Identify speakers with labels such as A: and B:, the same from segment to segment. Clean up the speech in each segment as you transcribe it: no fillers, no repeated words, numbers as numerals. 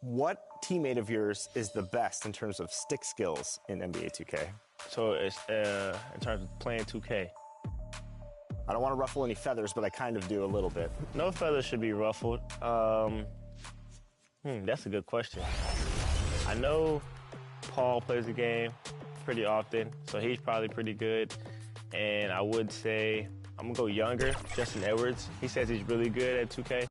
A: What teammate of yours is the best in terms of stick skills in NBA 2K?
B: So it's in terms of playing 2K.
A: I don't want to ruffle any feathers, but I kind of do a little bit.
B: No feathers should be ruffled. That's a good question. I know Paul plays the game pretty often, so he's probably pretty good. And I would say I'm going to go younger, Justin Edwards. He says he's really good at 2K.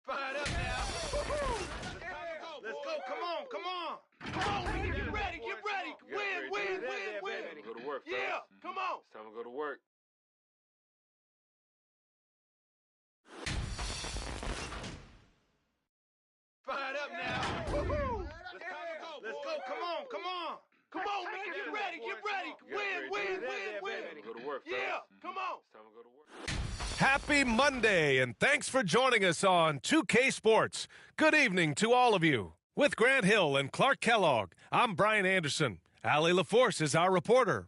C: Fired up now. Let's go. Come on. Come on, nigga. Get ready. Win.
D: Go to work, fellas.
C: Yeah, come on.
D: It's time to go to work.
C: Fired up now. Let's go. Come on. Come on, nigga. Get ready. Win.
D: Go to work, fellas.
C: Yeah, come on.
D: It's time to go to work.
E: Happy Monday, and thanks for joining us on 2K Sports. Good evening to all of you. With Grant Hill and Clark Kellogg, I'm Brian Anderson. Allie LaForce is our reporter.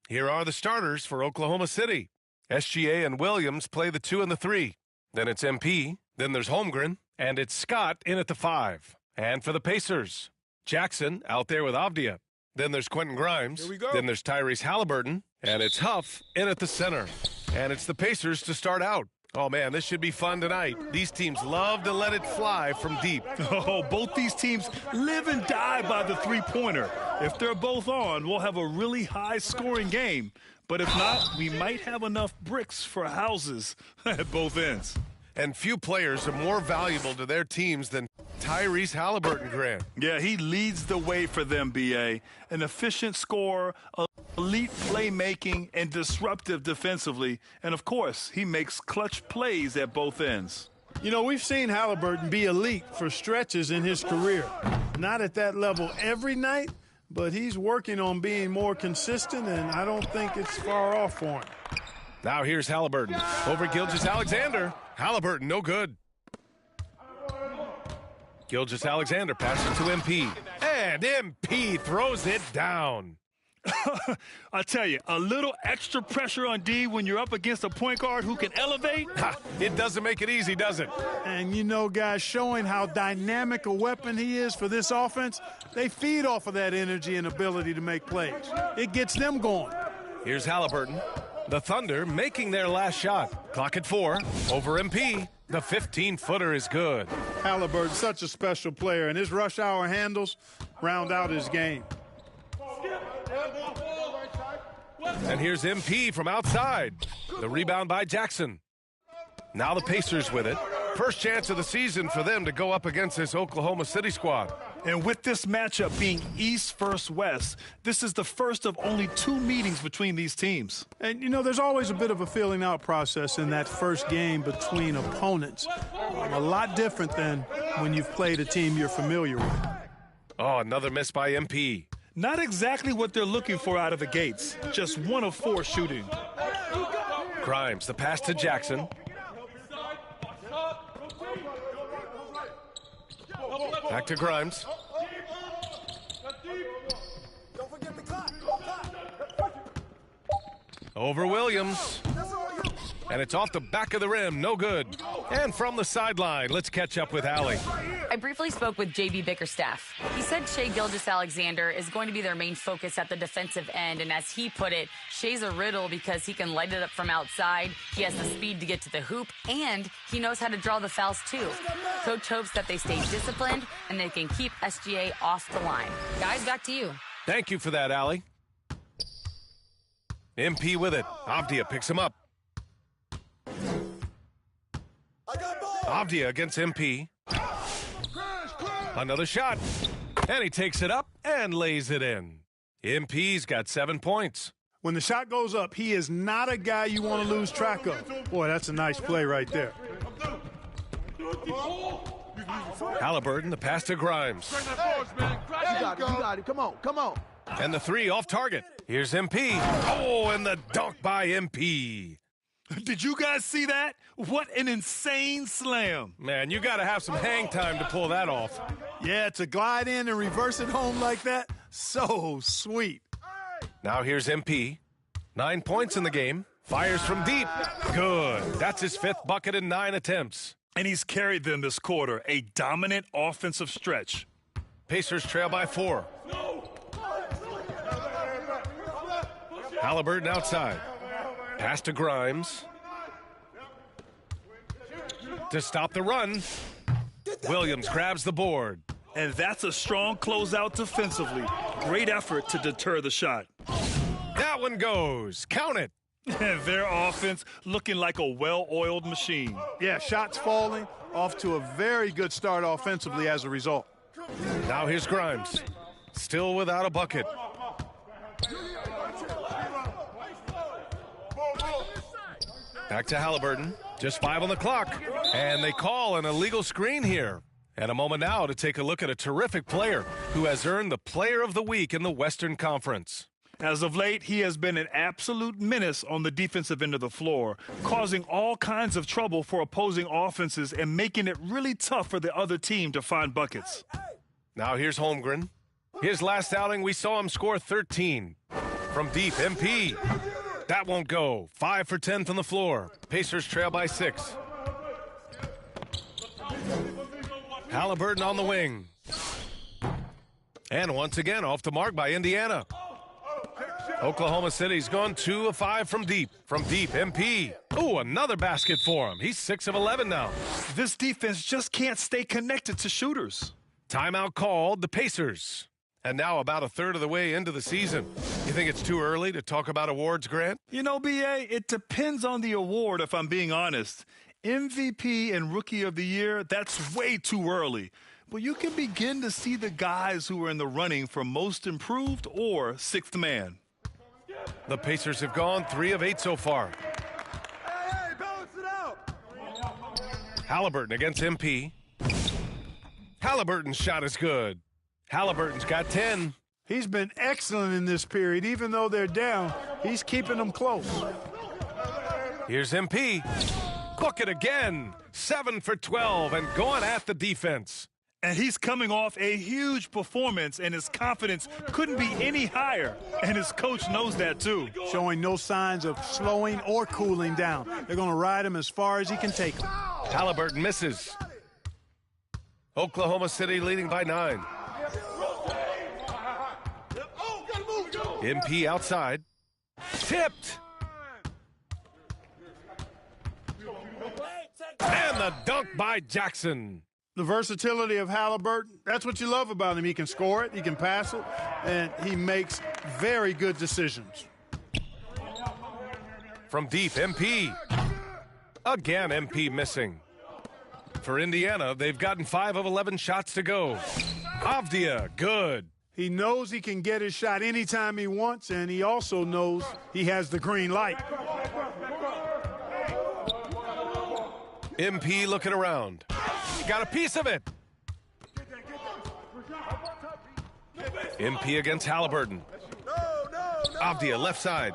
E: Here are the starters for Oklahoma City. SGA and Williams play the 2 and the 3. Then it's MP, then there's Holmgren, and it's Scott in at the 5. And for the Pacers, Jackson out there with Avdia. Then there's Quentin Grimes.
F: Here we go.
E: Then there's Tyrese Halliburton, and it's Huff in at the center. And it's the Pacers to start out. Oh, man, this should be fun tonight. These teams love to let it fly from deep.
F: Oh, both these teams live and die by the three-pointer. If they're both on, we'll have a really high-scoring game. But if not, we might have enough bricks for houses at both ends.
E: And few players are more valuable to their teams than Tyrese Halliburton, Grant.
F: Yeah, he leads the way for them, B.A. An efficient scorer, elite playmaking, and disruptive defensively. And, of course, he makes clutch plays at both ends.
G: You know, we've seen Halliburton be elite for stretches in his career. Not at that level every night, but he's working on being more consistent, and I don't think it's far off for him.
E: Now here's Halliburton over Gilgeous-Alexander. Halliburton, no good. Gilgeous-Alexander passes to MP. And MP throws it down.
F: I tell you, a little extra pressure on D when you're up against a point guard who can elevate.
E: Ha, it doesn't make it easy, does it?
G: And, you know, guys, showing how dynamic a weapon he is for this offense, they feed off of that energy and ability to make plays. It gets them going.
E: Here's Halliburton. The Thunder making their last shot. Clock at 4. Over MP. The 15-footer is good.
G: Halliburton, such a special player, and his rush hour handles round out his game.
E: And here's MP from outside. The rebound by Jackson. Now the Pacers with it. First chance of the season for them to go up against this Oklahoma City squad.
F: And with this matchup being East versus West, this is the first of only 2 meetings between these teams.
G: And, you know, there's always a bit of a feeling out process in that first game between opponents. A lot different than when you've played a team you're familiar with.
E: Oh, another miss by MP.
F: Not exactly what they're looking for out of the gates. Just 1 of 4 shooting.
E: Grimes, the pass to Jackson. Back to Grimes. Over Williams. And it's off the back of the rim. No good. And from the sideline, let's catch up with Allie.
H: I briefly spoke with J.B. Bickerstaff. He said Shai Gilgeous-Alexander is going to be their main focus at the defensive end, and as he put it, Shai's a riddle because he can light it up from outside, he has the speed to get to the hoop, and he knows how to draw the fouls too. Coach hopes that they stay disciplined and they can keep SGA off the line. Guys, back to you.
E: Thank you for that, Allie. MP with it. Avdia picks him up. Avdia against MP. Another shot. And he takes it up and lays it in. MP's got 7 points.
G: When the shot goes up, he is not a guy you want to lose track of. Boy, that's a nice play right there.
E: Halliburton, the pass to Grimes.
C: You got it. Come on.
E: And the three off target. Here's MP. Oh, and the dunk by MP.
F: Did you guys see that? What an insane slam.
E: Man, you got to have some hang time to pull that off.
G: Yeah, to glide in and reverse it home like that, so sweet.
E: Now here's MP. 9 points in the game. Fires from deep. Good. That's his 5th bucket in 9 attempts.
F: And he's carried them this quarter, a dominant offensive stretch.
E: Pacers trail by 4. Halliburton outside. Pass to Grimes. To stop the run, Williams grabs the board.
F: And that's a strong closeout defensively. Great effort to deter the shot.
E: That one goes. Count it.
F: Their offense looking like a well-oiled machine.
G: Yeah, shots falling, off to a very good start offensively as a result.
E: Now here's Grimes. Still without a bucket. Back to Halliburton. Just 5 on the clock. And they call an illegal screen here. And a moment now to take a look at a terrific player who has earned the Player of the Week in the Western Conference.
F: As of late, he has been an absolute menace on the defensive end of the floor, causing all kinds of trouble for opposing offenses and making it really tough for the other team to find buckets.
E: Now here's Holmgren. His last outing, we saw him score 13. From deep, MP. That won't go. 5 for 10 from the floor. Pacers trail by 6. Halliburton on the wing. And once again, off the mark by Indiana. Oklahoma City's gone 2 of 5 from deep. From deep, MP. Ooh, another basket for him. He's 6 of 11 now.
F: This defense just can't stay connected to shooters.
E: Timeout called, the Pacers. And now about a third of the way into the season. You think it's too early to talk about awards, Grant?
F: You know, B.A., it depends on the award, if I'm being honest. MVP and Rookie of the Year, that's way too early. But you can begin to see the guys who are in the running for Most Improved or Sixth Man.
E: The Pacers have gone 3 of 8 so far.
C: Hey, balance it out.
E: Halliburton against MP. Halliburton's shot is good. Halliburton's got 10.
G: He's been excellent in this period. Even though they're down, he's keeping them close.
E: Here's MP. Book it again. 7 for 12 and going at the defense.
F: And he's coming off a huge performance, and his confidence couldn't be any higher. And his coach knows that, too.
G: Showing no signs of slowing or cooling down. They're going to ride him as far as he can take him.
E: Halliburton misses. Oklahoma City leading by 9. MP outside. Tipped. And the dunk by Jackson.
G: The versatility of Halliburton, that's what you love about him. He can score it, he can pass it, and he makes very good decisions.
E: From deep, MP. Again, MP missing. For Indiana, they've gotten 5 of 11 shots to go. Avdia, good.
G: He knows he can get his shot anytime he wants, and he also knows he has the green light.
E: MP looking around. Got a piece of it. MP against Halliburton. Avdia left side.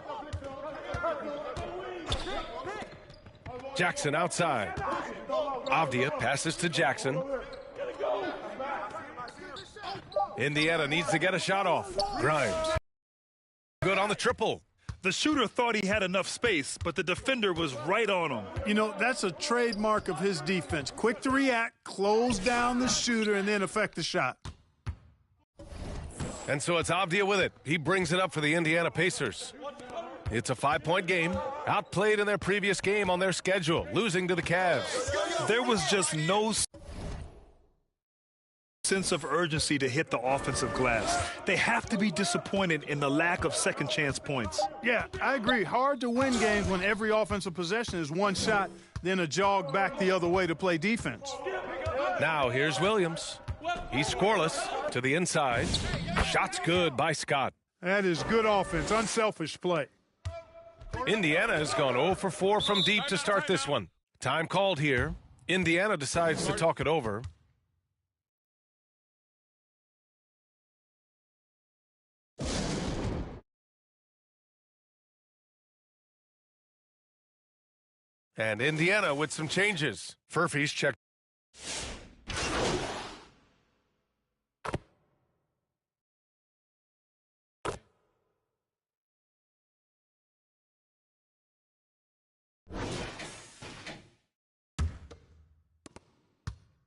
E: Jackson outside. Avdia passes to Jackson. Indiana needs to get a shot off. Grimes. Good on the triple.
F: The shooter thought he had enough space, but the defender was right on him.
G: You know, that's a trademark of his defense. Quick to react, close down the shooter, and then affect the shot.
E: And so it's Avdia with it. He brings it up for the Indiana Pacers. It's a 5-point game, outplayed in their previous game on their schedule, losing to the Cavs.
F: There was just no sense of urgency to hit the offensive glass. They have to be disappointed in the lack of second chance points.
G: Yeah, I agree. Hard to win games when every offensive possession is one shot, then a jog back the other way to play defense.
E: Now here's Williams. He's scoreless to the inside. Shot's good by Scott.
G: That is good offense, unselfish play.
E: Indiana has gone 0 for 4 from deep to start this one. Time called here. Indiana decides to talk it over. And Indiana with some changes. Furphy's checked.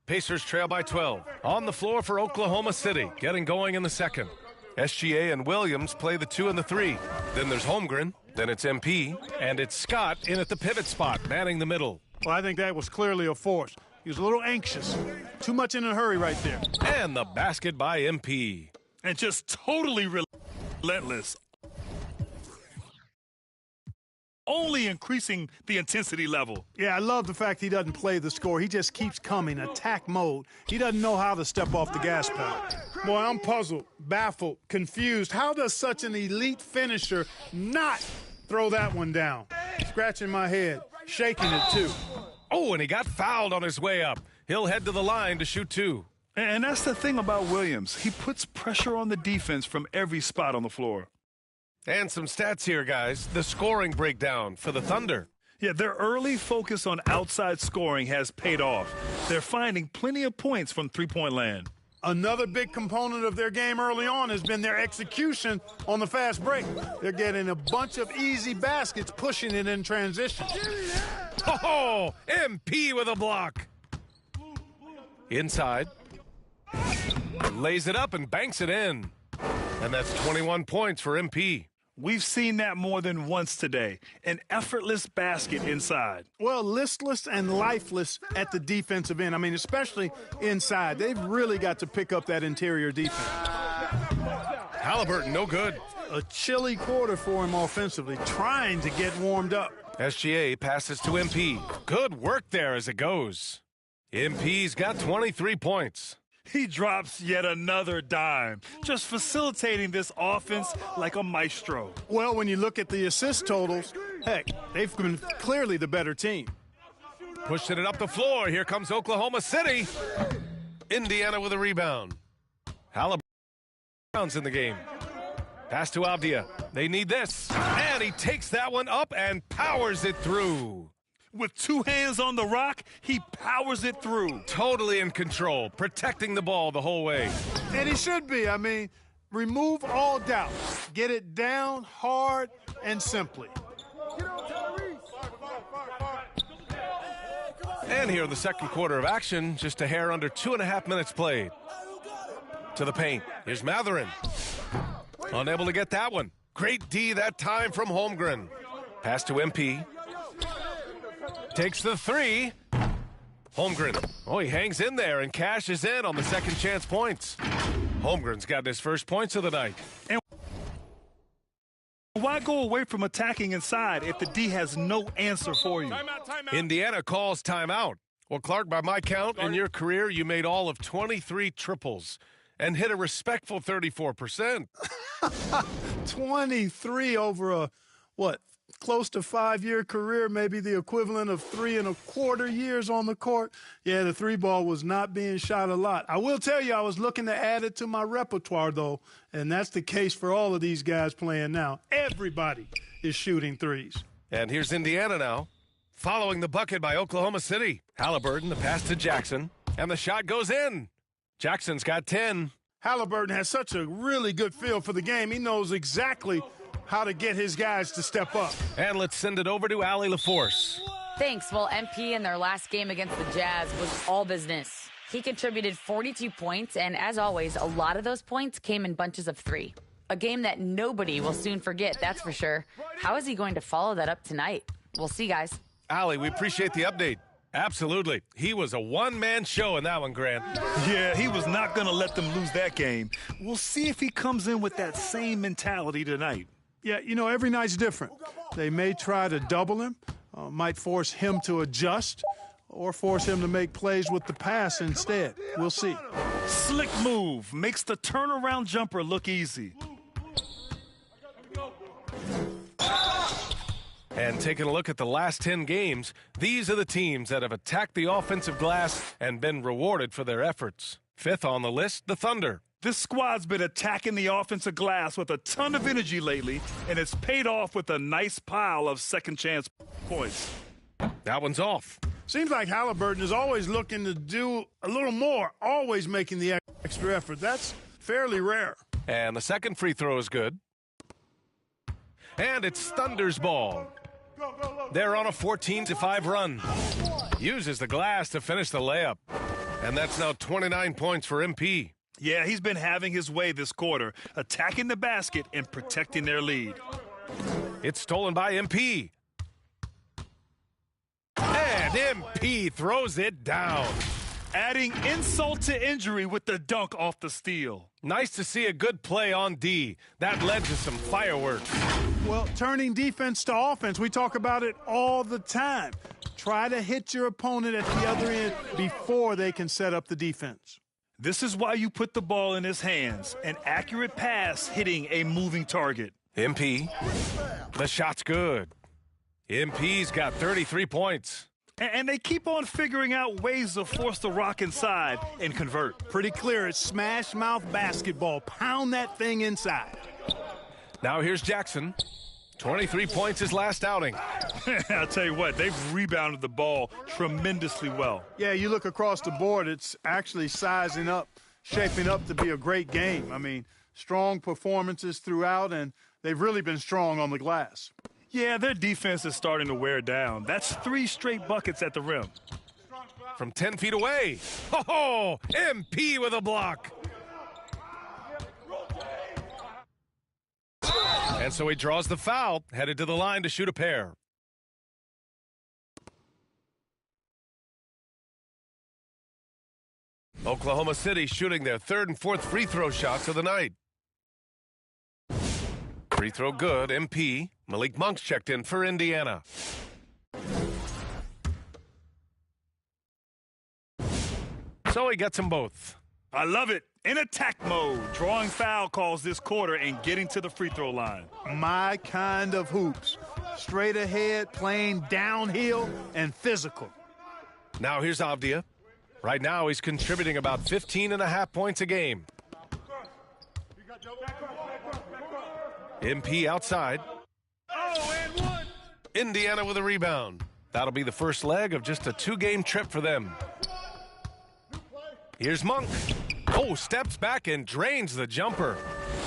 E: Pacers trail by 12. On the floor for Oklahoma City, getting going in the second. SGA and Williams play the 2 and the 3. Then there's Holmgren, then it's MP, and it's Scott in at the pivot spot, manning the middle.
G: Well, I think that was clearly a force. He was a little anxious. Too much in a hurry right there.
E: And the basket by MP.
F: And just totally relentless. Only increasing the intensity level.
G: Yeah, I love the fact he doesn't play the score. He just keeps coming, attack mode. He doesn't know how to step off the gas pedal. Boy, I'm puzzled, baffled, confused. How does such an elite finisher not throw that one down? Scratching my head, shaking it too.
E: Oh, and he got fouled on his way up. He'll head to the line to shoot 2.
F: And that's the thing about Williams. He puts pressure on the defense from every spot on the floor.
E: And some stats here, guys. The scoring breakdown for the Thunder.
F: Yeah, their early focus on outside scoring has paid off. They're finding plenty of points from three-point land.
G: Another big component of their game early on has been their execution on the fast break. They're getting a bunch of easy baskets, pushing it in transition.
E: Oh, MP with a block. Inside. Lays it up and banks it in. And that's 21 points for MP.
F: We've seen that more than once today. An effortless basket inside.
G: Well, listless and lifeless at the defensive end. I mean, especially inside. They've really got to pick up that interior defense.
E: Halliburton, no good.
G: A chilly quarter for him offensively, trying to get warmed up.
E: SGA passes to MP. Good work there as it goes. MP's got 23 points.
F: He drops yet another dime, just facilitating this offense like a maestro.
G: Well, when you look at the assist totals, heck, they've been clearly the better team.
E: Pushing it up the floor. Here comes Oklahoma City. Indiana with a rebound. Halliburton's in the game. Pass to Avdia. They need this. And he takes that one up and powers it through.
F: With 2 hands on the rock, he powers it through.
E: Totally in control, protecting the ball the whole way.
G: And he should be. I mean, remove all doubt. Get it down hard and simply.
E: And here in the second quarter of action, just a hair under 2.5 minutes played. To the paint. Here's Matherin. Unable to get that one. Great D that time from Holmgren. Pass to MP. Takes the 3. Holmgren. Oh, he hangs in there and cashes in on the second chance points. Holmgren's got his first points of the night.
F: And why go away from attacking inside if the D has no answer for you?
E: Timeout. Indiana calls timeout. Well, Clark, by my count, in your career, you made all of 23 triples and hit a respectful 34%.
G: 23 over a, close to 5-year career, maybe the equivalent of 3 1/4 years on the court. Yeah, the 3 ball was not being shot a lot. I will tell you, I was looking to add it to my repertoire, though, and that's the case for all of these guys playing now. Everybody is shooting 3s.
E: And here's Indiana now, following the bucket by Oklahoma City. Halliburton, the pass to Jackson, and the shot goes in. Jackson's got 10.
G: Halliburton has such a really good feel for the game. He knows exactly how to get his guys to step up.
E: And let's send it over to Allie LaForce.
H: Thanks. Well, MP in their last game against the Jazz was all business. He contributed 42 points, and as always, a lot of those points came in bunches of 3. A game that nobody will soon forget, that's for sure. How is he going to follow that up tonight? We'll see, guys.
E: Allie, we appreciate the update. Absolutely. He was a one-man show in that one, Grant.
F: Yeah, he was not going to let them lose that game. We'll see if he comes in with that same mentality tonight.
G: Yeah, you know, every night's different. They may try to double him, might force him to adjust, or force him to make plays with the pass instead. We'll see.
F: Slick move. Makes the turnaround jumper look easy.
E: And taking a look at the last 10 games, these are the teams that have attacked the offensive glass and been rewarded for their efforts. 5th on the list, the Thunder.
F: This squad's been attacking the offensive glass with a ton of energy lately, and it's paid off with a nice pile of second-chance points.
E: That one's off.
G: Seems like Halliburton is always looking to do a little more, always making the extra effort. That's fairly rare.
E: And the second free throw is good. And it's Thunder's ball. They're on a 14-5 run. Uses the glass to finish the layup. And that's now 29 points for MP.
F: Yeah, he's been having his way this quarter, attacking the basket and protecting their lead.
E: It's stolen by MP. And MP throws it down.
F: Adding insult to injury with the dunk off the steal.
E: Nice to see a good play on D. That led to some fireworks.
G: Well, turning defense to offense, we talk about it all the time. Try to hit your opponent at the other end before they can set up the defense.
F: This is why you put the ball in his hands. An accurate pass hitting a moving target.
E: MP. The shot's good. MP's got 33 points.
F: And they keep on figuring out ways to force the rock inside and convert.
G: Pretty clear. It's smash mouth basketball. Pound that thing inside.
E: Now here's Jackson. 23 points his last outing.
F: I'll tell you what, they've rebounded the ball tremendously well.
G: Yeah, you look across the board, it's actually sizing up, shaping up to be a great game. I mean, strong performances throughout, and they've really been strong on the glass.
F: Yeah, their defense is starting to wear down. That's 3 straight buckets at the rim.
E: From 10 feet away. Oh, MP with a block. And so he draws the foul, headed to the line to shoot a pair. Oklahoma City shooting their 3rd and 4th free throw shots of the night. Free throw good, MP. Malik Monk's checked in for Indiana. So he gets them both.
F: I love it. In attack mode, drawing foul calls this quarter and getting to the free throw line.
G: My kind of hoops. Straight ahead, playing downhill, and physical.
E: Now here's Avdia. Right now he's contributing about 15.5 points a game. MP outside.
C: Oh, and one.
E: Indiana with a rebound. That'll be the first leg of just a 2-game trip for them. Here's Monk. Oh, steps back and drains the jumper.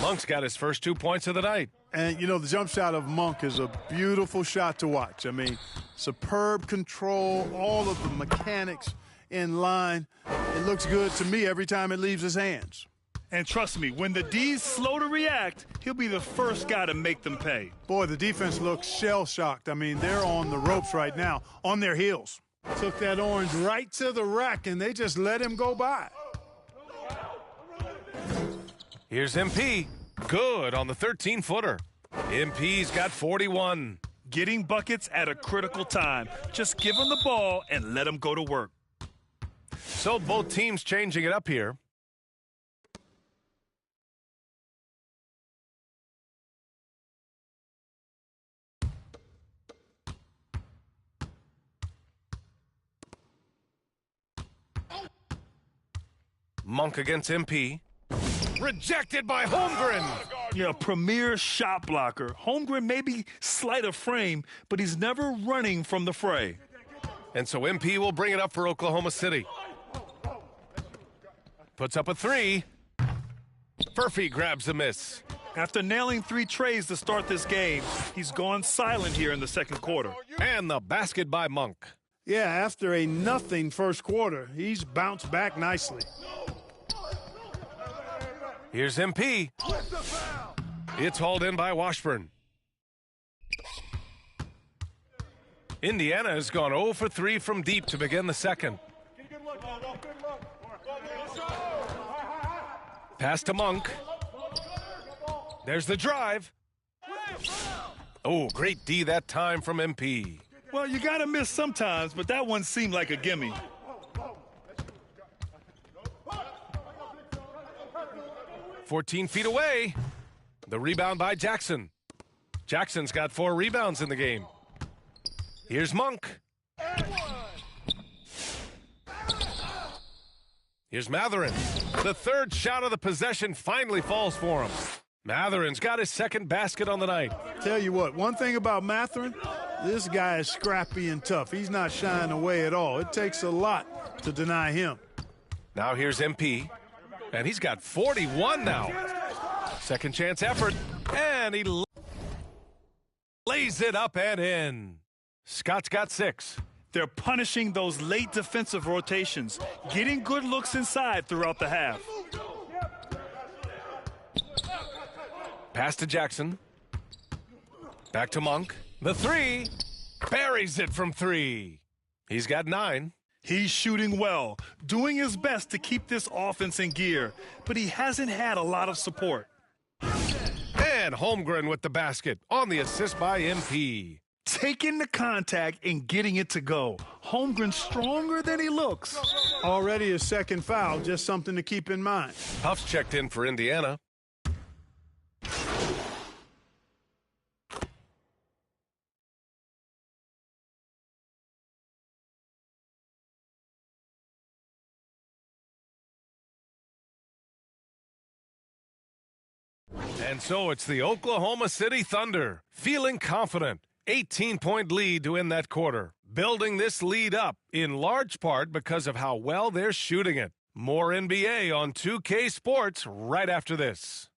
E: Monk's got his first 2 points of the night.
G: And, you know, the jump shot of Monk is a beautiful shot to watch. I mean, superb control, all of the mechanics in line. It looks good to me every time it leaves his hands.
F: And trust me, when the D's slow to react, he'll be the first guy to make them pay.
G: Boy, the defense looks shell-shocked. I mean, they're on the ropes right now, on their heels. Took that orange right to the rack, and they just let him go by.
E: Here's MP. Good on the 13-footer. MP's got 41.
F: Getting buckets at a critical time. Just give him the ball and let him go to work.
E: So both teams changing it up here. Monk against MP. Rejected by Holmgren.
F: Yeah, premier shot blocker. Holmgren may be slight of frame, but he's never running from the fray.
E: And so MP will bring it up for Oklahoma City. Puts up a 3. Furphy grabs the miss.
F: After nailing 3 trays to start this game, he's gone silent here in the second quarter.
E: And the basket by Monk.
G: Yeah, after a nothing first quarter, he's bounced back nicely.
E: Here's MP. It's hauled in by Washburn. Indiana has gone 0 for 3 from deep to begin the second. Pass to Monk. There's the drive. Oh, great D that time from MP.
F: Well, you got to miss sometimes, but that one seemed like a gimme.
E: "14 feet away. The rebound by Jackson. Jackson's got 4 rebounds in the game. Here's Monk. Here's Matherin. The third shot of the possession finally falls for him. Matherin's got his second basket on the night.
G: Tell you what, one thing about Matherin, this guy is scrappy and tough. He's not shying away at all. It takes a lot to deny him.
E: Now here's MP, and he's got 41 now. Second chance effort, and he lays it up and in. Scott's got 6.
F: They're punishing those late defensive rotations, getting good looks inside throughout the half.
E: Pass to Jackson. Back to Monk. The 3. Buries it from 3. He's got 9.
F: He's shooting well, doing his best to keep this offense in gear, but he hasn't had a lot of support.
E: And Holmgren with the basket on the assist by MP.
F: Taking the contact and getting it to go. Holmgren stronger than he looks.
G: Already a second foul, just something to keep in mind.
E: Huff's checked in for Indiana. And so it's the Oklahoma City Thunder, feeling confident. 18-point lead to end that quarter. Building this lead up in large part because of how well they're shooting it. More NBA on 2K Sports right after this.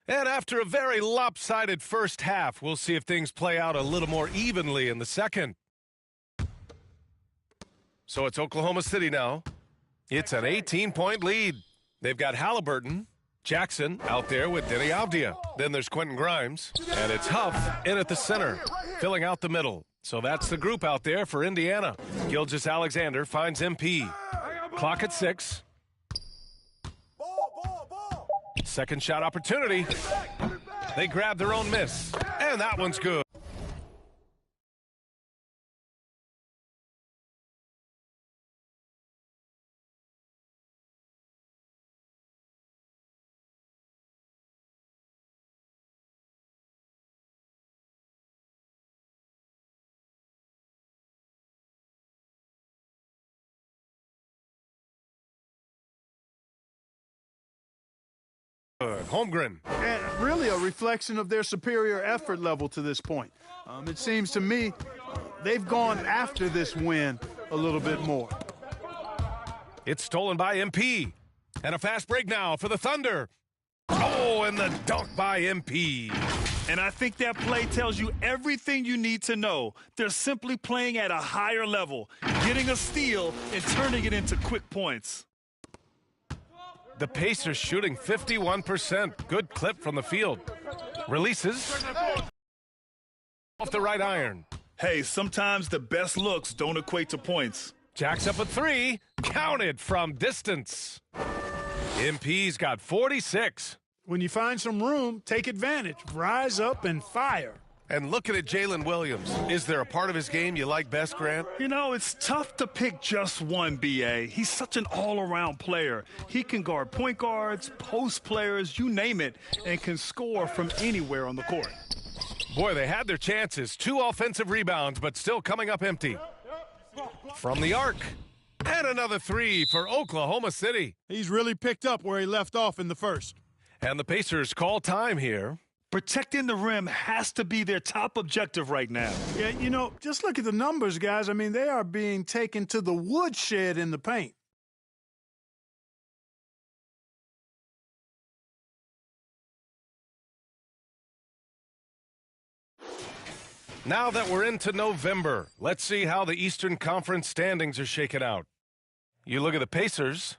E: And after a very lopsided first half, we'll see if things play out a little more evenly in the second. So it's Oklahoma City now. It's an 18-point lead. They've got Halliburton, Jackson out there with Denny Avdia. Then there's Quentin Grimes, and it's Huff in at the center, filling out the middle. So that's the group out there for Indiana. Gilgeous-Alexander finds MP. Clock at 6. Second shot opportunity. They grab their own miss, and that one's good. Holmgren.
G: And really a reflection of their superior effort level to this point. It seems to me they've gone after this win a little bit more.
E: It's stolen by MP. And a fast break now for the Thunder. Oh, and the dunk by MP.
F: And I think that play tells you everything you need to know. They're simply playing at a higher level, getting a steal and turning it into quick points.
E: The Pacers shooting 51%. Good clip from the field. Releases. Off the right iron.
F: Hey, sometimes the best looks don't equate to points.
E: Jack's up at 3. Counted from distance. MP's got 46.
G: When you find some room, take advantage. Rise up and fire.
E: And looking at Jalen Williams, is there a part of his game you like best, Grant?
F: You know, it's tough to pick just one, B.A. He's such an all-around player. He can guard point guards, post players, you name it, and can score from anywhere on the court.
E: Boy, they had their chances. 2 offensive rebounds, but still coming up empty. From the arc. And another 3 for Oklahoma City.
G: He's really picked up where he left off in the first.
E: And the Pacers call time here.
F: Protecting the rim has to be their top objective right now.
G: Yeah, you know, just look at the numbers, guys. I mean, they are being taken to the woodshed in the paint.
E: Now that we're into November, let's see how the Eastern Conference standings are shaken out. You look at the Pacers.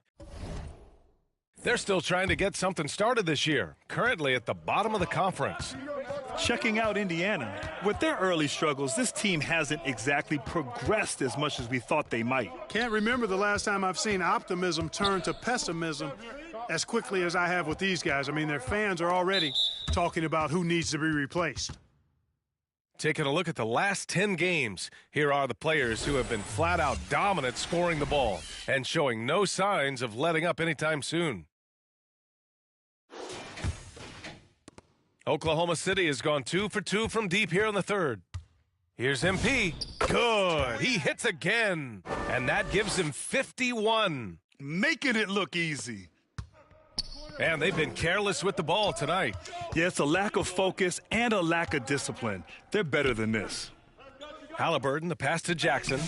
E: They're still trying to get something started this year, currently at the bottom of the conference.
F: Checking out Indiana. With their early struggles, this team hasn't exactly progressed as much as we thought they might.
G: Can't remember the last time I've seen optimism turn to pessimism as quickly as I have with these guys. I mean, their fans are already talking about who needs to be replaced.
E: Taking a look at the last 10 games, here are the players who have been flat-out dominant scoring the ball and showing no signs of letting up anytime soon. Oklahoma City has gone 2 for 2 from deep here in the third. Here's MP. Good. He hits again. And that gives him 51.
F: Making it look easy.
E: And they've been careless with the ball tonight.
F: Yeah, it's a lack of focus and a lack of discipline. They're better than this.
E: Halliburton, the pass to Jackson.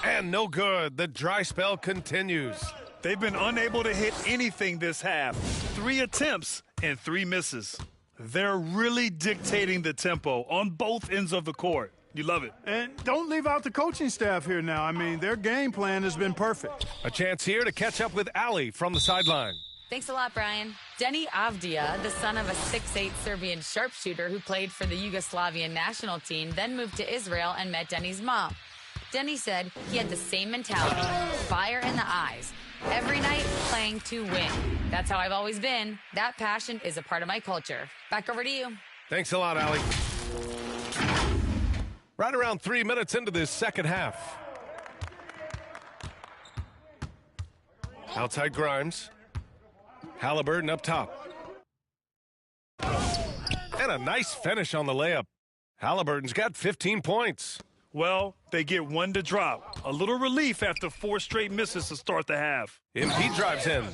E: And no good. The dry spell continues.
F: They've been unable to hit anything this half. 3 attempts and 3 misses. They're really dictating the tempo on both ends of the court. You love it.
G: And don't leave out the coaching staff here now. I mean, their game plan has been perfect.
E: A chance here to catch up with Ali from the sideline.
H: Thanks a lot, Brian. Denny Avdia, the son of a 6'8 Serbian sharpshooter who played for the Yugoslavian national team, then moved to Israel and met Denny's mom. Denny said he had the same mentality, fire in the eyes. Every night, playing to win. That's how I've always been. That passion is a part of my culture. Back over to you.
E: Thanks a lot, Ali. Right around 3 minutes into this second half. Outside Grimes. Halliburton up top. And a nice finish on the layup. Halliburton's got 15 points.
F: Well, they get 1 to drop. A little relief after 4 straight misses to start the half.
E: MP drives in.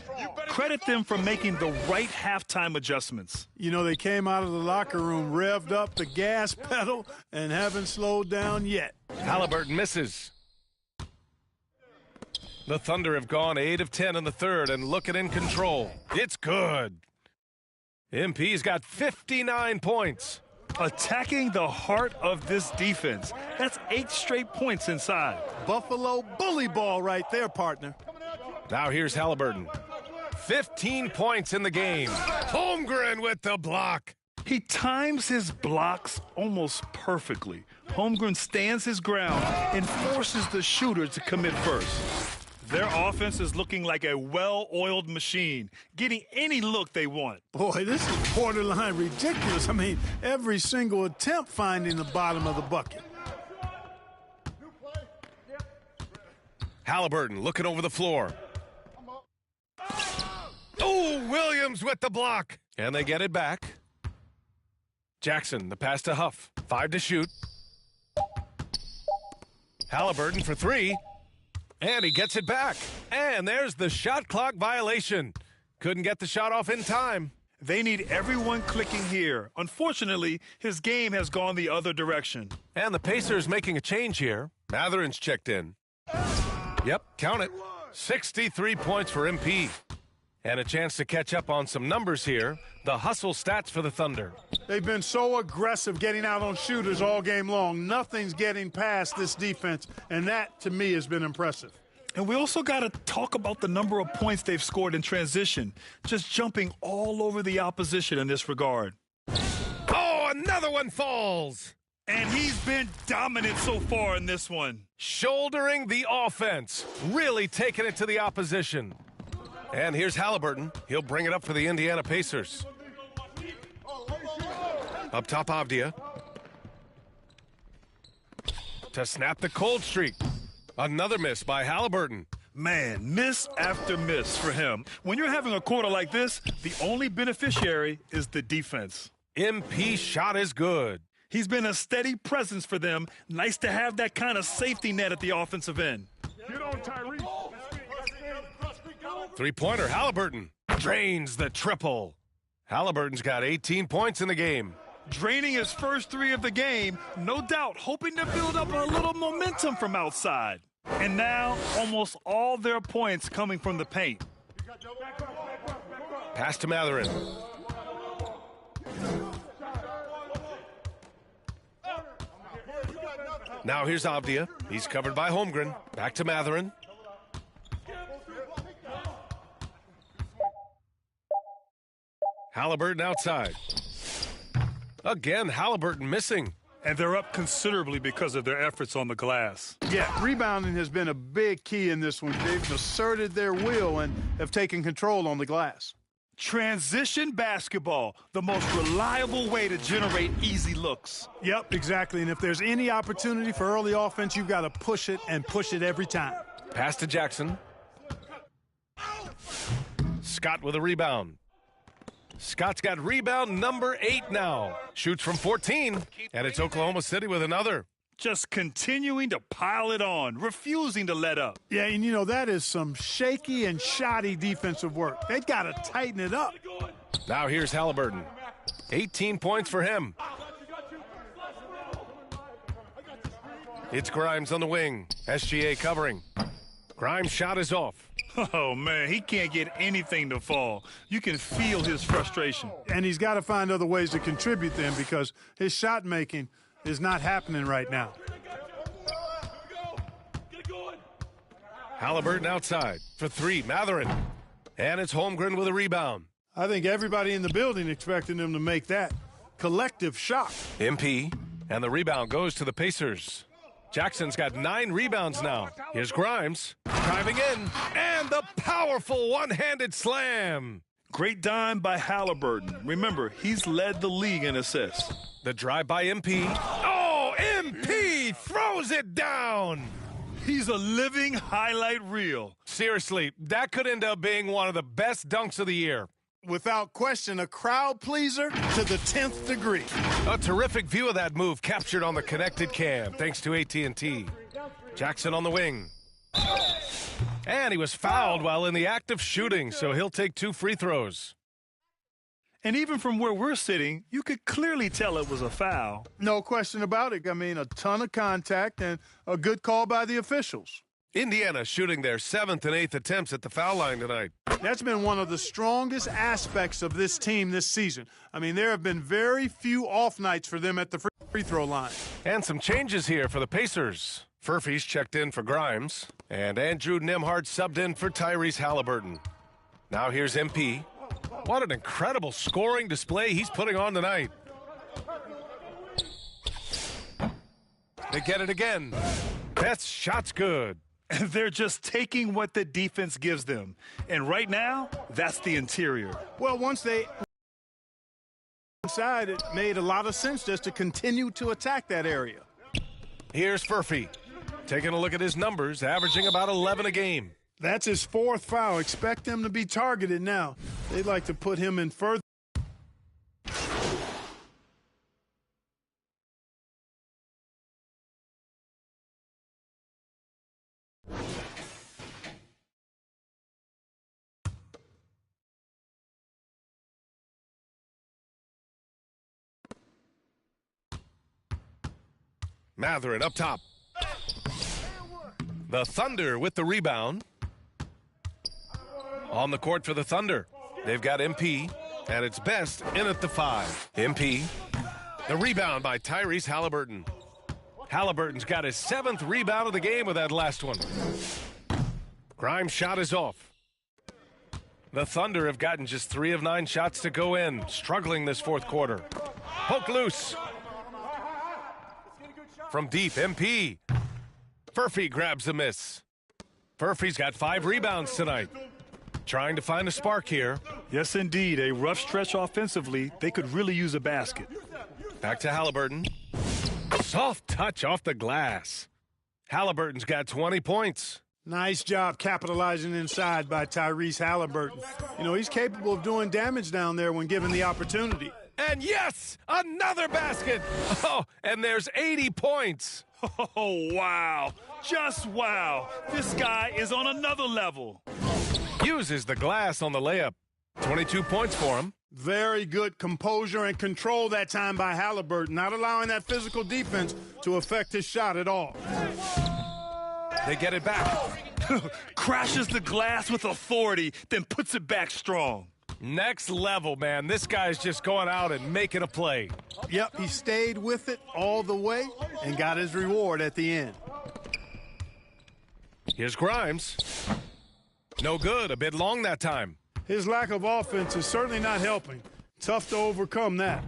F: Credit them for making the right halftime adjustments.
G: You know, they came out of the locker room, revved up the gas pedal, and haven't slowed down yet.
E: Halliburton misses. The Thunder have gone 8 of 10 in the third and looking in control. It's good. MP's got 59 points.
F: Attacking the heart of this defense. That's 8 straight points inside.
G: Buffalo bully ball right there, partner.
E: Now here's Halliburton. 15 points in the game. Holmgren with the block.
F: He times his blocks almost perfectly. Holmgren stands his ground and forces the shooter to commit first. Their offense is looking like a well-oiled machine, getting any look they want.
G: Boy, this is borderline ridiculous. I mean, every single attempt finding the bottom of the bucket.
E: Halliburton looking over the floor. Oh, Williams with the block. And they get it back. Jackson, the pass to Huff. 5 to shoot. Halliburton for 3. And he gets it back. And there's the shot clock violation. Couldn't get the shot off in time.
F: They need everyone clicking here. Unfortunately, his game has gone the other direction.
E: And the Pacers making a change here. Matherin's checked in. Yep, count it. 63 points for MP. And a chance to catch up on some numbers here. The hustle stats for the Thunder.
G: They've been so aggressive getting out on shooters all game long. Nothing's getting past this defense, and that, to me, has been impressive.
F: And we also got to talk about the number of points they've scored in transition, just jumping all over the opposition in this regard.
E: Oh, another one falls.
F: And he's been dominant so far in this one.
E: Shouldering the offense, really taking it to the opposition. And here's Halliburton. He'll bring it up for the Indiana Pacers. Up top, Avdia. to snap the cold streak. Another miss by Halliburton.
F: Man, miss after miss for him. When you're having a quarter like this, the only beneficiary is the defense.
E: MP's shot is good.
F: He's been a steady presence for them. Nice to have that kind of safety net at the offensive end.
C: Get on, Tyrese.
E: Three-pointer, Halliburton drains the triple. Halliburton's got 18 points in the game.
F: Draining his first three of the game, no doubt hoping to build up a little momentum from outside. And now, almost all their points coming from the paint.
E: Pass to Matherin. Now here's Avdia. He's covered by Holmgren. Back to Matherin. Halliburton outside. Again, Halliburton missing.
F: And they're up considerably because of their efforts on the glass.
G: Yeah, rebounding has been a big key in this one. They've asserted their will and have taken control on the glass.
F: Transition basketball, the most reliable way to generate easy looks.
G: Yep, exactly. And if there's any opportunity for early offense, you've got to push it and push it every time.
E: Pass to Jackson. Scott with a rebound. Scott's got rebound number 8 now. Shoots from 14, and it's Oklahoma City with another.
F: Just continuing to pile it on, refusing to let up.
G: Yeah, and you know, that is some shaky and shoddy defensive work. They've got to tighten it up.
E: Now here's Halliburton. 18 points for him. It's Grimes on the wing. SGA covering. Grimes' shot is off.
F: Oh, man, he can't get anything to fall. You can feel his frustration.
G: And he's got to find other ways to contribute then because his shot making is not happening right now.
E: Halliburton outside for 3. Matherin. And it's Holmgren with a rebound.
G: I think everybody in the building expecting him to make that collective shot.
E: MP. And the rebound goes to the Pacers. Jackson's got 9 rebounds now. Here's Grimes driving in, and the powerful one-handed slam.
F: Great dime by Halliburton. Remember, he's led the league in assists.
E: The drive by MP. Oh, MP throws it down.
F: He's a living highlight reel.
E: Seriously, that could end up being one of the best dunks of the year.
G: Without question, a crowd pleaser to the 10th degree.
E: A terrific view of that move captured on the connected cam, thanks to AT&T. Jackson on the wing. And he was fouled while in the act of shooting, so he'll take 2 free throws.
F: And even from where we're sitting, you could clearly tell it was a foul.
G: No question about it. I mean, a ton of contact and a good call by the officials.
E: Indiana shooting their 7th and 8th attempts at the foul line tonight.
G: That's been one of the strongest aspects of this team this season. I mean, there have been very few off nights for them at the free throw line.
E: And some changes here for the Pacers. Furphy's checked in for Grimes, and Andrew Nembhard subbed in for Tyrese Halliburton. Now here's MP. What an incredible scoring display he's putting on tonight. They get it again. Best shot's good.
F: They're just taking what the defense gives them. And right now, that's the interior.
G: Well, once they inside, it made a lot of sense just to continue to attack that area.
E: Here's Furphy. Taking a look at his numbers, averaging about 11 a game.
G: That's his 4th foul. Expect him to be targeted now. They'd like to put him in further.
E: Matherin up top. The Thunder with the rebound. On the court for the Thunder. They've got MP, and it's Best in at the 5. MP. The rebound by Tyrese Halliburton. Halliburton's got his 7th rebound of the game with that last one. Grimes' shot is off. The Thunder have gotten just 3 of 9 shots to go in, struggling this 4th quarter. Poke loose. From deep, MP. Furphy grabs a miss. Furphy's got 5 rebounds tonight. Trying to find a spark here.
F: Yes, indeed. A rough stretch offensively. They could really use a basket.
E: Back to Halliburton. Soft touch off the glass. Halliburton's got 20 points.
G: Nice job capitalizing inside by Tyrese Halliburton. You know, he's capable of doing damage down there when given the opportunity.
E: And yes, another basket. Oh, and there's 80 points.
F: Oh, wow. Just wow. This guy is on another level.
E: Uses the glass on the layup. 22 points for him.
G: Very good composure and control that time by Halliburton, not allowing that physical defense to affect his shot at all.
E: They get it back.
F: Crashes the glass with authority, then puts it back strong.
E: Next level, man. This guy's just going out and making a play.
G: Yep, he stayed with it all the way and got his reward at the end.
E: Here's Grimes. No good. A bit long that time.
G: His lack of offense is certainly not helping. Tough to overcome that.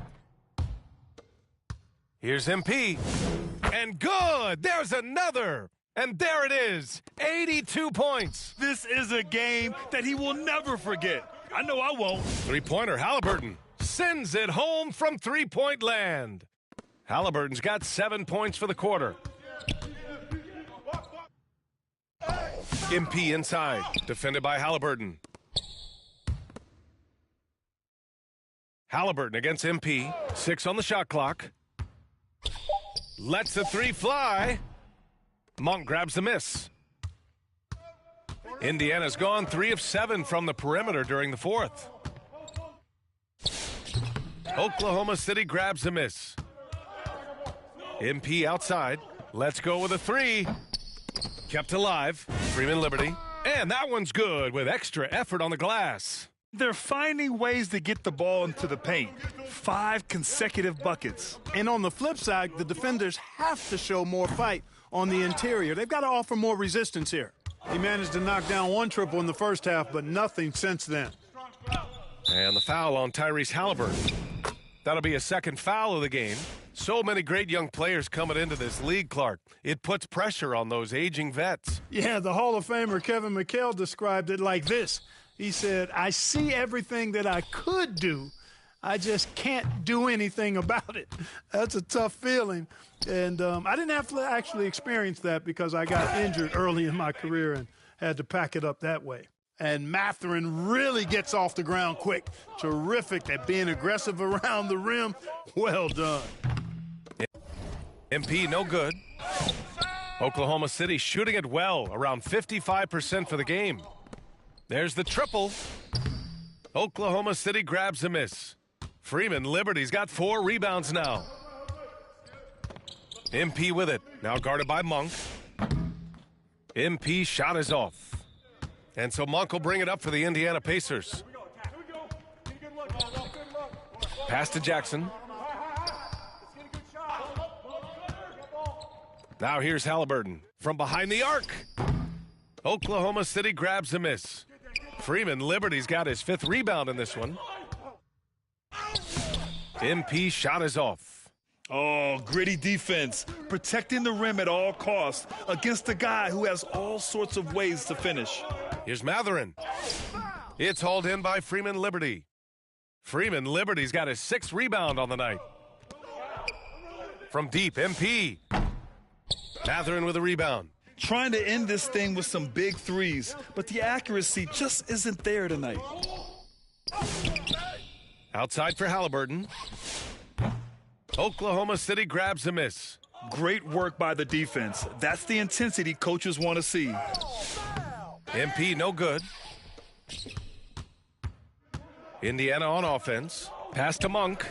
E: Here's MP. And good. There's another. And there it is. 82 points.
F: This is a game that he will never forget. I know I won't.
E: Three-pointer Halliburton sends it home from three-point land. Halliburton's got 7 points for the quarter. MP inside, defended by Halliburton. Halliburton against MP, 6 on the shot clock. Lets the three fly. Monk grabs the miss. Indiana's gone 3 of 7 from the perimeter during the fourth. Oklahoma City grabs the miss. MP outside. Let's go with a three. Kept alive. Freeman Liberty. And that one's good with extra effort on the glass.
F: They're finding ways to get the ball into the paint. 5 consecutive buckets.
G: And on the flip side, the defenders have to show more fight on the interior. They've got to offer more resistance here. He managed to knock down 1 triple in the first half, but nothing since then.
E: And the foul on Tyrese Halliburton. That'll be a second foul of the game. So many great young players coming into this league, Clark. It puts pressure on those aging vets.
G: Yeah, the Hall of Famer Kevin McHale described it like this. He said, I see everything that I could do. I just can't do anything about it. That's a tough feeling. And I didn't have to actually experience that because I got injured early in my career and had to pack it up that way. And Mathurin really gets off the ground quick. Terrific at being aggressive around the rim. Well done.
E: MP no good. Oklahoma City shooting it well, around 55% for the game. There's the triple. Oklahoma City grabs a miss. Freeman Liberty's got 4 rebounds now. MP with it, now guarded by Monk. MP shot is off. And so Monk will bring it up for the Indiana Pacers. Pass to Jackson. Now here's Halliburton from behind the arc. Oklahoma City grabs a miss. Freeman Liberty's got his 5th rebound in this one. MP shot is off.
F: Oh, gritty defense, protecting the rim at all costs against a guy who has all sorts of ways to finish.
E: Here's Mathurin. It's hauled in by Freeman Liberty. Freeman Liberty's got his 6th rebound on the night. From deep, MP. Mathurin with a rebound.
F: Trying to end this thing with some big threes, but the accuracy just isn't there tonight.
E: Outside for Halliburton. Oklahoma City grabs a miss.
F: Great work by the defense. That's the intensity coaches want to see.
E: MP no good. Indiana on offense. Pass to Monk.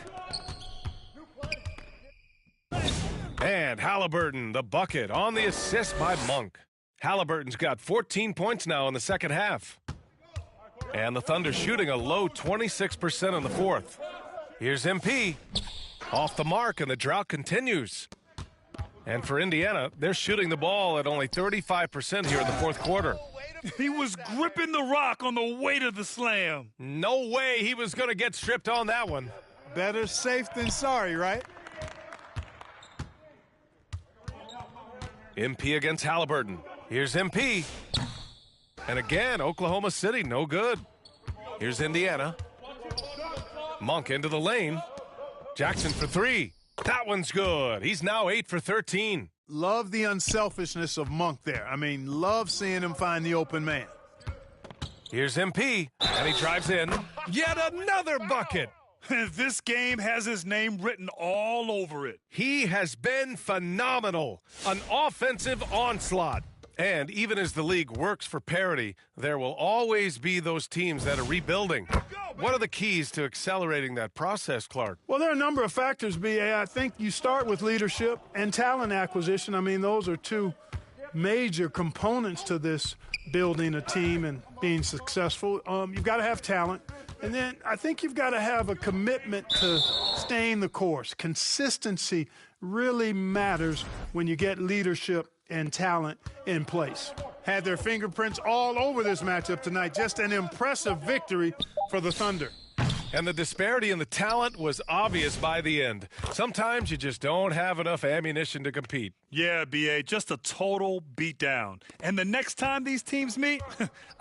E: And Halliburton, the bucket on the assist by Monk. Halliburton's got 14 points now in the second half. And the Thunder shooting a low 26% in the fourth. Here's MP. Off the mark, and the drought continues. And for Indiana, they're shooting the ball at only 35% here in the fourth quarter.
F: He was gripping the rock on the way to the slam.
E: No way he was going to get stripped on that one.
G: Better safe than sorry, right?
E: MP against Halliburton. Here's MP. And again, Oklahoma City, no good. Here's Indiana. Monk into the lane. Jackson for 3. That one's good. He's now 8 for 13.
G: Love the unselfishness of Monk there. I mean, love seeing him find the open man.
E: Here's MP, and he drives in. Yet another bucket.
F: This game has his name written all over it.
E: He has been phenomenal. An offensive onslaught. And even as the league works for parity, there will always be those teams that are rebuilding. What are the keys to accelerating that process, Clark?
G: Well, there are a number of factors, B.A. I think you start with leadership and talent acquisition. I mean, those are two major components to this building a team and being successful. You've got to have talent. And then I think you've got to have a commitment to staying the course. Consistency really matters when you get leadership and talent in place. Had their fingerprints all over this matchup tonight. Just an impressive victory for the Thunder.
E: And the disparity in the talent was obvious by the end. Sometimes you just don't have enough ammunition to compete.
F: Yeah, B.A., just a total beatdown. And the next time these teams meet,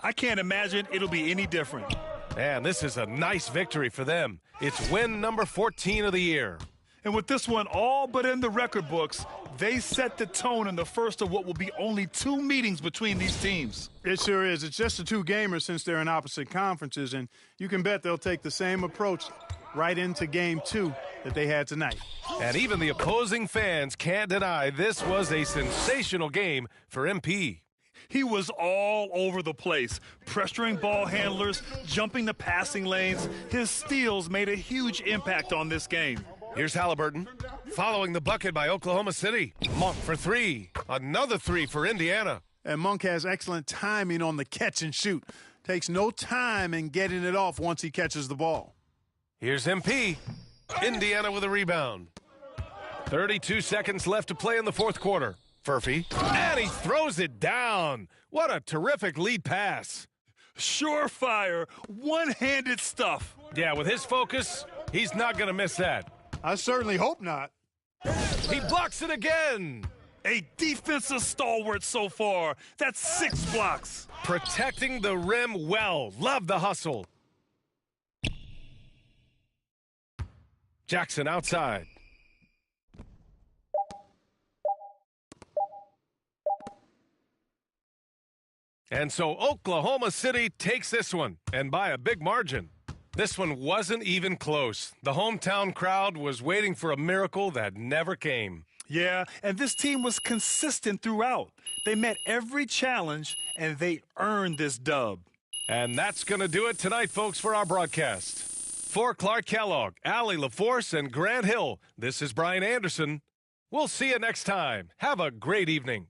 F: I can't imagine it'll be any different.
E: Man, this is a nice victory for them. It's win number 14 of the year.
F: And with this one all but in the record books, they set the tone in the first of what will be only 2 meetings between these teams.
G: It sure is. It's just the 2 gamers since they're in opposite conferences, and you can bet they'll take the same approach right into game 2 that they had tonight.
E: And even the opposing fans can't deny this was a sensational game for MP.
F: He was all over the place, pressuring ball handlers, jumping the passing lanes. His steals made a huge impact on this game.
E: Here's Halliburton, following the bucket by Oklahoma City. Monk for 3. Another 3 for Indiana.
G: And Monk has excellent timing on the catch and shoot. Takes no time in getting it off once he catches the ball.
E: Here's MP. Indiana with a rebound. 32 seconds left to play in the fourth quarter. Furphy, and he throws it down. What a terrific lead pass.
F: Surefire, one-handed stuff.
E: Yeah, with his focus, he's not going to miss that.
G: I certainly hope not.
E: He blocks it again.
F: A defensive stalwart so far. That's 6 blocks.
E: Protecting the rim well. Love the hustle. Jackson outside. And so Oklahoma City takes this one, and by a big margin. This one wasn't even close. The hometown crowd was waiting for a miracle that never came.
F: Yeah, and this team was consistent throughout. They met every challenge, and they earned this dub.
E: And that's going to do it tonight, folks, for our broadcast. For Clark Kellogg, Allie LaForce, and Grant Hill, this is Brian Anderson. We'll see you next time. Have a great evening.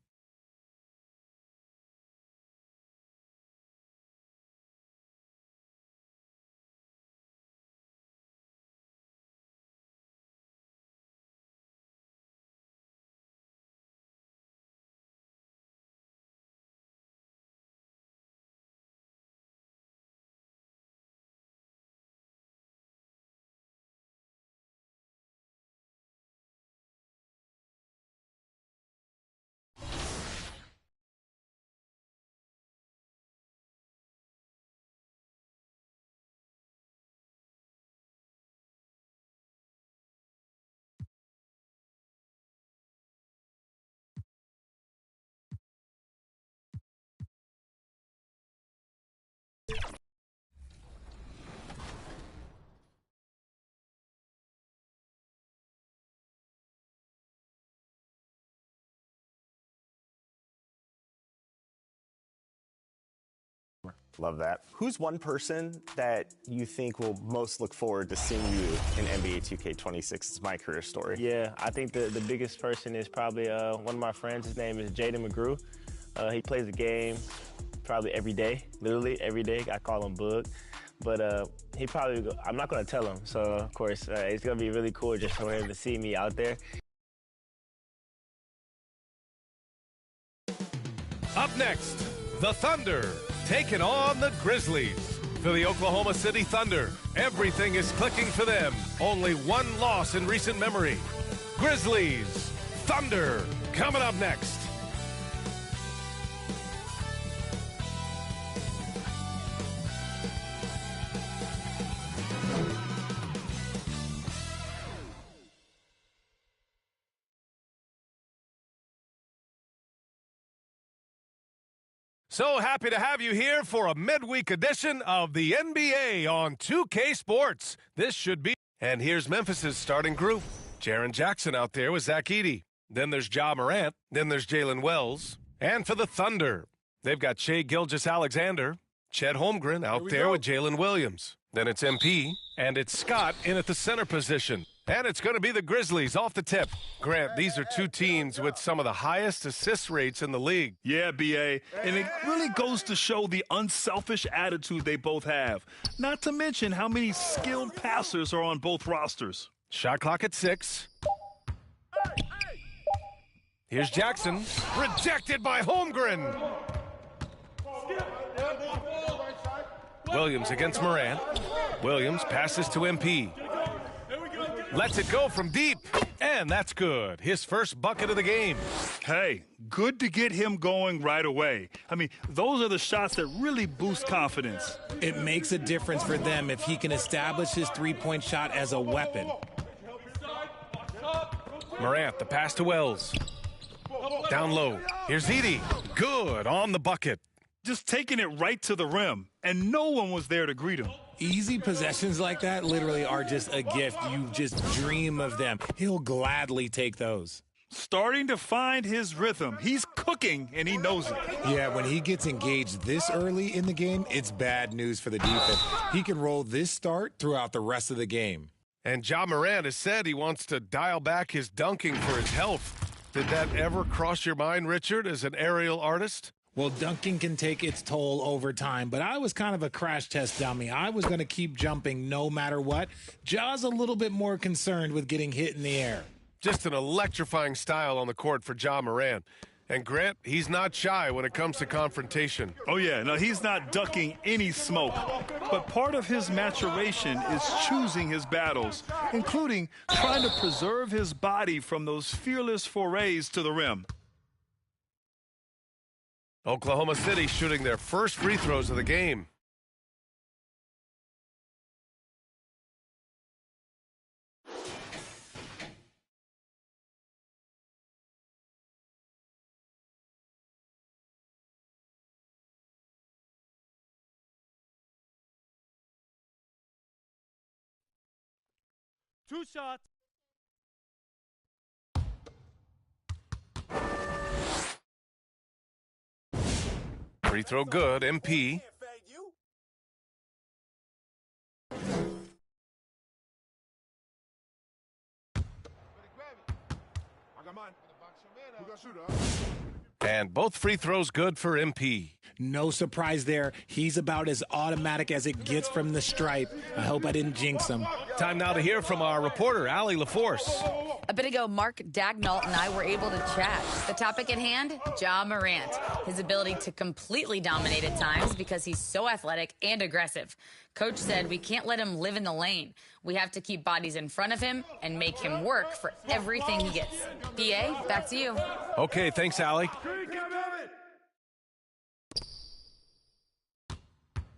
A: Love that. Who's one person that you think will most look forward to seeing you in NBA 2K26? It's my career story.
B: Yeah, I think the biggest person is probably one of my friends. His name is Jaden McGrew. He plays the game probably every day, literally every day. I call him Boog. But he probably, I'm not going to tell him. So, of course, it's going to be really cool just for him to see me out there.
E: Up next, the Thunder taking on the Grizzlies. For the Oklahoma City Thunder, everything is clicking for them. Only one loss in recent memory. Grizzlies, Thunder, coming up next. So happy to have you here for a midweek edition of the NBA on 2K Sports. This should be... And here's Memphis's starting group. Jaren Jackson out there with Zach Edey. Then there's Ja Morant. Then there's Jalen Wells. And for the Thunder, they've got Shai Gilgeous-Alexander, Chet Holmgren out there with Jalen Williams. Then it's MP, and it's Scott in at the center position. And it's going to be the Grizzlies off the tip. Grant, these are two teams with some of the highest assist rates in the league.
F: Yeah, B.A., and it really goes to show the unselfish attitude they both have. Not to mention how many skilled passers are on both rosters.
E: Shot clock at 6. Here's Jackson. Rejected by Holmgren. Williams against Morant. Williams passes to MP. Lets it go from deep, and that's good. His first bucket of the game.
F: Hey, good to get him going right away. I mean, those are the shots that really boost confidence.
I: It makes a difference for them if he can establish his three-point shot as a weapon.
E: Morant, the pass to Wells. Down low. Here's Edey. Good on the bucket.
F: Just taking it right to the rim, and no one was there to greet him.
I: Easy possessions like that literally are just a gift. You just dream of them. He'll gladly take those.
F: Starting to find his rhythm. He's cooking, and he knows it.
I: Yeah, when he gets engaged this early in the game, it's bad news for the defense. He can roll this start throughout the rest of the game.
E: And Ja Morant has said he wants to dial back his dunking for his health. Did that ever cross your mind, Richard, as an aerial artist?
I: Well, dunking can take its toll over time, but I was kind of a crash test dummy. I was going to keep jumping no matter what. Ja's a little bit more concerned with getting hit in the air.
E: Just an electrifying style on the court for Ja Morant. And Grant, he's not shy when it comes to confrontation.
F: Oh, yeah. No, he's not ducking any smoke. But part of his maturation is choosing his battles, including trying to preserve his body from those fearless forays to the rim.
E: Oklahoma City shooting their first free throws of the game.
F: Two shots.
E: Free throw good, MP. And both free throws good for MP.
I: No surprise there. He's about as automatic as it gets from the stripe. I hope I didn't jinx him.
E: Time now to hear from our reporter, Allie LaForce.
H: A bit ago, Mark Dagnall and I were able to chat. The topic at hand, Ja Morant. His ability to completely dominate at times because he's so athletic and aggressive. Coach said we can't let him live in the lane. We have to keep bodies in front of him and make him work for everything he gets. PA, back to you.
E: Okay, thanks, Allie.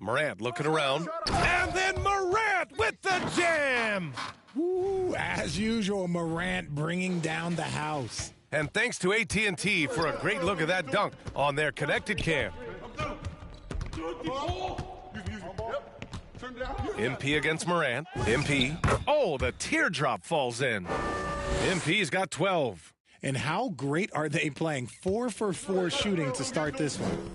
E: Morant looking around. And then Morant with the jam!
I: Woo, as usual, Morant bringing down the house.
E: And thanks to AT&T for a great look at that dunk on their connected cam. MP against Morant. MP. Oh, the teardrop falls in. MP's got 12.
I: And how great are they playing? 4 for 4 shooting to start this one.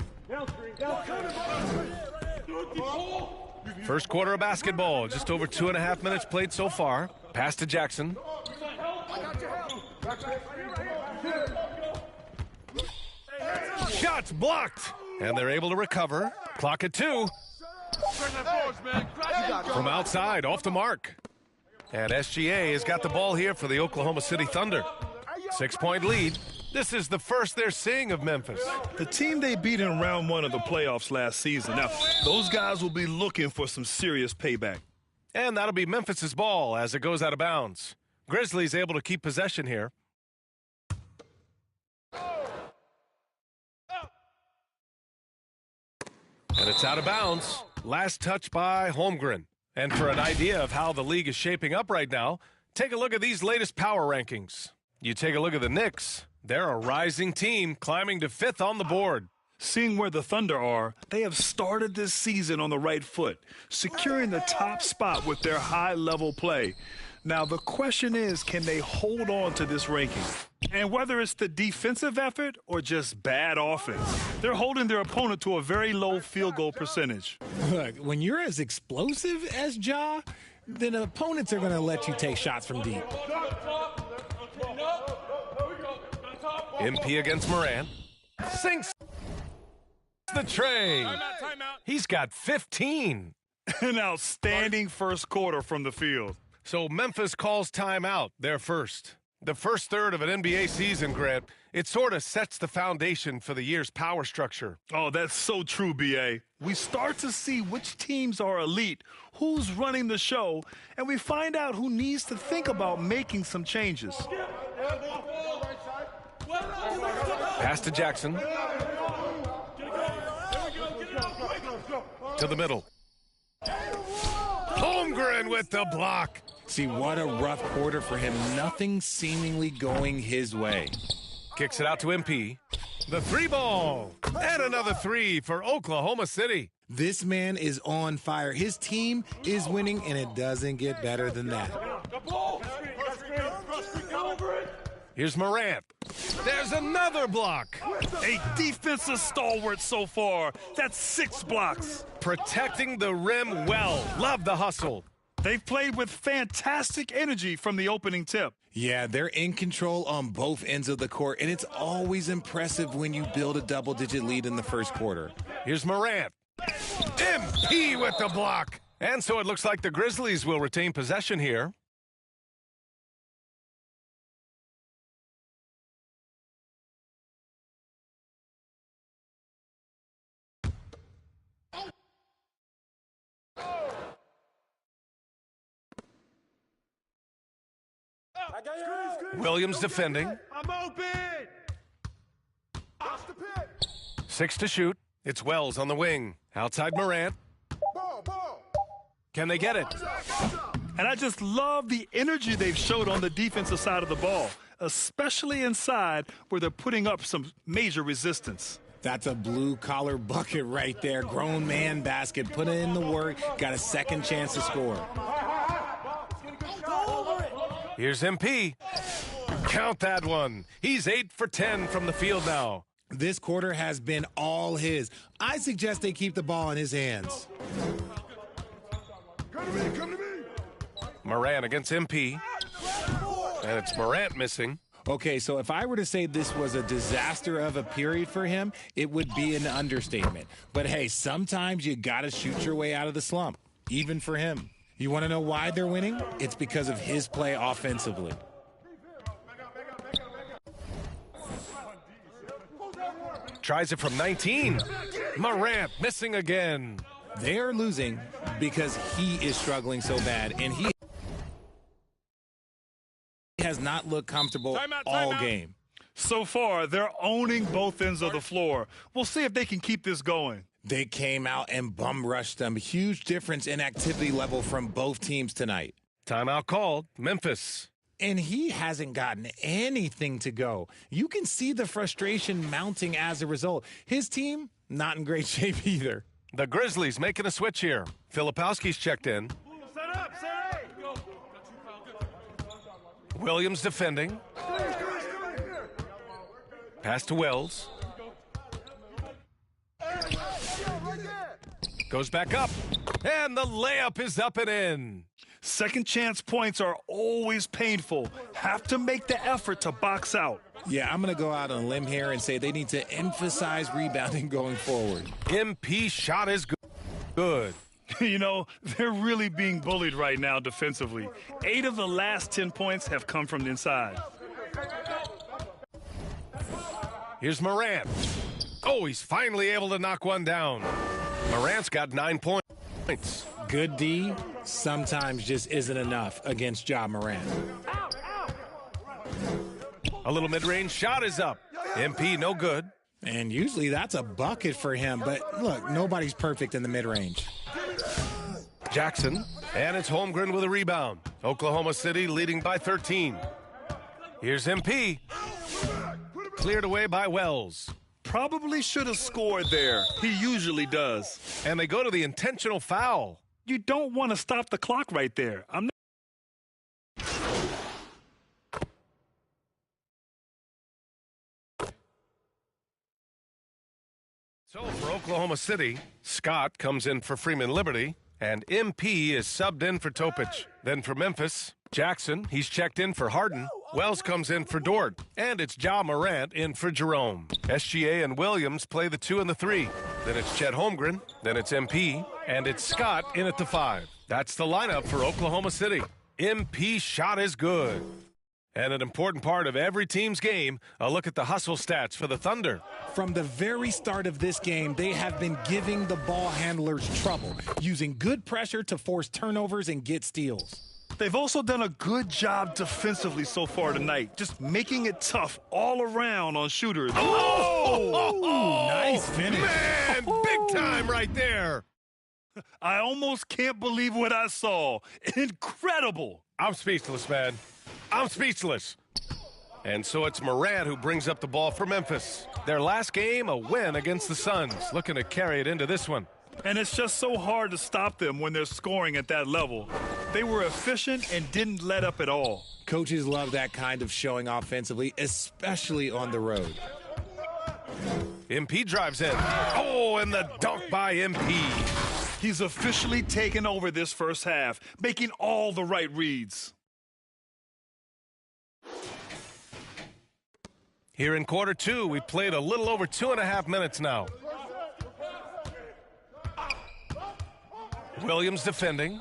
E: First quarter of basketball. Just over 2.5 minutes played so far. Pass to Jackson. Shots blocked. And they're able to recover. Clock at 2. From outside, off the mark. And SGA has got the ball here for the Oklahoma City Thunder. 6-point lead. This is the first they're seeing of Memphis.
F: The team they beat in round 1 of the playoffs last season. Now, those guys will be looking for some serious payback.
E: And that'll be Memphis's ball as it goes out of bounds. Grizzlies able to keep possession here. And it's out of bounds. Last touch by Holmgren. And for an idea of how the league is shaping up right now, take a look at these latest power rankings. You take a look at the Knicks. They're a rising team climbing to 5th on the board.
F: Seeing where the Thunder are, they have started this season on the right foot, securing the top spot with their high-level play. Now, the question is, can they hold on to this ranking? And whether it's the defensive effort or just bad offense, they're holding their opponent to a very low field goal percentage.
I: Look, when you're as explosive as Ja, then opponents are going to let you take shots from deep.
E: MP against Morant. Sinks the tray.
C: Timeout.
E: He's got 15.
F: An outstanding first quarter from the field.
E: So Memphis calls timeout, their first. The first third of an NBA season, Grant, it sort of sets the foundation for the year's power structure.
F: Oh, that's so true, B.A. We start to see which teams are elite, who's running the show, and we find out who needs to think about making some changes.
E: Pass to Jackson. To the middle. Holmgren with the block.
I: See, what a rough quarter for him. Nothing seemingly going his way.
E: Kicks it out to MP. The three ball. And another three for Oklahoma City.
I: This man is on fire. His team is winning, and it doesn't get better than that.
E: Here's Morant. There's another block.
F: A defensive stalwart so far. That's 6 blocks.
E: Protecting the rim well. Love the hustle.
F: They've played with fantastic energy from the opening tip.
I: Yeah, they're in control on both ends of the court, and it's always impressive when you build a double-digit lead in the first quarter.
E: Here's Morant. MP with the block. And so it looks like the Grizzlies will retain possession here. Williams defending.
C: I'm open.
E: 6 to shoot. It's Wells on the wing. Outside Morant. Can they get it?
F: And I just love the energy they've showed on the defensive side of the ball, especially inside where they're putting up some major resistance.
I: That's a blue-collar bucket right there. Grown man basket. Put in the work. Got a second chance to score.
E: Here's MP. Count that one. He's 8 for 10 from the field now.
I: This quarter has been all his. I suggest they keep the ball in his hands.
C: Come to me.
E: Morant against MP. And it's Morant missing.
I: Okay, so if I were to say this was a disaster of a period for him, it would be an understatement. But hey, sometimes you got to shoot your way out of the slump, even for him. You want to know why they're winning? It's because of his play offensively.
E: Tries it from 19. Morant missing again.
I: They are losing because he is struggling so bad, and he has not looked comfortable all game.
F: So far, they're owning both ends of the floor. We'll see if they can keep this going.
I: They came out and bum rushed them. Huge difference in activity level from both teams tonight.
E: Timeout called. Memphis.
I: And he hasn't gotten anything to go. You can see the frustration mounting as a result. His team, not in great shape either.
E: The Grizzlies making a switch here. Filipowski's checked in.
C: Set up.
E: Williams defending. Pass to Wells. Goes back up. And the layup is up and in.
F: Second chance points are always painful. Have to make the effort to box out.
I: Yeah, I'm going to go out on a limb here and say they need to emphasize rebounding going forward.
E: MP shot is good.
F: You know, they're really being bullied right now defensively. 8 of the last 10 points have come from the inside.
E: Here's Morant. Oh, he's finally able to knock one down. Morant's got 9 points.
I: Good D sometimes just isn't enough against Ja Morant.
E: A little mid-range shot is up. MP no good.
I: And usually that's a bucket for him, but look, nobody's perfect in the mid-range.
E: Jackson, and it's Holmgren with a rebound. Oklahoma City leading by 13. Here's MP. Cleared away by Wells.
F: Probably should have scored there. He usually does.
E: And they go to the intentional foul.
F: You don't want to stop the clock right there.
E: So for Oklahoma City, Scott comes in for Freeman Liberty, and MP is subbed in for Topich. Then for Memphis, Jackson, he's checked in for Harden. Wells comes in for Dort, and it's Ja Morant in for Jerome. SGA and Williams play the 2 and the 3. Then it's Chet Holmgren, then it's MP, and it's Scott in at the 5. That's the lineup for Oklahoma City. MP shot is good. And an important part of every team's game, a look at the hustle stats for the Thunder.
I: From the very start of this game, they have been giving the ball handlers trouble, using good pressure to force turnovers and get steals.
F: They've also done a good job defensively so far tonight, just making it tough all around on shooters.
I: Nice finish.
E: Man, big time right there.
F: I almost can't believe what I saw. Incredible.
E: I'm speechless, man. I'm speechless. And so it's Morant who brings up the ball for Memphis. Their last game, a win against the Suns, looking to carry it into this one.
F: And it's just so hard to stop them when they're scoring at that level. They were efficient and didn't let up at all.
I: Coaches love that kind of showing offensively, especially on the road.
E: MP drives in. Oh, and the dunk by MP.
F: He's officially taken over this first half, making all the right reads.
E: Here in quarter 2, we've played a little over 2.5 minutes now. Williams defending.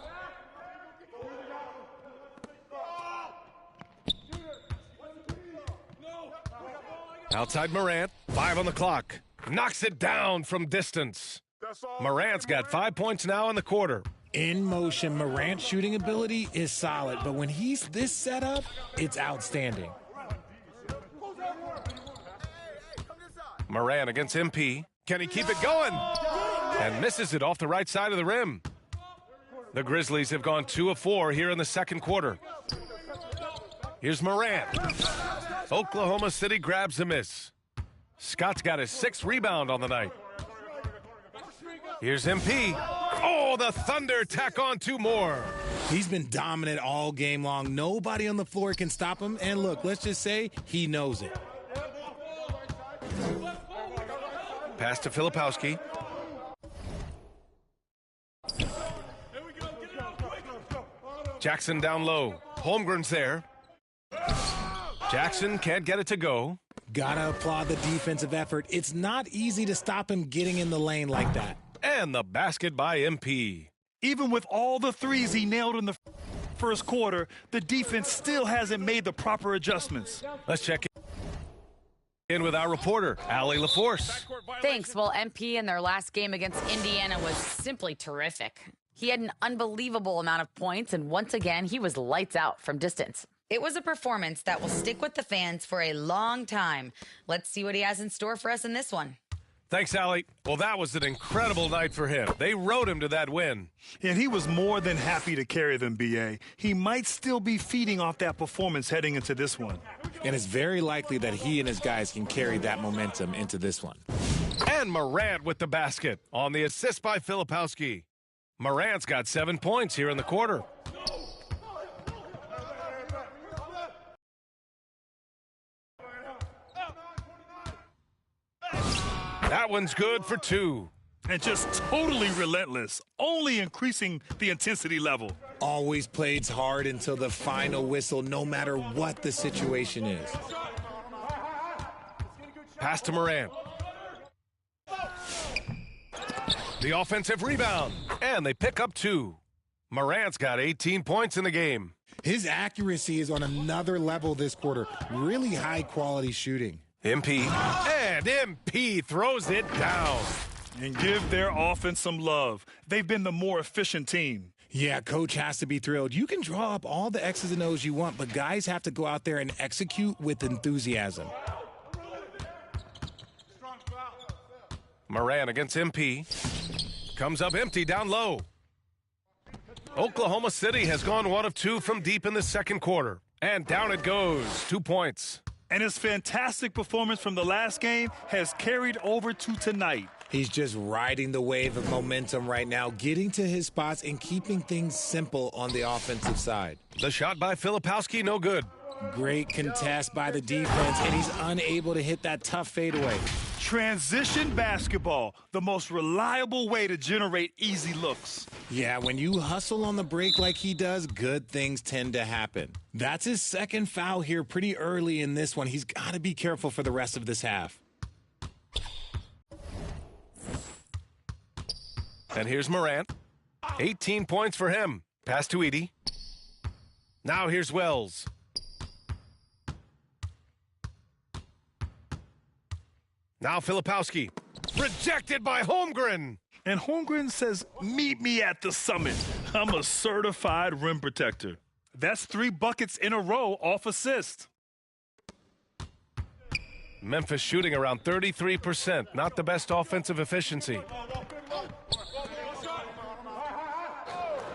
E: Outside Morant, 5 on the clock. Knocks it down from distance. Morant's got 5 points now in the quarter.
I: In motion, Morant's shooting ability is solid, but when he's this set up, it's outstanding.
E: Morant against MP. Can he keep it going? And misses it off the right side of the rim. The Grizzlies have gone 2 of 4 here in the second quarter. Here's Morant. Oklahoma City grabs a miss. Scott's got his 6th rebound on the night. Here's MP. Oh, the Thunder tack on 2 more.
I: He's been dominant all game long. Nobody on the floor can stop him. And look, let's just say he knows it.
E: Pass to Filipowski. Jackson down low. Holmgren's there. Jackson can't get it to go.
I: Gotta applaud the defensive effort. It's not easy to stop him getting in the lane like that.
E: And the basket by MP.
F: Even with all the threes he nailed in the first quarter, the defense still hasn't made the proper adjustments.
E: Let's check in with our reporter, Allie LaForce.
H: Thanks. Well, MP in their last game against Indiana was simply terrific. He had an unbelievable amount of points, and once again, he was lights out from distance. It was a performance that will stick with the fans for a long time. Let's see what he has in store for us in this one.
E: Thanks, Allie. Well, that was an incredible night for him. They rode him to that win.
F: And he was more than happy to carry them, B.A. He might still be feeding off that performance heading into this one.
I: And it's very likely that he and his guys can carry that momentum into this one.
E: And Morant with the basket on the assist by Filipowski. Morant's got 7 points here in the quarter. That one's good for 2.
F: And just totally relentless, only increasing the intensity level.
I: Always plays hard until the final whistle, no matter what the situation is.
E: Pass to Morant. The offensive rebound, and they pick up 2. Morant's got 18 points in the game.
I: His accuracy is on another level this quarter. Really high-quality shooting.
E: MP, and MP throws it down.
F: And give their offense some love. They've been the more efficient team.
I: Yeah, coach has to be thrilled. You can draw up all the X's and O's you want, but guys have to go out there and execute with enthusiasm.
E: Morant against MP. Comes up empty down low. Oklahoma City has gone 1 of 2 from deep in the second quarter. And down it goes. 2 points.
F: And his fantastic performance from the last game has carried over to tonight.
I: He's just riding the wave of momentum right now, getting to his spots and keeping things simple on the offensive side.
E: The shot by Filipowski, no good.
I: Great contest by the defense, and he's unable to hit that tough fadeaway.
F: Transition basketball, the most reliable way to generate easy looks.
I: Yeah, when you hustle on the break like he does, good things tend to happen. That's his second foul here pretty early in this one. He's got to be careful for the rest of this half.
E: And here's Morant. 18 points for him. Pass to Edey. Now here's Wells. Now Filipowski. Rejected by Holmgren.
F: And Holmgren says, meet me at the summit. I'm a certified rim protector. That's 3 buckets in a row off assist.
E: Memphis shooting around 33%. Not the best offensive efficiency.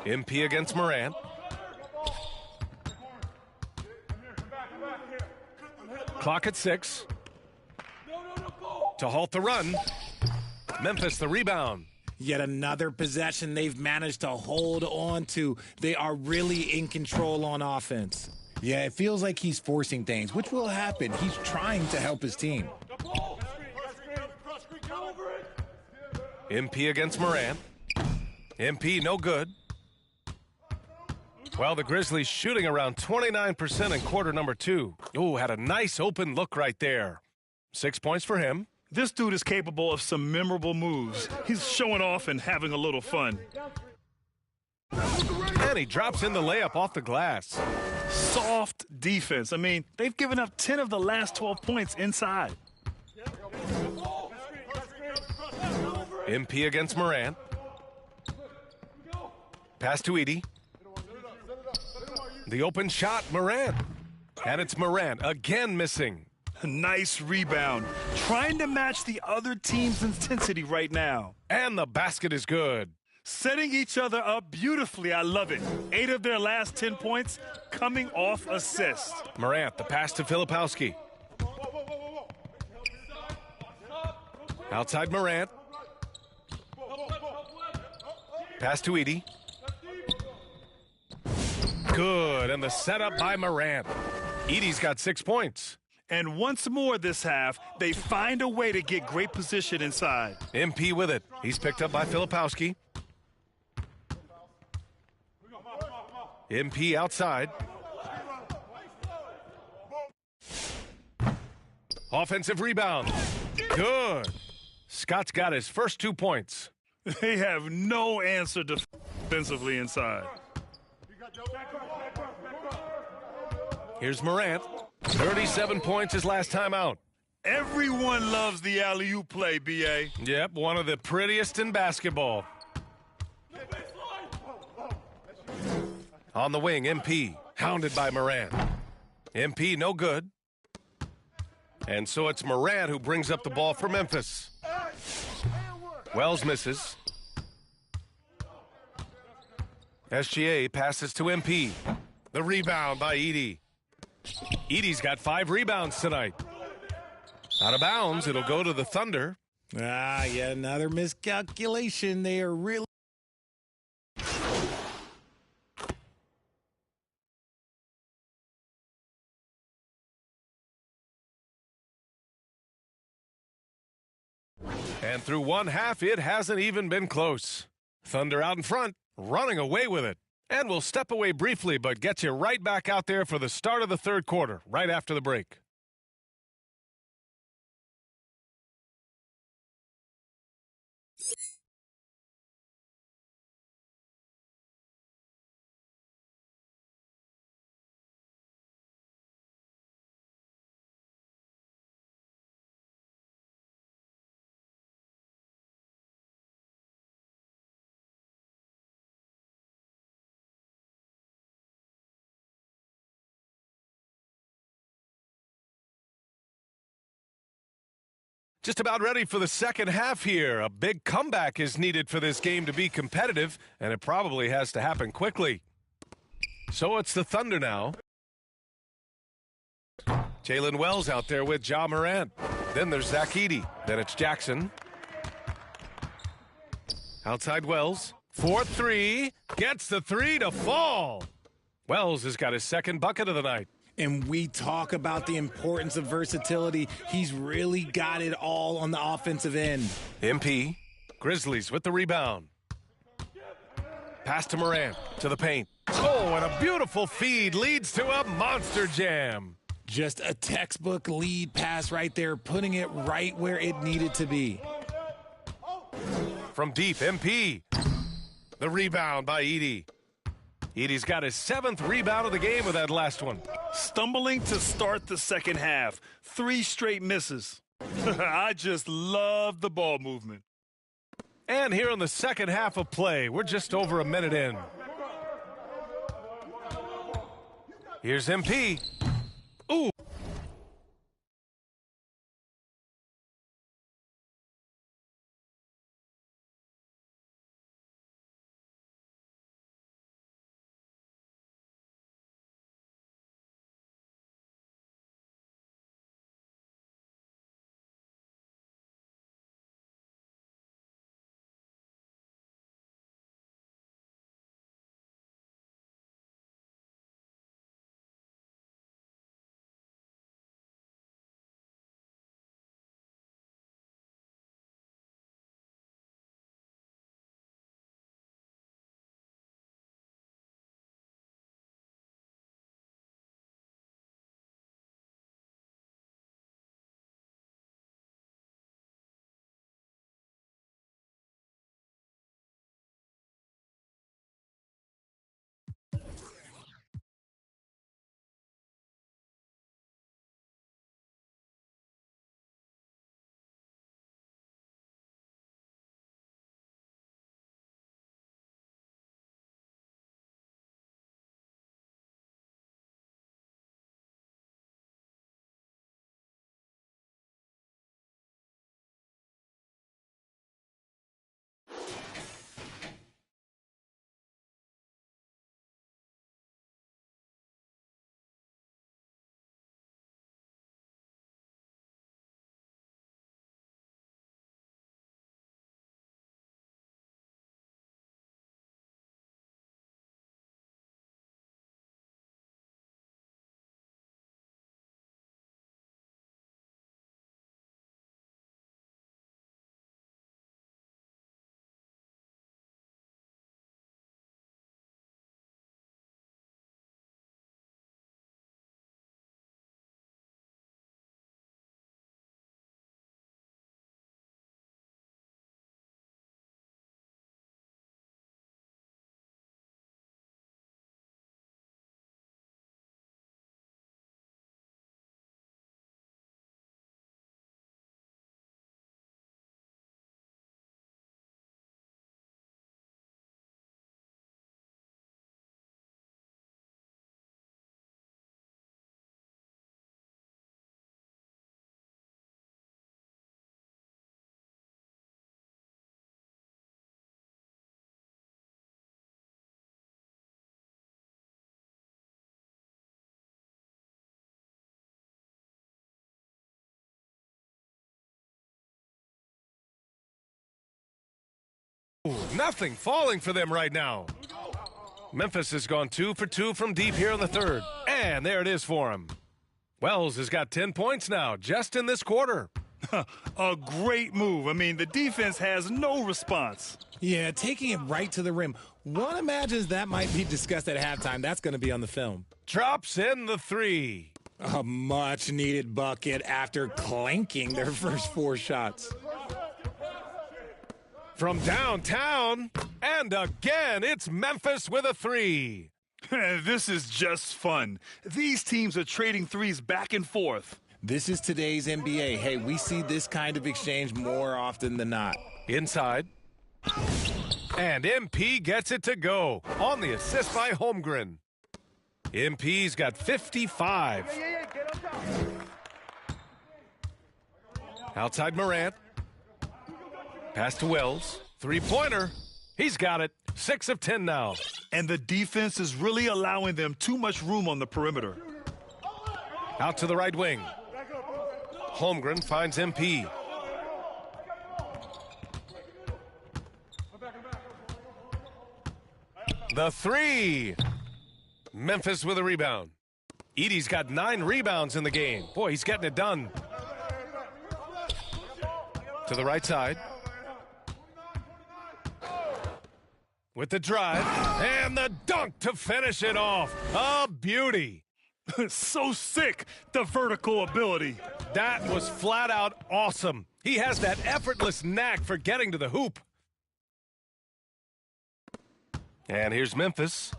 E: MP against Morant. Clock at 6. To halt the run. Memphis the rebound.
I: Yet another possession they've managed to hold on to. They are really in control on offense. Yeah, it feels like he's forcing things, which will happen. He's trying to help his team.
E: MP against Morant. MP no good. Well, the Grizzlies shooting around 29% in quarter number 2. Ooh, had a nice open look right there. 6 points for him.
F: This dude is capable of some memorable moves. He's showing off and having a little fun.
E: And he drops in the layup off the glass.
F: Soft defense. I mean, they've given up 10 of the last 12 points inside.
E: MP against Morant. Pass to Edey. The open shot, Morant. And it's Morant again missing.
F: Nice rebound. Trying to match the other team's intensity right now.
E: And the basket is good.
F: Setting each other up beautifully. I love it. 8 of their last 10 points coming off assists.
E: Morant, the pass to Filipowski. Outside Morant. Pass to Edey. Good, and the setup by Morant. Edey's got 6 points.
F: And once more this half, they find a way to get great position inside.
E: MP with it. He's picked up by Filipowski. MP outside. Offensive rebound. Good. Scott's got his first 2 points.
F: They have no answer defensively inside.
E: Here's Morant. 37 points his last time out.
F: Everyone loves the alley-oop play, B.A.
E: Yep, one of the prettiest in basketball. On the wing, MP, hounded by Morant. MP, no good. And so it's Morant who brings up the ball for Memphis. Wells misses. SGA passes to MP. The rebound by Edey. Edey's got 5 rebounds tonight. Out of bounds, it'll go to the Thunder.
I: Yeah, another miscalculation. They are really...
E: And through one half, it hasn't even been close. Thunder out in front, running away with it. And we'll step away briefly, but get you right back out there for the start of the third quarter, right after the break. Just about ready for the second half here. A big comeback is needed for this game to be competitive, and it probably has to happen quickly. So it's the Thunder now. Jalen Wells out there with Ja Morant. Then there's Zach Edey. Then it's Jackson. Outside Wells. 4-3. Gets the three to fall. Wells has got his second bucket of the night.
I: And we talk about the importance of versatility. He's really got it all on the offensive end.
E: MP. Grizzlies with the rebound. Pass to Morant. To the paint. Oh, and a beautiful feed leads to a monster jam.
I: Just a textbook lead pass right there, putting it right where it needed to be.
E: From deep, MP. The rebound by Edey. Edey's got his 7th rebound of the game with that last one.
F: Stumbling to start the second half. 3 straight misses. I just love the ball movement.
E: And here in the second half of play, we're just over a minute in. Here's MP. Ooh. Nothing falling for them right now. Memphis has gone 2 for 2 from deep here in the third. And there it is for him. Wells has got 10 points now, just in this quarter.
F: A great move. I mean, the defense has no response.
I: Yeah, taking it right to the rim. One imagines that might be discussed at halftime. That's going to be on the film.
E: Drops in the 3.
I: A much-needed bucket after clanking their first 4 shots.
E: From downtown, and again, it's Memphis with a 3.
F: This is just fun. These teams are trading threes back and forth.
I: This is today's NBA. Hey, we see this kind of exchange more often than not.
E: Inside. And MP gets it to go on the assist by Holmgren. MP's got 55. Outside Morant. Pass to Wells. 3-pointer. He's got it. 6 of 10 now.
F: And the defense is really allowing them too much room on the perimeter.
E: Out to the right wing. Holmgren finds MP. The three. Memphis with a rebound. Edey's got 9 rebounds in the game. Boy, he's getting it done. To the right side. With the drive. And the dunk to finish it off. A beauty.
F: So sick, the vertical ability.
E: That was flat out awesome. He has that effortless knack for getting to the hoop. And here's Memphis.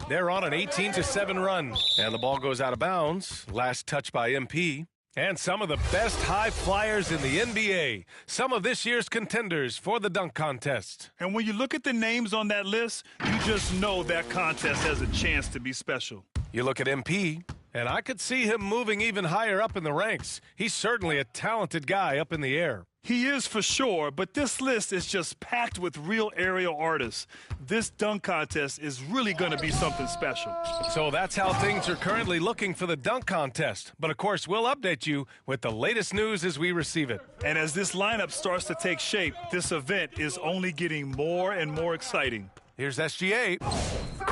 E: They're on an 18-7 run. And the ball goes out of bounds. Last touch by MP. And some of the best high flyers in the NBA. Some of this year's contenders for the dunk contest.
F: And when you look at the names on that list, you just know that contest has a chance to be special.
E: You look at MP, and I could see him moving even higher up in the ranks. He's certainly a talented guy up in the air.
F: He is for sure, but this list is just packed with real aerial artists. This dunk contest is really going to be something special.
E: So that's how things are currently looking for the dunk contest. But of course, we'll update you with the latest news as we receive it.
F: And as this lineup starts to take shape, this event is only getting more and more exciting.
E: Here's SGA.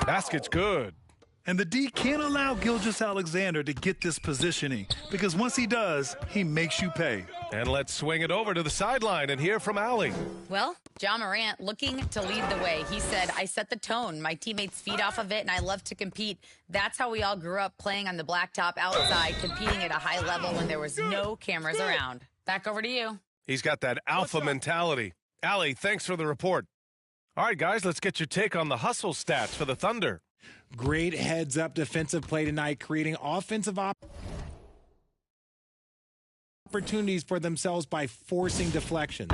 E: Basket's good.
F: And the D can't allow Gilgeous-Alexander to get this positioning, because once he does, he makes you pay.
E: And let's swing it over to the sideline and hear from Allie.
H: Well, Ja Morant looking to lead the way. He said, I set the tone. My teammates feed off of it, and I love to compete. That's how we all grew up, playing on the blacktop outside, competing at a high level when there was no cameras around. Back over to you.
E: He's got that alpha mentality. Allie, thanks for the report. All right, guys, let's get your take on the hustle stats for the Thunder.
I: Great heads-up defensive play tonight, creating offensive opportunities for themselves by forcing deflections.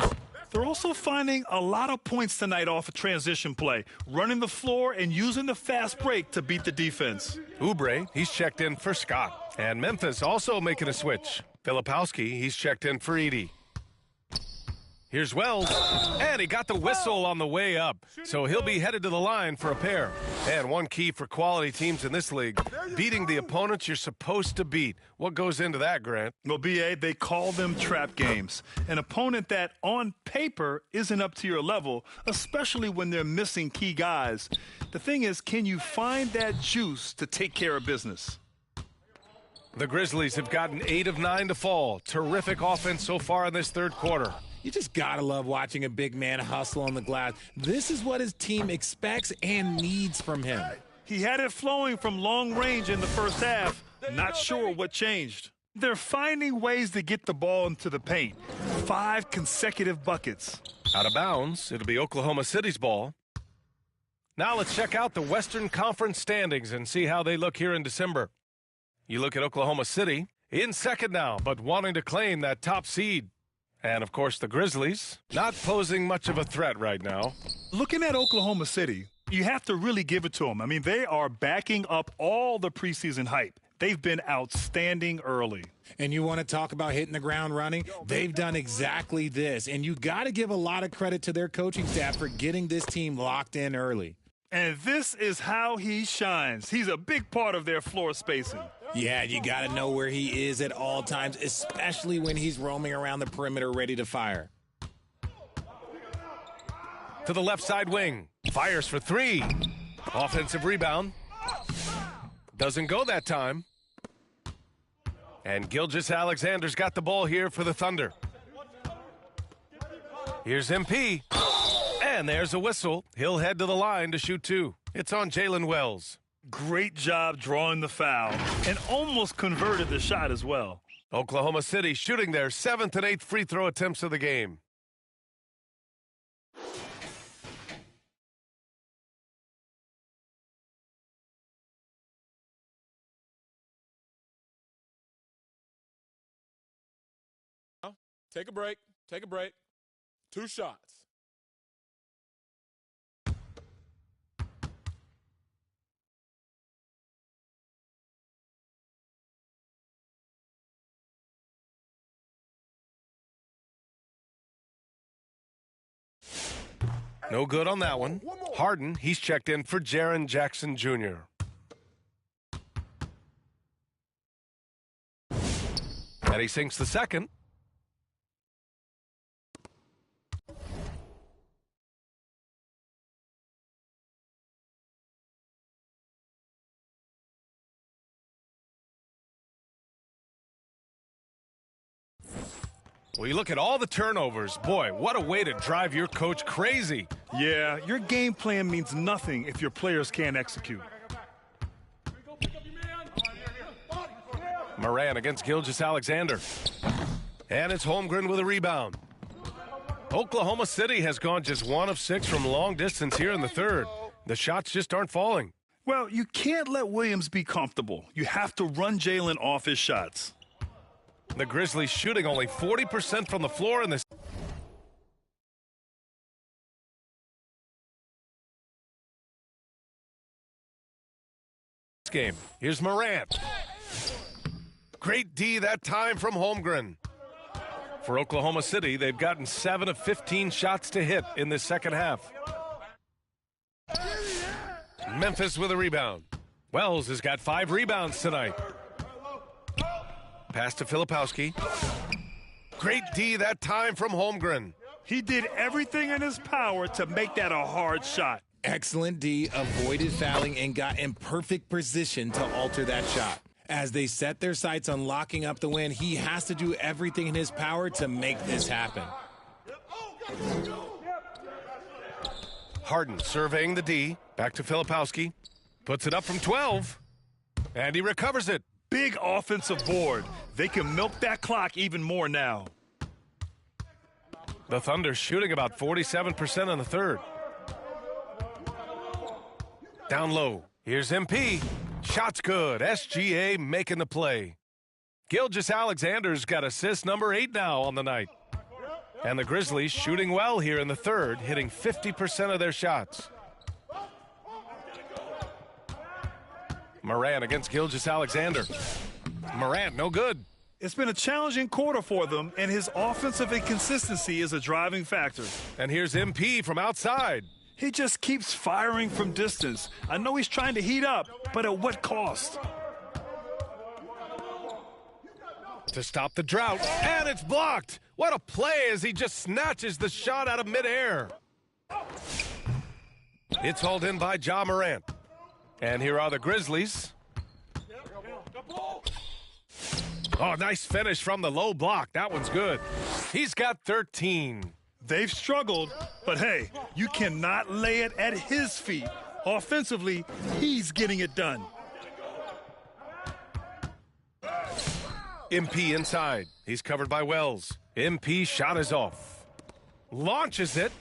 F: They're also finding a lot of points tonight off of transition play, running the floor and using the fast break to beat the defense.
E: Oubre, he's checked in for Scott. And Memphis also making a switch. Filipowski, he's checked in for Edey. Here's Wells, and he got the whistle on the way up, so he'll be headed to the line for a pair. And one key for quality teams in this league, beating the opponents you're supposed to beat. What goes into that, Grant?
F: Well, B.A., they call them trap games. An opponent that, on paper, isn't up to your level, especially when they're missing key guys. The thing is, can you find that juice to take care of business?
E: The Grizzlies have gotten 8 of 9 to fall. Terrific offense so far in this third quarter.
I: You just gotta love watching a big man hustle on the glass. This is what his team expects and needs from him.
F: He had it flowing from long range in the first half. Not sure what changed. They're finding ways to get the ball into the paint. 5 consecutive buckets.
E: Out of bounds, it'll be Oklahoma City's ball. Now let's check out the Western Conference standings and see how they look here in December. You look at Oklahoma City, in second now, but wanting to claim that top seed. And, of course, the Grizzlies, not posing much of a threat right now.
F: Looking at Oklahoma City, you have to really give it to them. I mean, they are backing up all the preseason hype. They've been outstanding early.
I: And you want to talk about hitting the ground running? They've done exactly this. And you got to give a lot of credit to their coaching staff for getting this team locked in early.
F: And this is how he shines. He's a big part of their floor spacing.
I: Yeah, you got to know where he is at all times, especially when he's roaming around the perimeter ready to fire.
E: To the left side wing. Fires for 3. Offensive rebound. Doesn't go that time. And Gilgeous-Alexander's got the ball here for the Thunder. Here's MP. And there's a whistle. He'll head to the line to shoot 2. It's on Jalen Wells.
F: Great job drawing the foul and almost converted the shot as well.
E: Oklahoma City shooting their 7th and 8th free throw attempts of the game.
J: Take a break. Take a break. 2 shots.
E: No good on that one. Harden, he's checked in for Jaren Jackson Jr. And he sinks the second. We look at all the turnovers. Boy, what a way to drive your coach crazy.
F: Yeah, your game plan means nothing if your players can't execute.
E: Moran against Gilgeous-Alexander. And it's Holmgren with a rebound. Oklahoma City has gone just 1 of 6 from long distance here in the third. The shots just aren't falling.
F: Well, you can't let Williams be comfortable. You have to run Jalen off his shots.
E: The Grizzlies shooting only 40% from the floor in this game. Here's Morant. Great D that time from Holmgren. For Oklahoma City, they've gotten 7 of 15 shots to hit in this second half. Memphis with a rebound. Wells has got 5 rebounds tonight. Pass to Filipowski. Great D that time from Holmgren.
F: He did everything in his power to make that a hard shot.
I: Excellent D, avoided fouling and got in perfect position to alter that shot. As they set their sights on locking up the win, he has to do everything in his power to make this happen.
E: Harden surveying the D. Back to Filipowski. Puts it up from 12. And he recovers it.
F: Big offensive board. They can milk that clock even more now.
E: The Thunder shooting about 47% in the third. Down low. Here's MP. Shot's good. SGA making the play. Gilgeous-Alexander's got assist number 8 now on the night. And the Grizzlies shooting well here in the third, hitting 50% of their shots. Morant against Gilgeous-Alexander. Morant, no good.
F: It's been a challenging quarter for them, and his offensive inconsistency is a driving factor.
E: And here's MP from outside.
F: He just keeps firing from distance. I know he's trying to heat up, but at what cost?
E: To stop the drought, and it's blocked. What a play as he just snatches the shot out of midair. It's hauled in by Ja Morant. And here are the Grizzlies. Oh, nice finish from the low block. That one's good. He's got 13.
F: They've struggled, but hey, you cannot lay it at his feet. Offensively, he's getting it done.
E: MP inside. He's covered by Wells. MP shot is off. Launches it.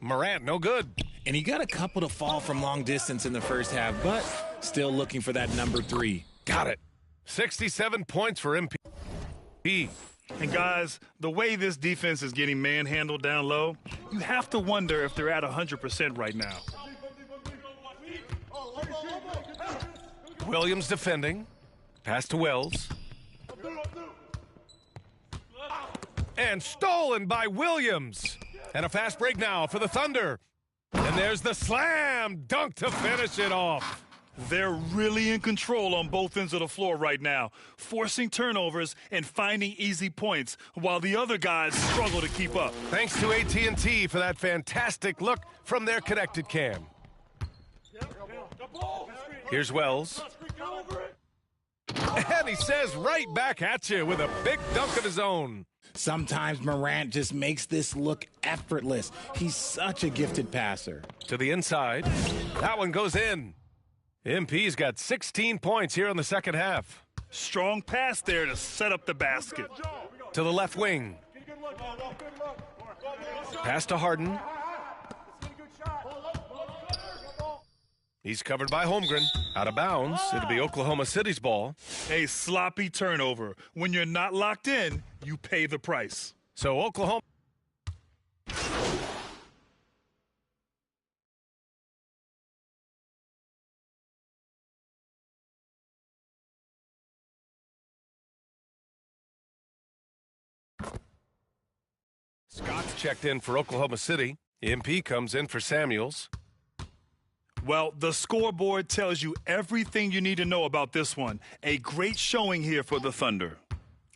E: Morant, no good.
I: And he got a couple to fall from long distance in the first half, but still looking for that number 3.
E: Got it. 67 points for MP.
F: And guys, the way this defense is getting manhandled down low, you have to wonder if they're at 100% right now.
E: Williams defending. Pass to Wells. And stolen by Williams. And a fast break now for the Thunder. And there's the slam dunk to finish it off.
F: They're really in control on both ends of the floor right now, forcing turnovers and finding easy points while the other guys struggle to keep up.
E: Thanks to AT&T for that fantastic look from their connected cam. Here's Wells. And he says right back at you with a big dunk of his own.
I: Sometimes Morant just makes this look effortless. He's such a gifted passer.
E: To the inside. That one goes in. MP's got 16 points here in the second half.
F: Strong pass there to set up the basket.
E: To the left wing. Pass to Harden. He's covered by Holmgren. Out of bounds. It'll be Oklahoma City's ball.
F: A sloppy turnover. When you're not locked in, you pay the price.
E: So Oklahoma. Scott's checked in for Oklahoma City. MP comes in for Samuels.
F: Well, the scoreboard tells you everything you need to know about this one. A great showing here for the Thunder.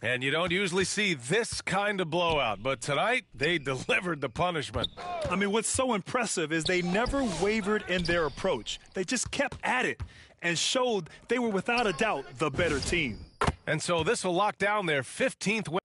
E: And you don't usually see this kind of blowout, but tonight they delivered the punishment.
F: I mean, what's so impressive is they never wavered in their approach. They just kept at it and showed they were without a doubt the better team.
E: And so this will lock down their 15th win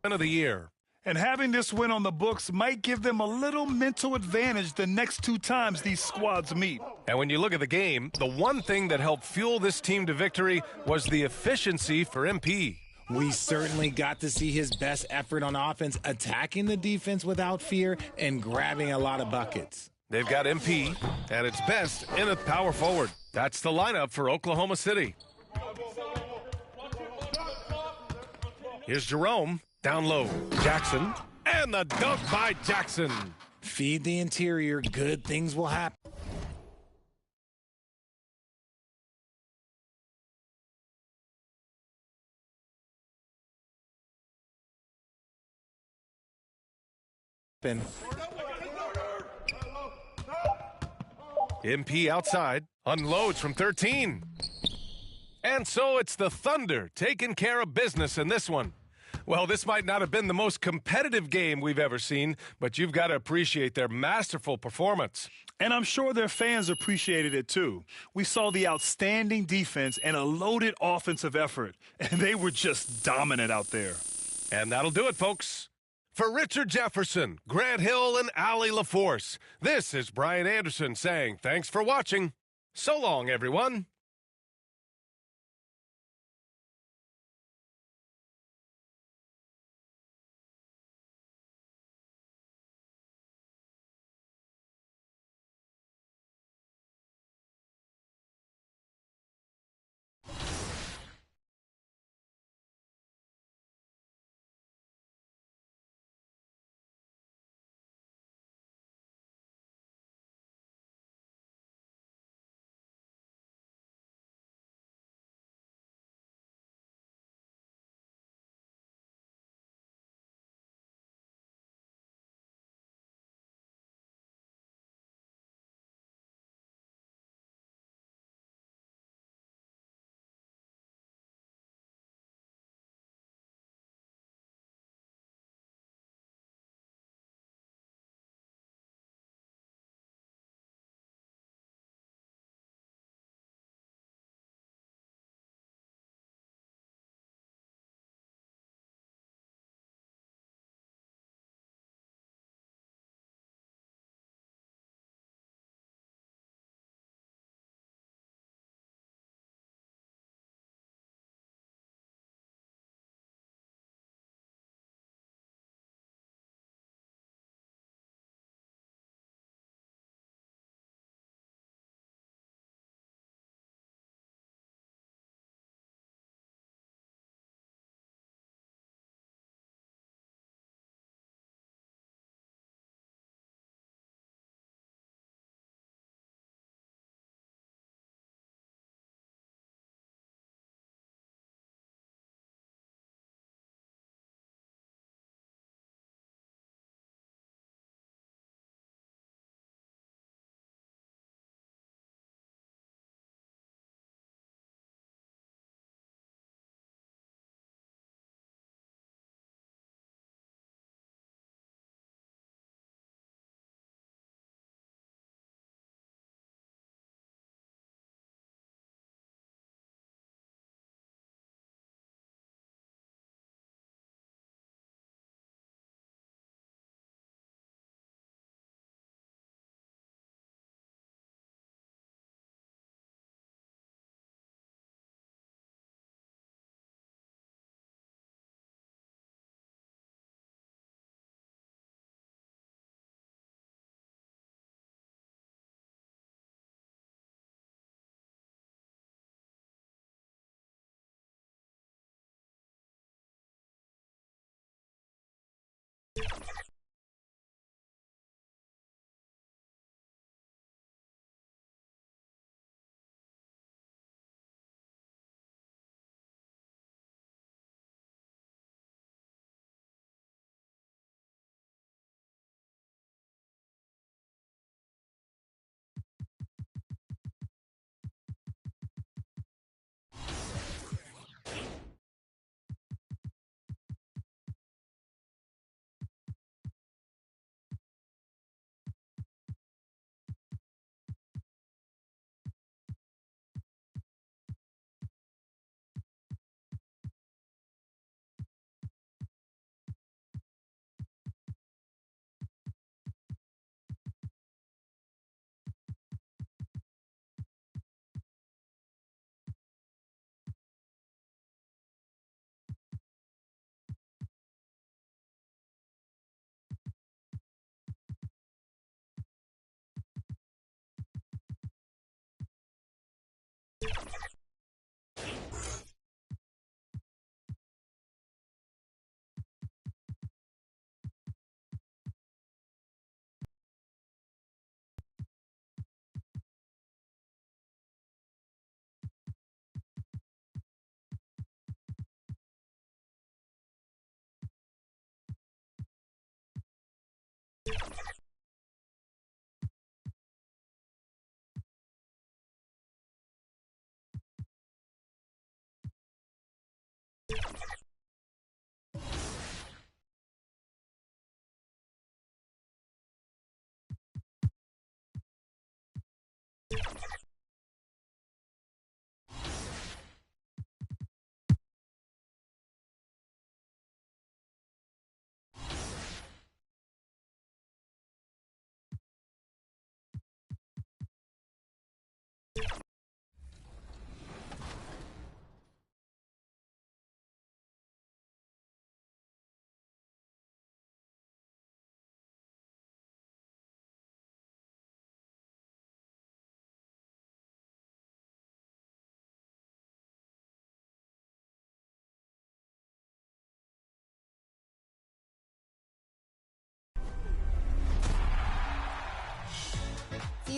E: of the year.
F: And having this win on the books might give them a little mental advantage the next 2 times these squads meet.
E: And when you look at the game, the one thing that helped fuel this team to victory was the efficiency for MP.
I: We certainly got to see his best effort on offense, attacking the defense without fear and grabbing a lot of buckets.
E: They've got MP at its best in a power forward. That's the lineup for Oklahoma City. Here's Jerome, down low. Jackson, and the dunk by Jackson.
I: Feed the interior, good things will happen.
E: MP outside, unloads from 13. And so it's the Thunder taking care of business in this one. Well, this might not have been the most competitive game we've ever seen, but you've got to appreciate their masterful performance.
F: And I'm sure their fans appreciated it too. We saw the outstanding defense and a loaded offensive effort, and they were just dominant out there.
E: And that'll do it, folks. For Richard Jefferson, Grant Hill, and Allie LaForce, this is Brian Anderson saying thanks for watching. So long, everyone.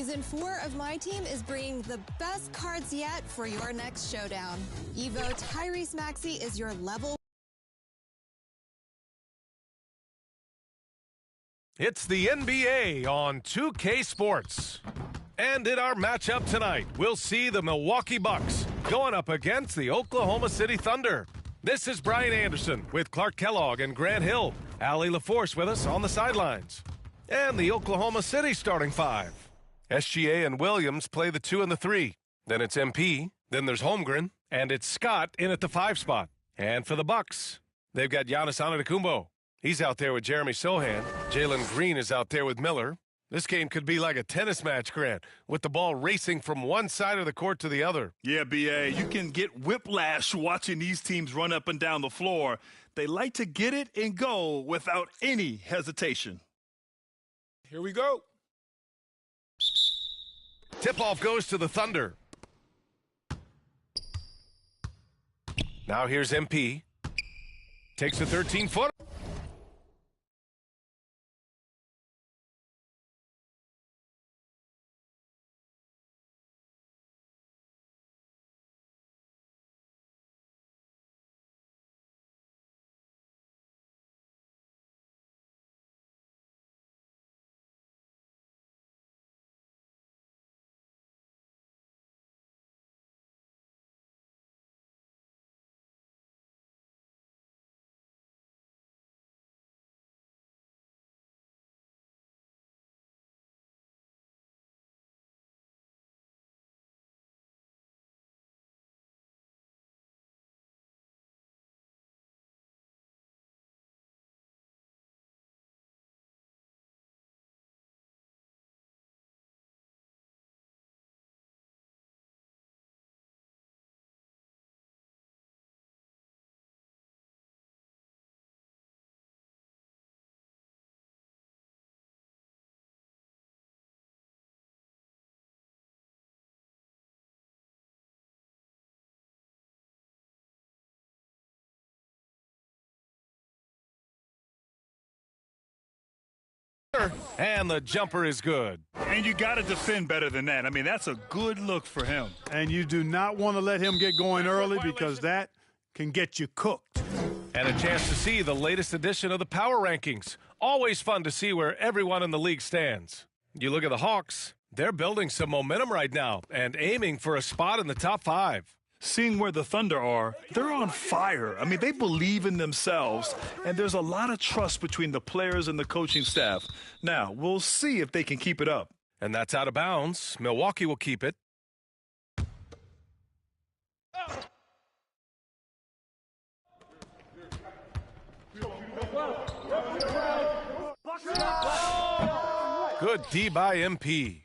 K: Season 4 of My Team is bringing the best cards yet for your next showdown. Evo Tyrese Maxey is your level.
E: It's the NBA on 2K Sports. And in our matchup tonight, we'll see the Milwaukee Bucks going up against the Oklahoma City Thunder. This is Brian Anderson with Clark Kellogg and Grant Hill. Allie LaForce with us on the sidelines. And the Oklahoma City starting five. SGA and Williams play the 2 and the 3. Then it's MP. Then there's Holmgren. And it's Scott in at the 5 spot. And for the Bucks, they've got Giannis Antetokounmpo. He's out there with Jeremy Sohan. Jalen Green is out there with Miller. This game could be like a tennis match, Grant, with the ball racing from one side of the court to the other.
F: Yeah, B.A., you can get whiplash watching these teams run up and down the floor. They like to get it and go without any hesitation.
J: Here we go.
E: Tip-off goes to the Thunder. Now here's MP. Takes a 13-footer. And the jumper is good.
F: And you got to defend better than that. I mean, that's a good look for him.
G: And you do not want to let him get going early because that can get you cooked.
E: And a chance to see the latest edition of the Power Rankings. Always fun to see where everyone in the league stands. You look at the Hawks, they're building some momentum right now and aiming for a spot in the top 5.
F: Seeing where the Thunder are, they're on fire. I mean, they believe in themselves, and there's a lot of trust between the players and the coaching staff. Now, we'll see if they can keep it up.
E: And that's out of bounds. Milwaukee will keep it. Good D by MP.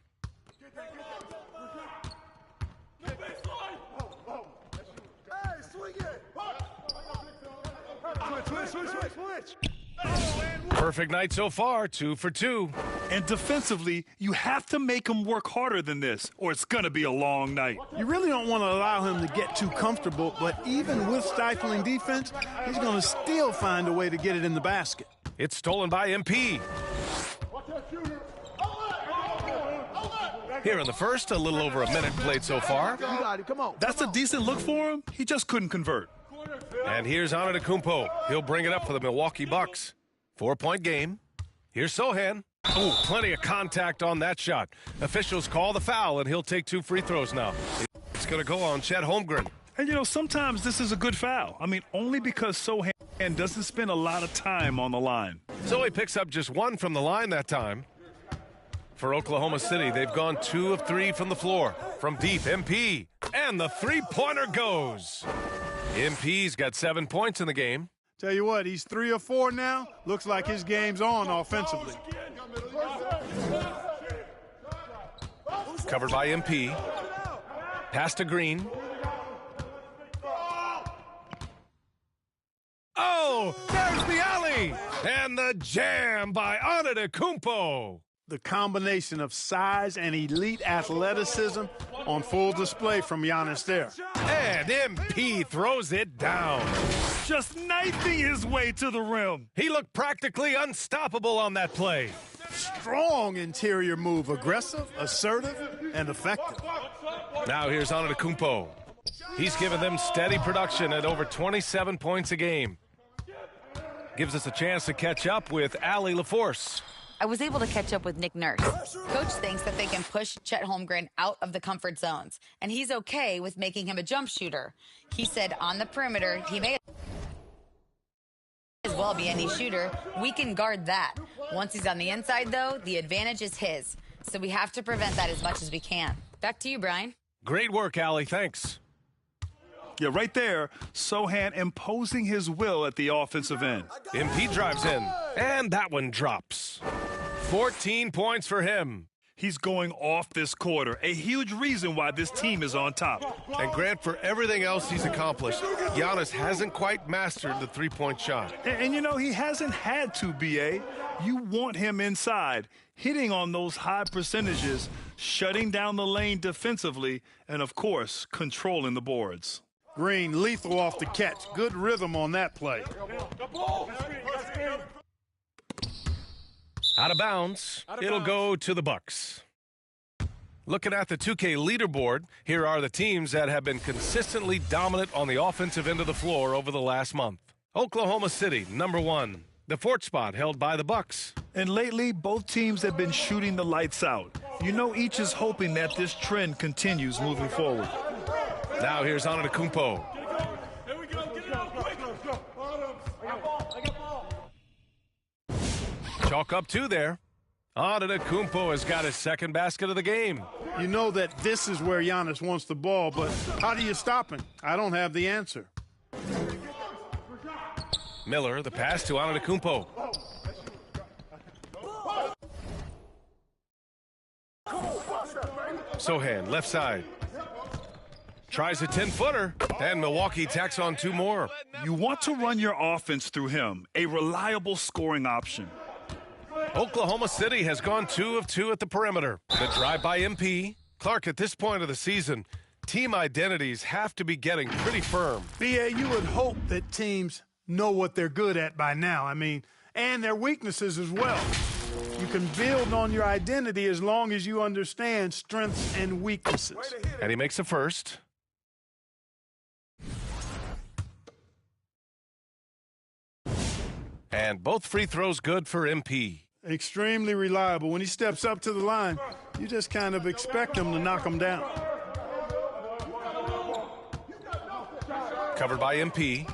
E: Perfect night so far, 2 for 2.
F: And defensively, you have to make him work harder than this, or it's going to be a long night.
G: You really don't want to allow him to get too comfortable, but even with stifling defense, he's going to still find a way to get it in the basket.
E: It's stolen by MP. Here in the first, a little over a minute played so far.
C: You got it. Come on.
F: That's a decent look for him. He just couldn't convert.
E: And here's Antetokounmpo. He'll bring it up for the Milwaukee Bucks. 4-point game. Here's Sohan. Oh, plenty of contact on that shot. Officials call the foul, and he'll take 2 free throws now. It's going to go on Chet Holmgren.
F: And, you know, sometimes this is a good foul. I mean, only because Sohan doesn't spend a lot of time on the line.
E: So he picks up just 1 from the line that time. For Oklahoma City, they've gone 2 of 3 from the floor. From deep, MP. And the three-pointer goes. MP's got 7 points in the game.
G: Tell you what, he's 3 or 4 now. Looks like his game's on offensively.
E: Covered by MP. Pass to Green. Oh, there's the alley. And the jam by Antetokounmpo.
G: The combination of size and elite athleticism on full display from Giannis there.
E: And MP throws it down.
F: Just knifing his way to the rim.
E: He looked practically unstoppable on that play.
G: Strong interior move, aggressive, assertive, and effective.
E: Now here's Antetokounmpo. He's given them steady production at over 27 points a game. Gives us a chance to catch up with Allie LaForce.
H: I was able to catch up with Nick Nurse. Coach thinks that they can push Chet Holmgren out of the comfort zones, and he's okay with making him a jump shooter. He said on the perimeter, he may as well be any shooter. We can guard that. Once he's on the inside, though, the advantage is his. So we have to prevent that as much as we can. Back to you, Brian.
E: Great work, Allie. Thanks.
F: Yeah, right there, Sohan imposing his will at the offensive end.
E: MP drives in, and that one drops. 14 points for him.
F: He's going off this quarter, a huge reason why this team is on top.
E: And Grant, for everything else he's accomplished, Giannis hasn't quite mastered the three-point shot.
F: And you know, he hasn't had to, B.A. You want him inside, hitting on those high percentages, shutting down the lane defensively, and, of course, controlling the boards.
G: Green, lethal off the catch. Good rhythm on that play.
E: Out of bounds. It'll go to the Bucks. Looking at the 2K leaderboard, here are the teams that have been consistently dominant on the offensive end of the floor over the last month. Oklahoma City, number 1. The 4th spot held by the Bucks.
F: And lately, both teams have been shooting the lights out. You know, each is hoping that this trend continues moving forward.
E: Now here's Antetokounmpo.
C: Here we go. Get it out quick. Let's go. I got ball.
E: Chalk up 2 there. Antetokounmpo has got his second basket of the game.
G: You know that this is where Giannis wants the ball, but how do you stop him? I don't have the answer.
E: Miller, the pass to Antetokounmpo. Sohan, left side. Tries a 10-footer, and Milwaukee tacks on 2 more.
F: You want to run your offense through him, a reliable scoring option.
E: Oklahoma City has gone 2 of 2 at the perimeter. The drive by MP. Clark, at this point of the season, team identities have to be getting pretty firm.
G: B.A., you would hope that teams know what they're good at by now. And their weaknesses as well. You can build on your identity as long as you understand strengths and weaknesses.
E: And he makes a first. And both free throws good for MP.
G: Extremely reliable. When he steps up to the line, you just kind of expect him to knock him down.
E: Covered by MP.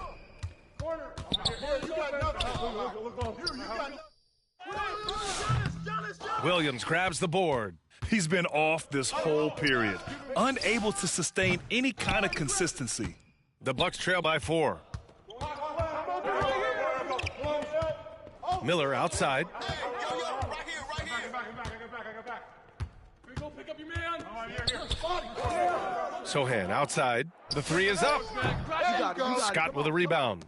E: Williams grabs the board.
F: He's been off this whole period, unable to sustain any kind of consistency.
E: The Bucks trail by 4. Miller outside. Sohan outside. The 3 is up. Scott with a rebound.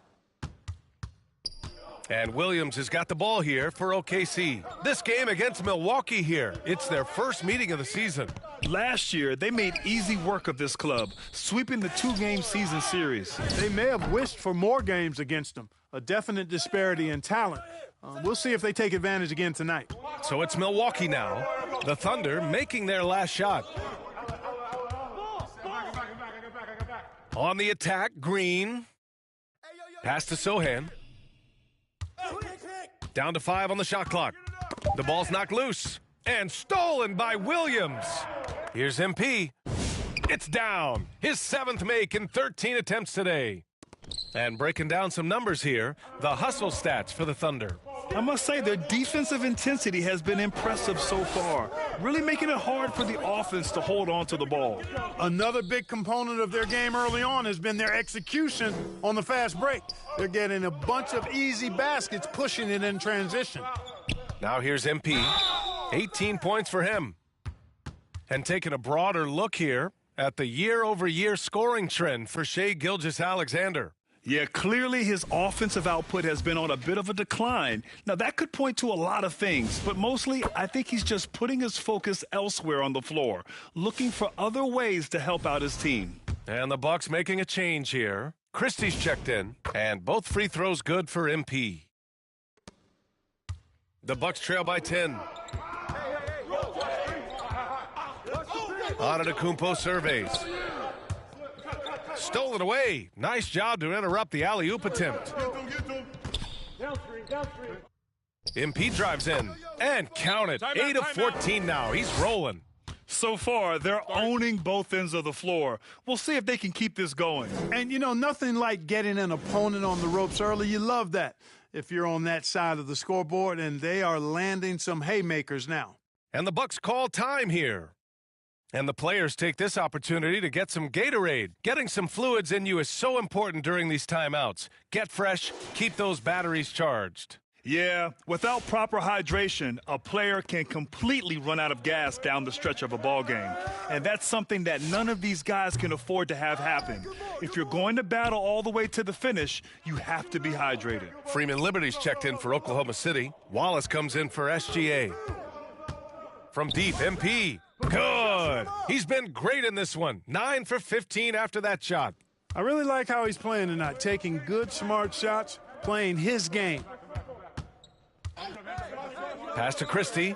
E: And Williams has got the ball here for OKC. This game against Milwaukee here. It's their first meeting of the season.
F: Last year, they made easy work of this club, sweeping the 2-game season series.
G: They may have wished for more games against them. A definite disparity in talent. We'll see if they take advantage again tonight.
E: So it's Milwaukee now. The Thunder making their last shot. On the attack, Green. Pass to Sohan. Down to 5 on the shot clock. The ball's knocked loose and stolen by Williams. Here's MP. It's down. His 7th make in 13 attempts today. And breaking down some numbers here, the hustle stats for the Thunder.
F: I must say their defensive intensity has been impressive so far, really making it hard for the offense to hold on to the ball.
G: Another big component of their game early on has been their execution on the fast break. They're getting a bunch of easy baskets, pushing it in transition.
E: Now here's MP. 18 points for him. And taking a broader look here at the year-over-year scoring trend for Shai Gilgeous-Alexander.
F: Yeah, clearly his offensive output has been on a bit of a decline. Now, that could point to a lot of things, but mostly I think he's just putting his focus elsewhere on the floor, looking for other ways to help out his team.
E: And the Bucks making a change here. Christie's checked in, and both free throws good for MP. The Bucks trail by 10. Antetokounmpo surveys. Stolen away. Nice job to interrupt the alley-oop attempt. MP drives in. And count it. 8 of 14 now. He's rolling.
F: So far, they're owning both ends of the floor. We'll see if they can keep this going.
G: And, you know, nothing like getting an opponent on the ropes early. You love that if you're on that side of the scoreboard, and they are landing some haymakers now.
E: And the Bucks call time here. And the players take this opportunity to get some Gatorade. Getting some fluids in you is so important during these timeouts. Get fresh, keep those batteries charged.
F: Yeah, without proper hydration, a player can completely run out of gas down the stretch of a ball game. And that's something that none of these guys can afford to have happen. If you're going to battle all the way to the finish, you have to be hydrated.
E: Freeman Liberty's checked in for Oklahoma City. Wallace comes in for SGA. From deep, MP. Good. He's been great in this one. 9 for 15 after that shot.
G: I really like how he's playing tonight, taking good, smart shots, playing his game.
E: Pass to Christie.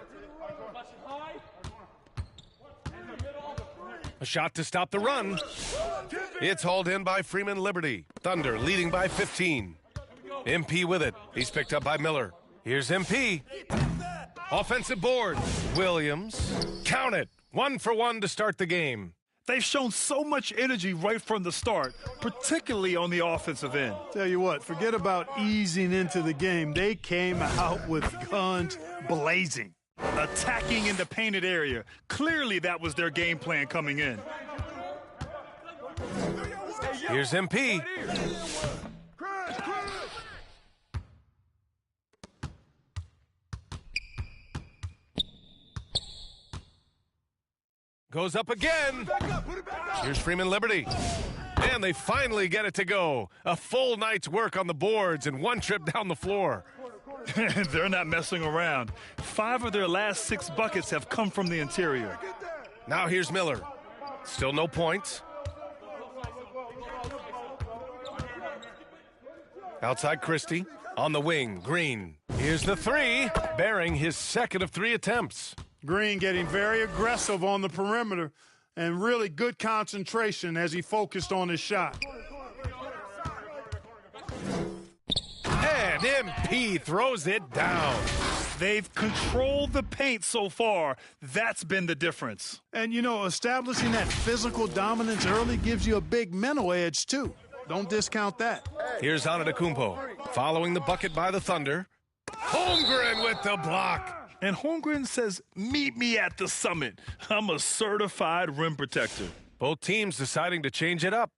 E: A shot to stop the run. It's hauled in by Freeman Liberty. Thunder leading by 15. MP with it. He's picked up by Miller. Here's MP. Offensive board. Williams. Count it. 1 for 1 to start the game.
F: They've shown so much energy right from the start, particularly on the offensive end.
G: Tell you what, forget about easing into the game. They came out with guns blazing.
F: Attacking in the painted area. Clearly that was their game plan coming in.
E: Here's MP. Goes up again. Here's Freeman Liberty. And they finally get it to go. A full night's work on the boards and one trip down the floor.
F: They're not messing around. 5 of their last 6 buckets have come from the interior.
E: Now here's Miller. Still no points. Outside Christie. On the wing, Green. Here's the 3, bearing his second of 3 attempts.
G: Green getting very aggressive on the perimeter and really good concentration as he focused on his shot.
E: And MP throws it down.
F: They've controlled the paint so far. That's been the difference.
G: And, you know, establishing that physical dominance early gives you a big mental edge, too. Don't discount that.
E: Here's Antetokounmpo following the bucket by the Thunder. Holmgren with the block.
F: And Holmgren says, meet me at the summit. I'm a certified rim protector.
E: Both teams deciding to change it up.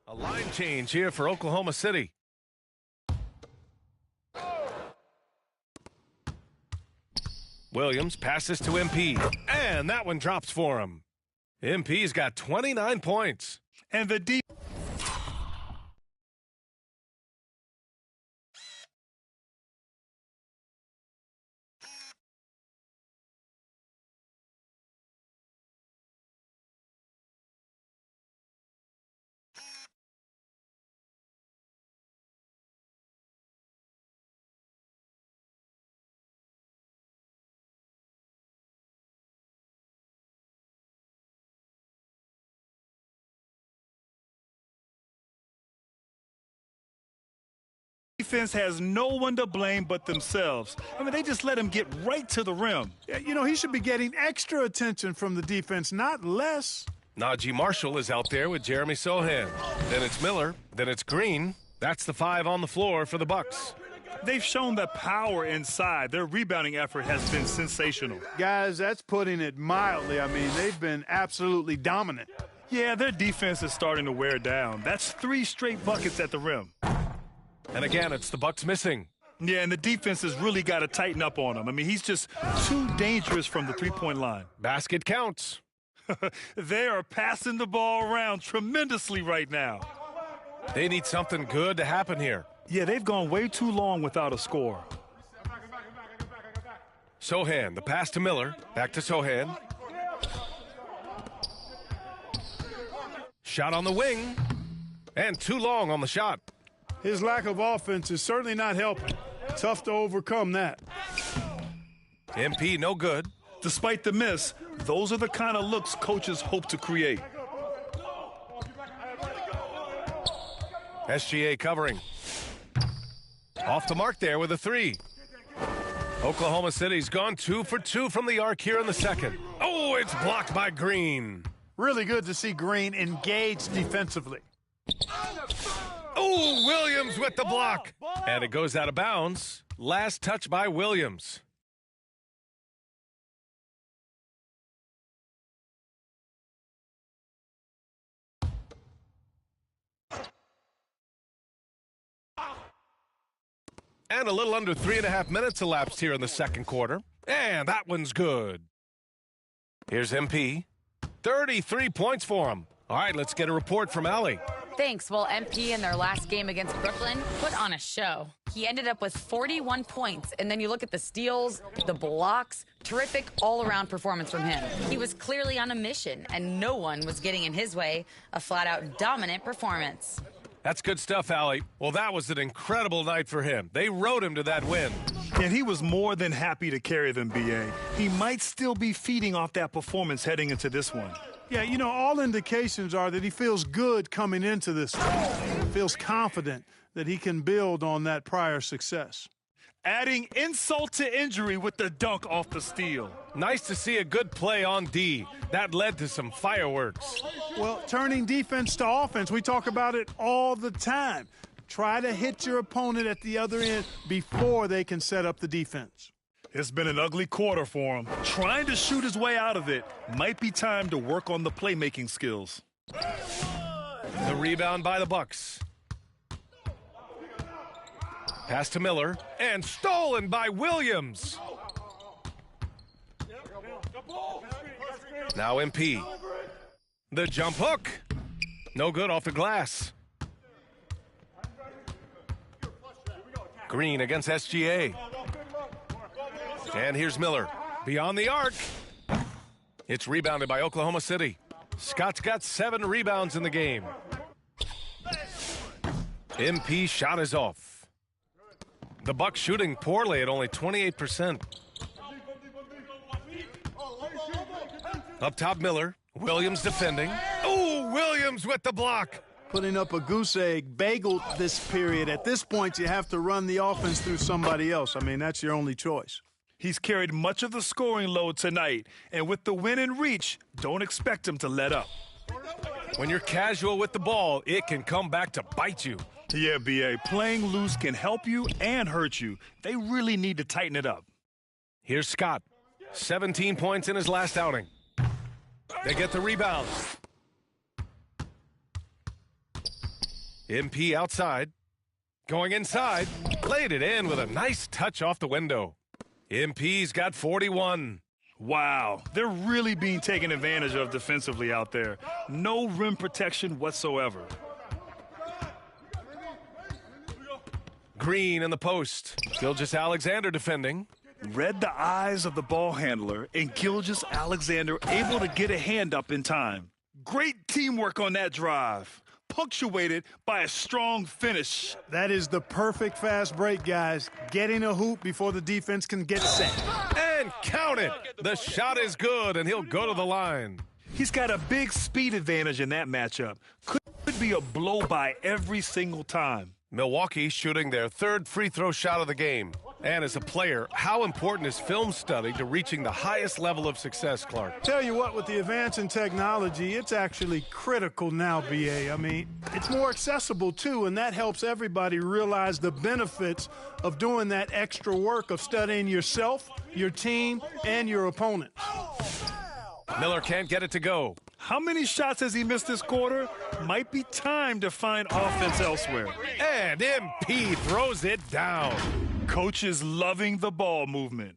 E: A line change here for Oklahoma City. Williams passes to MP, and that one drops for him. MP's got 29 points.
F: And the deep. Defense has no one to blame but themselves. I mean, they just let him get right to the rim.
G: Yeah, you know, he should be getting extra attention from the defense, not less.
E: Najee Marshall is out there with Jeremy Sohan. Then it's Miller. Then it's Green. That's the 5 on the floor for the Bucks.
F: They've shown the power inside. Their rebounding effort has been sensational.
G: Guys, that's putting it mildly. I mean, they've been absolutely dominant.
F: Yeah, their defense is starting to wear down. That's 3 straight buckets at the rim.
E: And again, it's the Bucks missing.
F: Yeah, and the defense has really got to tighten up on him. I mean, he's just too dangerous from the three-point line.
E: Basket counts.
F: They are passing the ball around tremendously right now.
E: They need something good to happen here.
F: Yeah, they've gone way too long without a score.
E: Sohan, the pass to Miller. Back to Sohan. Shot on the wing. And too long on the shot.
G: His lack of offense is certainly not helping. Tough to overcome that.
E: MP no good.
F: Despite the miss, those are the kind of looks coaches hope to create.
E: SGA covering. Off the mark there with a three. Oklahoma City's gone 2 for 2 from the arc here in the second. Oh, it's blocked by Green.
G: Really good to see Green engaged defensively.
E: Oh, Williams with the block. And it goes out of bounds. Last touch by Williams. And a little under 3.5 minutes elapsed here in the second quarter. And that one's good. Here's MP. 33 points for him. All right, let's get a report from Allie.
H: Thanks. Well, MP in their last game against Brooklyn put on a show. He ended up with 41 points, and then you look at the steals, the blocks, terrific all-around performance from him. He was clearly on a mission, and no one was getting in his way. A flat-out dominant performance.
E: That's good stuff, Allie. Well, that was an incredible night for him. They rode him to that win.
F: And he was more than happy to carry them, B.A. He might still be feeding off that performance heading into this one.
G: Yeah, you know, all indications are that he feels good coming into this one. Feels confident that he can build on that prior success.
F: Adding insult to injury with the dunk off the steal.
E: Nice to see a good play on D. That led to some fireworks.
G: Well, turning defense to offense, we talk about it all the time. Try to hit your opponent at the other end before they can set up the defense.
F: It's been an ugly quarter for him. Trying to shoot his way out of it. Might be time to work on the playmaking skills.
E: The rebound by the Bucks. Pass to Miller, and stolen by Williams. Now MP. The jump hook. No good off the glass. Green against SGA. And here's Miller. Beyond the arc. It's rebounded by Oklahoma City. Scott's got 7 rebounds in the game. MP shot is off. The Bucks shooting poorly at only 28%. Up top, Miller. Williams defending. Oh, Williams with the block.
G: Putting up a goose egg bagel this period. At this point, you have to run the offense through somebody else. I mean, that's your only choice.
F: He's carried much of the scoring load tonight, and with the win in reach, don't expect him to let up.
E: When you're casual with the ball, it can come back to bite you.
F: Yeah, B.A., playing loose can help you and hurt you. They really need to tighten it up.
E: Here's Scott. 17 points in his last outing. They get the rebound. MP outside. Going inside. Laid it in with a nice touch off the window. MP's got 41.
F: Wow, they're really being taken advantage of defensively out there. No rim protection whatsoever.
E: Green in the post. Gilgeous-Alexander defending.
F: Read the eyes of the ball handler, and Gilgeous-Alexander able to get a hand up in time. Great teamwork on that drive, punctuated by a strong finish.
G: That is the perfect fast break, guys. Getting a hoop before the defense can get set.
E: And count it. The shot is good, and he'll go to the line.
F: He's got a big speed advantage in that matchup. Could be a blow-by every single time.
E: Milwaukee shooting their 3rd free throw shot of the game. And as a player, how important is film study to reaching the highest level of success, Clark?
G: Tell you what, with the advance in technology, it's actually critical now, BA. I mean, it's more accessible, too, and that helps everybody realize the benefits of doing that extra work of studying yourself, your team, and your opponent.
E: Miller can't get it to go.
F: How many shots has he missed this quarter? Might be time to find offense elsewhere.
E: And MP throws it down.
F: Coach is loving the ball movement.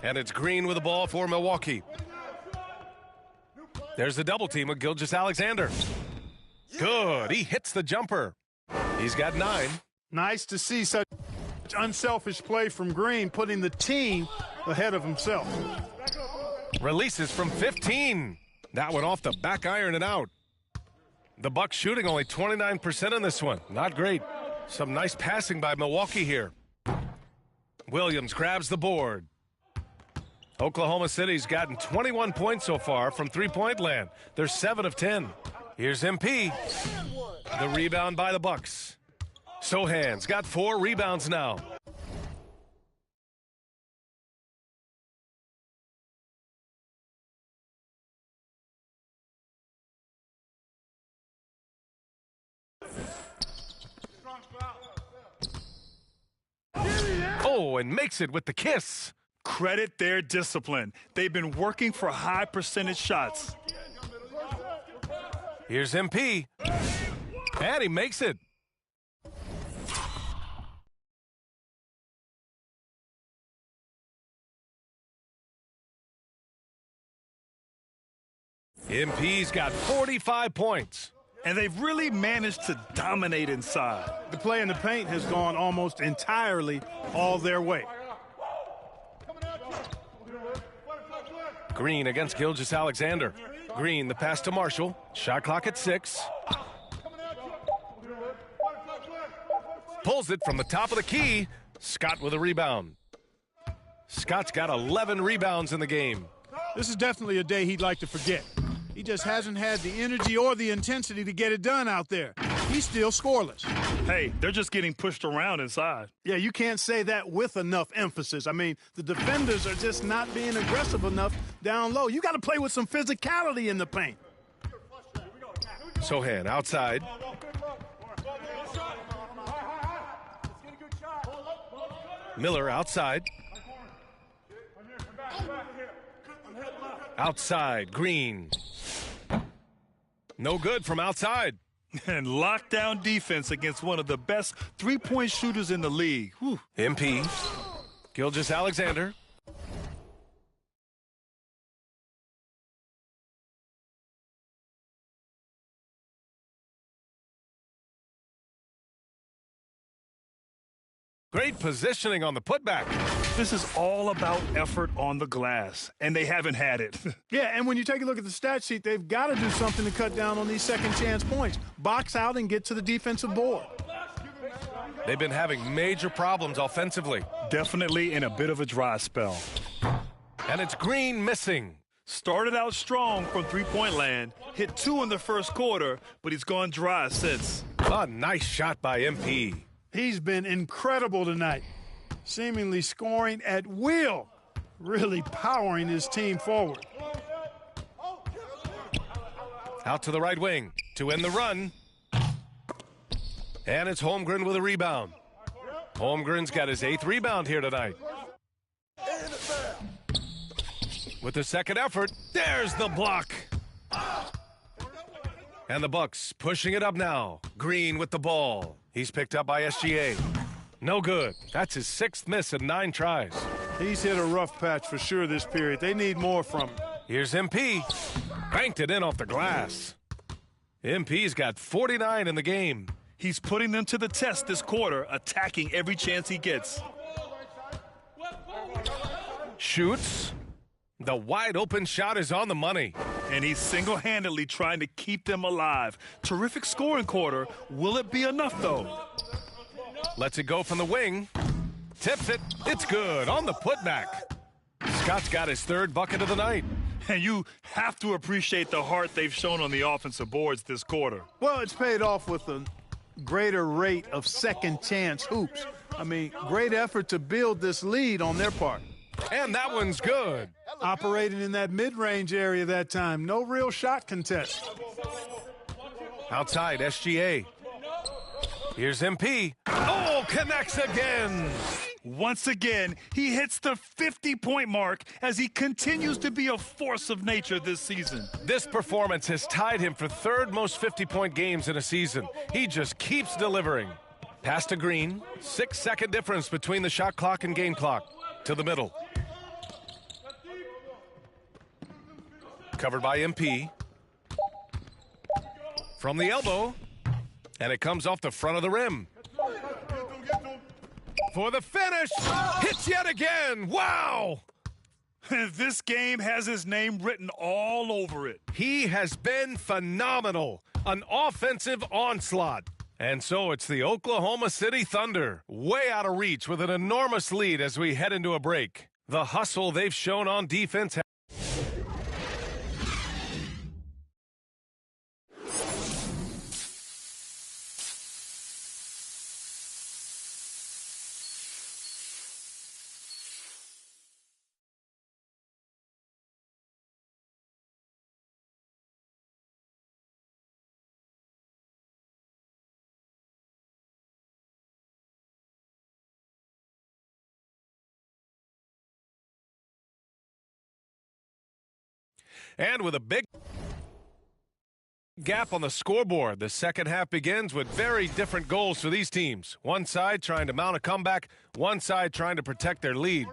E: And it's Green with the ball for Milwaukee. There's the double team with Gilgeous-Alexander. Good. He hits the jumper. He's got 9.
G: Nice to see such unselfish play from Green, putting the team ahead of himself.
E: Releases from 15. That one off the back iron and out. The Bucks shooting only 29% in this one. Not great. Some nice passing by Milwaukee here. Williams grabs the board. Oklahoma City's gotten 21 points so far from three-point land. They're 7 of 10. Here's MP. The rebound by the Bucks. Sohan's got 4 rebounds now. Oh, and makes it with the kiss.
F: Credit their discipline. They've been working for high percentage shots.
E: Here's MP. And he makes it. MP's got 45 points.
F: And they've really managed to dominate inside.
G: The play in the paint has gone almost entirely all their way.
E: Green against Gilgeous-Alexander. Green, the pass to Marshall. Shot clock at 6. Pulls it from the top of the key. Scott with a rebound. Scott's got 11 rebounds in the game.
G: This is definitely a day he'd like to forget. He just hasn't had the energy or the intensity to get it done out there. He's still scoreless.
F: Hey, they're just getting pushed around inside.
G: Yeah, you can't say that with enough emphasis. I mean, the defenders are just not being aggressive enough down low. You got to play with some physicality in the paint.
E: Sohan outside. Miller outside. Outside, Green. No good from outside.
F: And lockdown defense against one of the best three-point shooters in the league. Whew.
E: MP. Gilgeous-Alexander. Great positioning on the putback.
F: This is all about effort on the glass, and they haven't had it.
G: Yeah, and when you take a look at the stat sheet, they've got to do something to cut down on these second chance points. Box out and get to the defensive board.
E: They've been having major problems offensively.
F: Definitely in a bit of a dry spell.
E: And it's Green missing.
F: Started out strong from three-point land, hit 2 in the first quarter, but he's gone dry since.
E: A nice shot by MP.
G: He's been incredible tonight, seemingly scoring at will, really powering his team forward.
E: Out to the right wing to end the run. And it's Holmgren with a rebound. Holmgren's got his 8th rebound here tonight. With the second effort, there's the block. And the Bucks pushing it up now. Green with the ball. He's picked up by SGA. No good. That's his 6th miss in 9 tries.
G: He's hit a rough patch for sure this period. They need more from him.
E: Here's MP. Banked it in off the glass. MP's got 49 in the game.
F: He's putting them to the test this quarter, attacking every chance he gets.
E: Shoots. The wide open shot is on the money.
F: And he's single-handedly trying to keep them alive. Terrific scoring quarter. Will it be enough, though?
E: Lets it go from the wing. Tips it. It's good on the putback. Scott's got his 3rd bucket of the night.
F: And you have to appreciate the heart they've shown on the offensive boards this quarter.
G: Well, it's paid off with a greater rate of second chance hoops. I mean, great effort to build this lead on their part.
E: And that one's good.
G: Operating in that mid-range area that time. No real shot contest.
E: Outside, SGA. Here's MP. Oh, connects again.
F: Once again, he hits the 50-point mark as he continues to be a force of nature this season.
E: This performance has tied him for 3rd most 50-point games in a season. He just keeps delivering. Pass to Green. 6-second difference between the shot clock and game clock. To the middle. Covered by MP. From the elbow. And it comes off the front of the rim. For the finish. Hits yet again. Wow.
F: This game has his name written all over it.
E: He has been phenomenal. An offensive onslaught. And so it's the Oklahoma City Thunder, way out of reach with an enormous lead as we head into a break. The hustle they've shown on defense. And with a big gap on the scoreboard, the second half begins with very different goals for these teams. One side trying to mount a comeback, one side trying to protect their lead.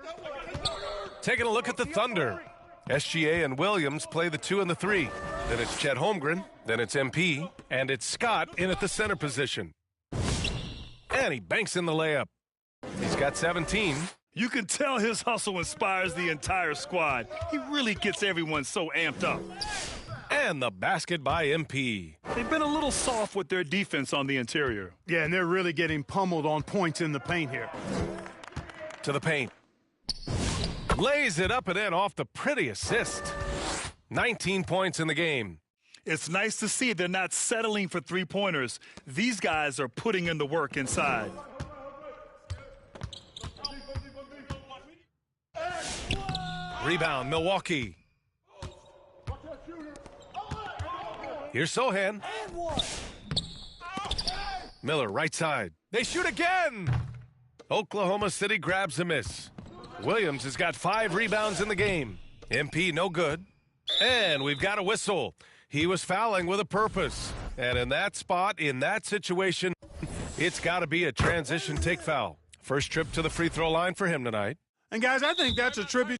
E: Taking a look at the Thunder. SGA and Williams play the 2 and the 3. Then it's Chet Holmgren, then it's MP, and it's Scott in at the center position. And he banks in the layup. He's got 17.
F: You can tell his hustle inspires the entire squad. He really gets everyone so amped up.
E: And the basket by MP.
F: They've been a little soft with their defense on the interior.
G: Yeah, and they're really getting pummeled on points in the paint here.
E: To the paint. Lays it up and in off the pretty assist. 19 points in the game.
F: It's nice to see they're not settling for three-pointers. These guys are putting in the work inside.
E: Rebound, Milwaukee. Here's Sohan. Miller, right side. They shoot again. Oklahoma City grabs a miss. Williams has got 5 rebounds in the game. MP, no good. And we've got a whistle. He was fouling with a purpose. And in that spot, in that situation, it's got to be a transition take foul. First trip to the free throw line for him tonight.
G: And, guys, I think that's a tribute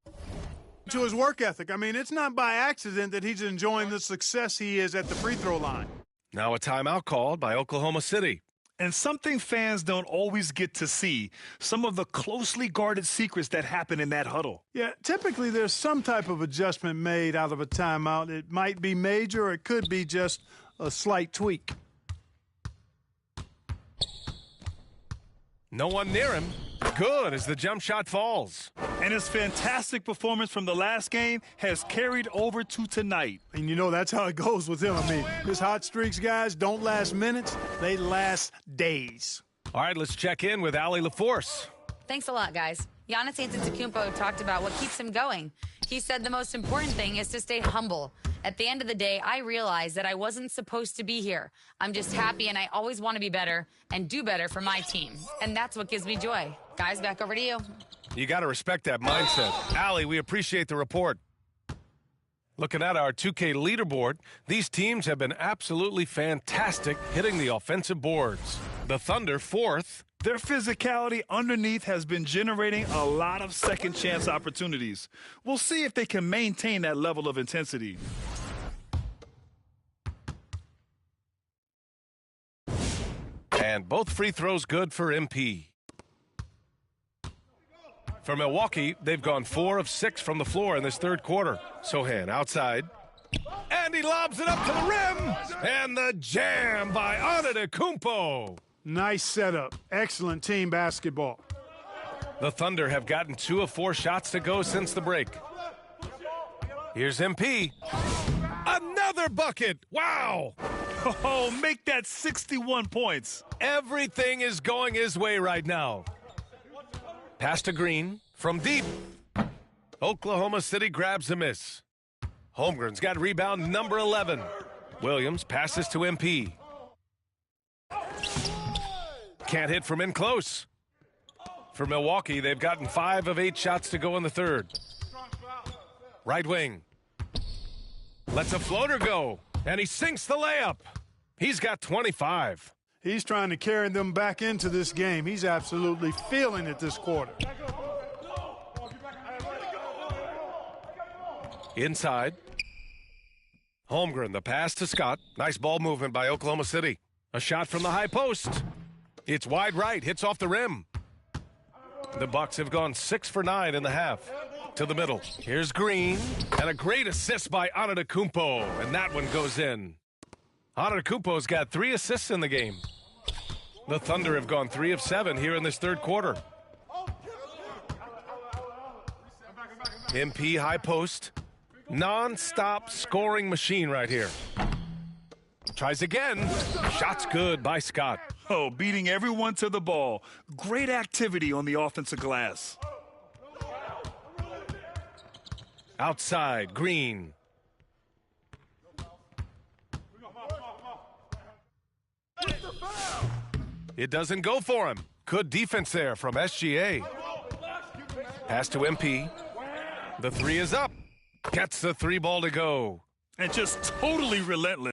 G: to his work ethic. I mean, it's not by accident that he's enjoying the success he is at the free throw line.
E: Now a timeout called by Oklahoma City.
F: And something fans don't always get to see, some of the closely guarded secrets that happen in that huddle.
G: Yeah, typically there's some type of adjustment made out of a timeout. It might be major, or it could be just a slight tweak.
E: No one near him. Good as the jump shot falls.
F: And his fantastic performance from the last game has carried over to tonight.
G: And you know that's how it goes with him. I mean, his hot streaks, guys, don't last minutes. They last days.
E: All right, let's check in with Allie LaForce.
H: Thanks a lot, guys. Giannis Antetokounmpo talked about what keeps him going. He said the most important thing is to stay humble. At the end of the day, I realized that I wasn't supposed to be here. I'm just happy, and I always want to be better and do better for my team. And that's what gives me joy. Guys, back over to you.
E: You got to respect that mindset. Allie, we appreciate the report. Looking at our 2K leaderboard, these teams have been absolutely fantastic hitting the offensive boards. The Thunder, 4th.
F: Their physicality underneath has been generating a lot of second chance opportunities. We'll see if they can maintain that level of intensity.
E: And both free throws good for MP. For Milwaukee, they've gone 4 of 6 from the floor in this third quarter. Sohan outside. And he lobs it up to the rim. And the jam by Antetokounmpo.
G: Nice setup. Excellent team basketball.
E: The Thunder have gotten 2 of 4 shots to go since the break. Here's MP. Another bucket. Wow.
F: Oh, make that 61 points.
E: Everything is going his way right now. Pass to Green from deep. Oklahoma City grabs a miss. Holmgren's got rebound number 11. Williams passes to MP. Can't hit from in close. For Milwaukee, they've gotten 5 of 8 shots to go in the third. Right wing. Lets a floater go, and he sinks the layup. He's got 25.
G: He's trying to carry them back into this game. He's absolutely feeling it this quarter.
E: Inside. Holmgren, the pass to Scott. Nice ball movement by Oklahoma City. A shot from the high post. It's wide right, hits off the rim. The Bucks have gone 6 for 9 in the half. To the middle. Here's Green. And a great assist by Antetokounmpo. And that one goes in. Antetokounmpo's got 3 assists in the game. The Thunder have gone 3 of 7 here in this third quarter. MP high post. Non-stop scoring machine right here. Tries again. Shot's good by Scott.
F: Oh, beating everyone to the ball. Great activity on the offensive glass.
E: Outside, Green. It doesn't go for him. Good defense there from SGA. Pass to MP. The 3 is up. Gets the 3 ball to go.
F: And just totally relentless.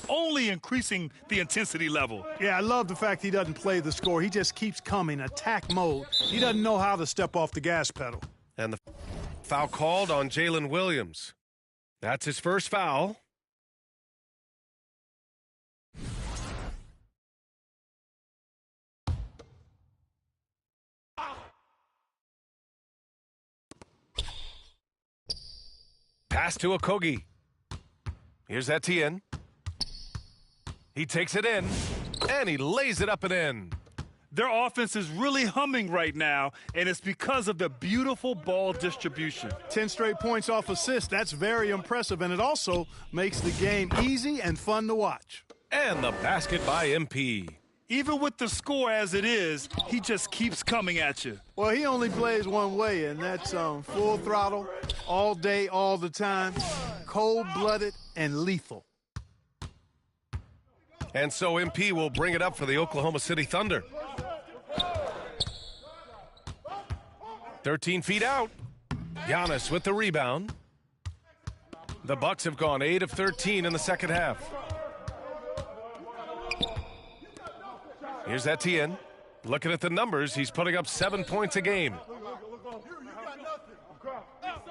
F: Only increasing the intensity level.
G: Yeah, I love the fact he doesn't play the score. He just keeps coming, attack mode. He doesn't know how to step off the gas pedal.
E: And the foul called on Jalen Williams. That's his first foul. Pass to Okogie. Here's Etienne. He takes it in, and he lays it up and in.
F: Their offense is really humming right now, and it's because of the beautiful ball distribution.
G: 10 straight points off assists. That's very impressive, and it also makes the game easy and fun to watch.
E: And the basket by MP.
F: Even with the score as it is, he just keeps coming at you.
G: Well, he only plays one way, and that's full throttle, all day, all the time, cold-blooded and lethal.
E: And so MP will bring it up for the Oklahoma City Thunder. 13 feet out. Giannis with the rebound. The Bucks have gone 8 of 13 in the second half. Here's Etienne. Looking at the numbers, he's putting up 7 points a game.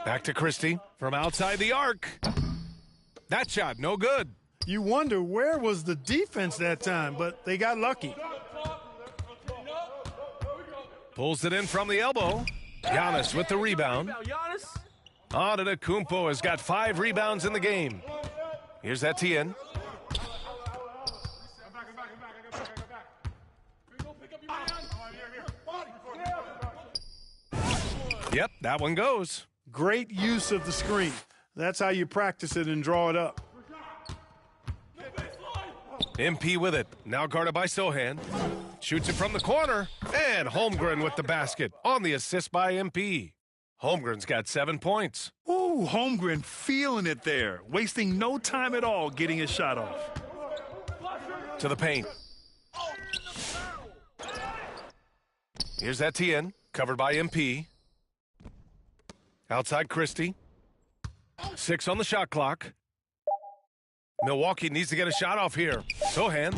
E: Back to Christie from outside the arc. That shot, no good.
G: You wonder where was the defense that time, but they got lucky.
E: Pulls it in from the elbow. Giannis with the rebound. Antetokounmpo has got 5 rebounds in the game. Here's Etienne. Yep, that one goes.
G: Great use of the screen. That's how you practice it and draw it up.
E: MP with it. Now guarded by Sohan. Shoots it from the corner. And Holmgren with the basket on the assist by MP. Holmgren's got 7 points.
F: Ooh, Holmgren feeling it there. Wasting no time at all getting his shot off.
E: To the paint. Here's Etienne. Covered by MP. Outside Christie. 6 on the shot clock. Milwaukee needs to get a shot off here. Sohan.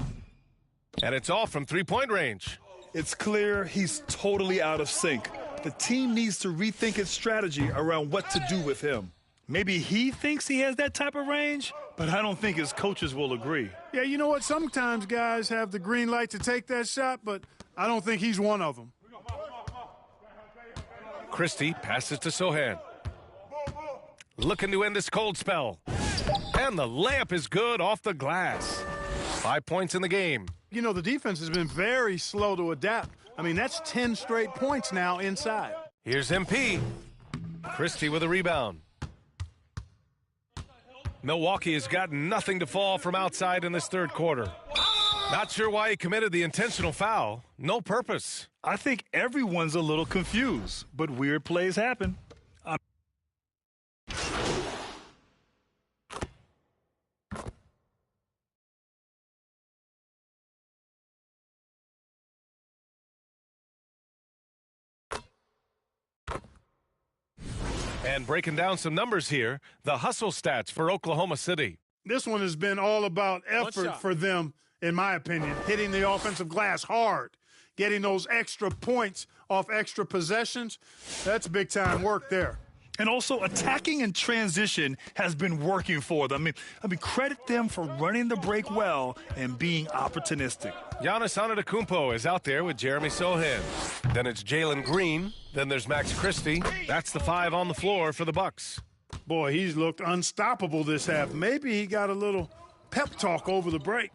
E: And it's all from 3-point range.
F: It's clear he's totally out of sync. The team needs to rethink its strategy around what to do with him. Maybe he thinks he has that type of range, but I don't think his coaches will agree.
G: Yeah, you know what? Sometimes guys have the green light to take that shot, but I don't think he's one of them.
E: Christie passes to Sohan. Looking to end this cold spell. And the layup is good off the glass. 5 points in the game.
G: You know, the defense has been very slow to adapt. I mean, that's 10 straight points now inside.
E: Here's MP. Christie with a rebound. Milwaukee has got nothing to fall from outside in this third quarter. Not sure why he committed the intentional foul. No purpose.
F: I think everyone's a little confused, but weird plays happen.
E: And breaking down some numbers here, the hustle stats for Oklahoma City.
G: This one has been all about effort for them, in my opinion. Hitting the offensive glass hard, getting those extra points off extra possessions. That's big-time work there.
F: And also, attacking in transition has been working for them. I mean, credit them for running the break well and being opportunistic.
E: Giannis Antetokounmpo is out there with Jeremy Sohan. Then it's Jalen Green. Then there's Max Christie. That's the 5 on the floor for the Bucks.
G: Boy, he's looked unstoppable this half. Maybe he got a little pep talk over the break.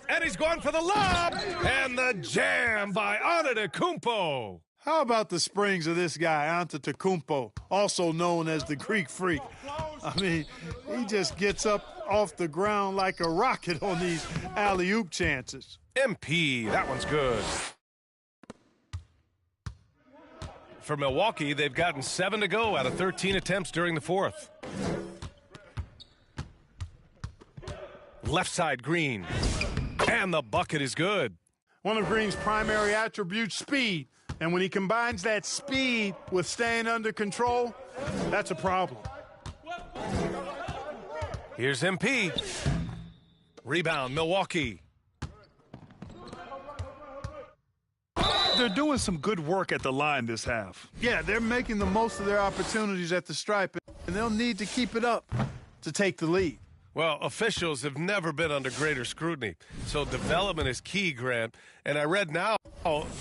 E: And he's going for the lob. And the jam by Antetokounmpo.
G: How about the springs of this guy, Antetokounmpo, also known as the Greek Freak? I mean, he just gets up off the ground like a rocket on these alley-oop chances.
E: MP, that one's good. For Milwaukee, they've gotten 7 to go out of 13 attempts during the fourth. Left side, Green. And the bucket is good.
G: One of Green's primary attributes, speed. And when he combines that speed with staying under control, that's a problem.
E: Here's MP. Rebound, Milwaukee.
F: They're doing some good work at the line this half.
G: Yeah, they're making the most of their opportunities at the stripe, and they'll need to keep it up to take the lead.
E: Well, officials have never been under greater scrutiny, so development is key, Grant. And I read now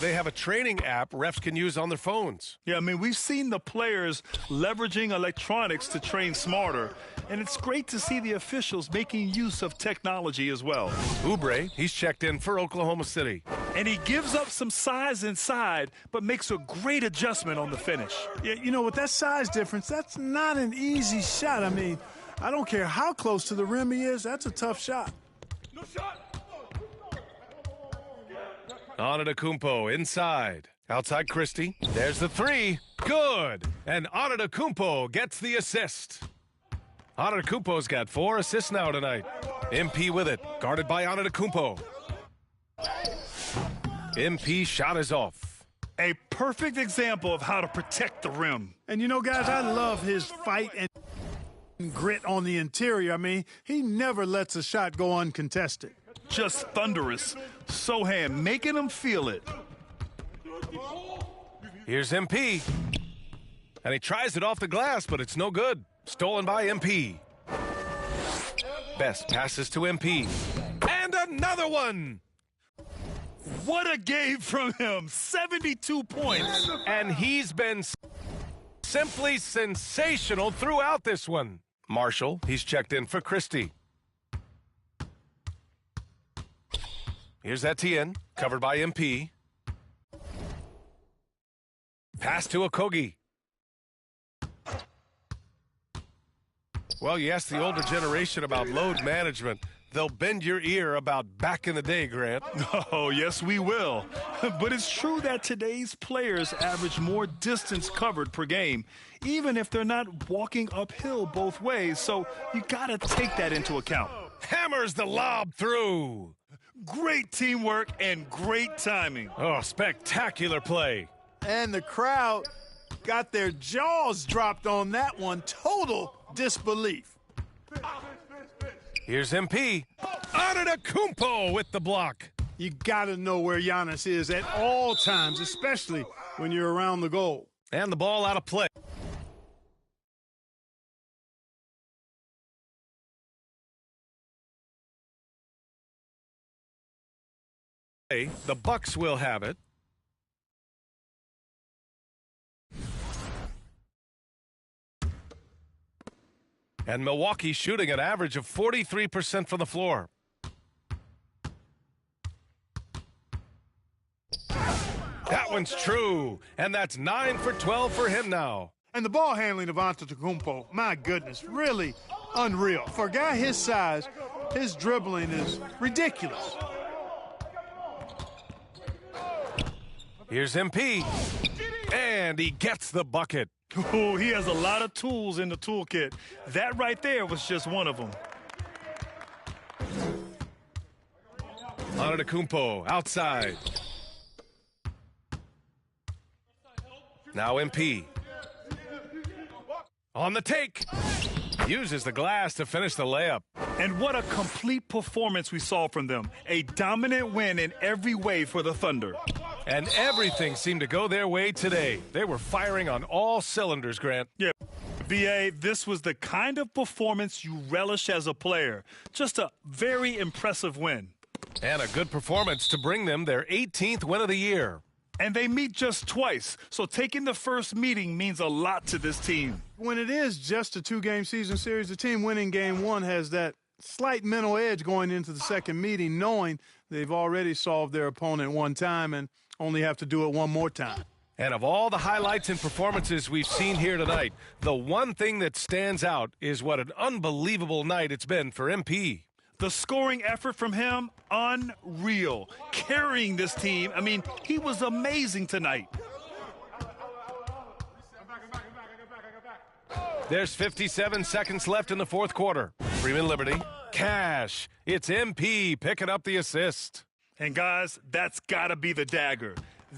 E: they have a training app refs can use on their phones.
F: Yeah, I mean, we've seen the players leveraging electronics to train smarter, and it's great to see the officials making use of technology as well.
E: Oubre, he's checked in for Oklahoma City.
F: And he gives up some size inside, but makes a great adjustment on the finish.
G: Yeah, you know, with that size difference, that's not an easy shot. I mean, I don't care how close to the rim he is, that's a tough shot.
C: No shot.
E: Antetokounmpo inside. Outside Christie. There's the 3. Good. And Antetokounmpo gets the assist. Antetokounmpo's got 4 assists now tonight. MP with it. Guarded by Antetokounmpo. MP shot is off.
F: A perfect example of how to protect the rim.
G: And you know, guys, I love his fight and grit on the interior. I mean, he never lets a shot go uncontested.
F: Just thunderous. Sohan making him feel it.
E: Here's MP. And he tries it off the glass, but it's no good. Stolen by MP. Best passes to MP. And another one.
F: What a game from him. 72 points.
E: And he's been simply sensational throughout this one. Marshall, he's checked in for Christie. Here's Etienne, covered by MP. Pass to Okogie. Well, you ask the older generation about load management, they'll bend your ear about back in the day, Grant.
F: Oh, yes, we will. But it's true that today's players average more distance covered per game, even if they're not walking uphill both ways. So you got to take that into account.
E: Hammers the lob through.
F: Great teamwork and great timing.
E: Oh, spectacular play.
G: And the crowd got their jaws dropped on that one. Total disbelief.
E: Here's MP. Antetokounmpo with the block.
G: You got to know where Giannis is at all times, especially when you're around the goal.
E: And the ball out of play. The Bucks will have it. And Milwaukee shooting an average of 43% from the floor. That one's true. And that's 9 for 12 for him now.
G: And the ball handling of Antetokounmpo, my goodness, really unreal. For a guy his size, his dribbling is ridiculous.
E: Here's MP. And he gets the bucket.
F: Oh, he has a lot of tools in the toolkit. That right there was just one of them.
E: Antetokounmpo outside. Now MP. On the take. Uses the glass to finish the layup.
F: And what a complete performance we saw from them. A dominant win in every way for the Thunder.
E: And everything seemed to go their way today. They were firing on all cylinders, Grant.
F: Yeah, BA, this was the kind of performance you relish as a player. Just a very impressive win.
E: And a good performance to bring them their 18th win of the year.
F: And they meet just twice, so taking the first meeting means a lot to this team.
G: When it is just a two-game season series, the team winning game one has that slight mental edge going into the second meeting, knowing they've already solved their opponent one time and only have to do it one more time.
E: And of all the highlights and performances we've seen here tonight, the one thing that stands out is what an unbelievable night it's been for MP.
F: The scoring effort from him, unreal. Carrying this team, I mean, he was amazing tonight.
E: There's 57 seconds left in the fourth quarter. Freeman Liberty, Cash. It's MP picking up the assist.
F: And guys, that's gotta be the dagger.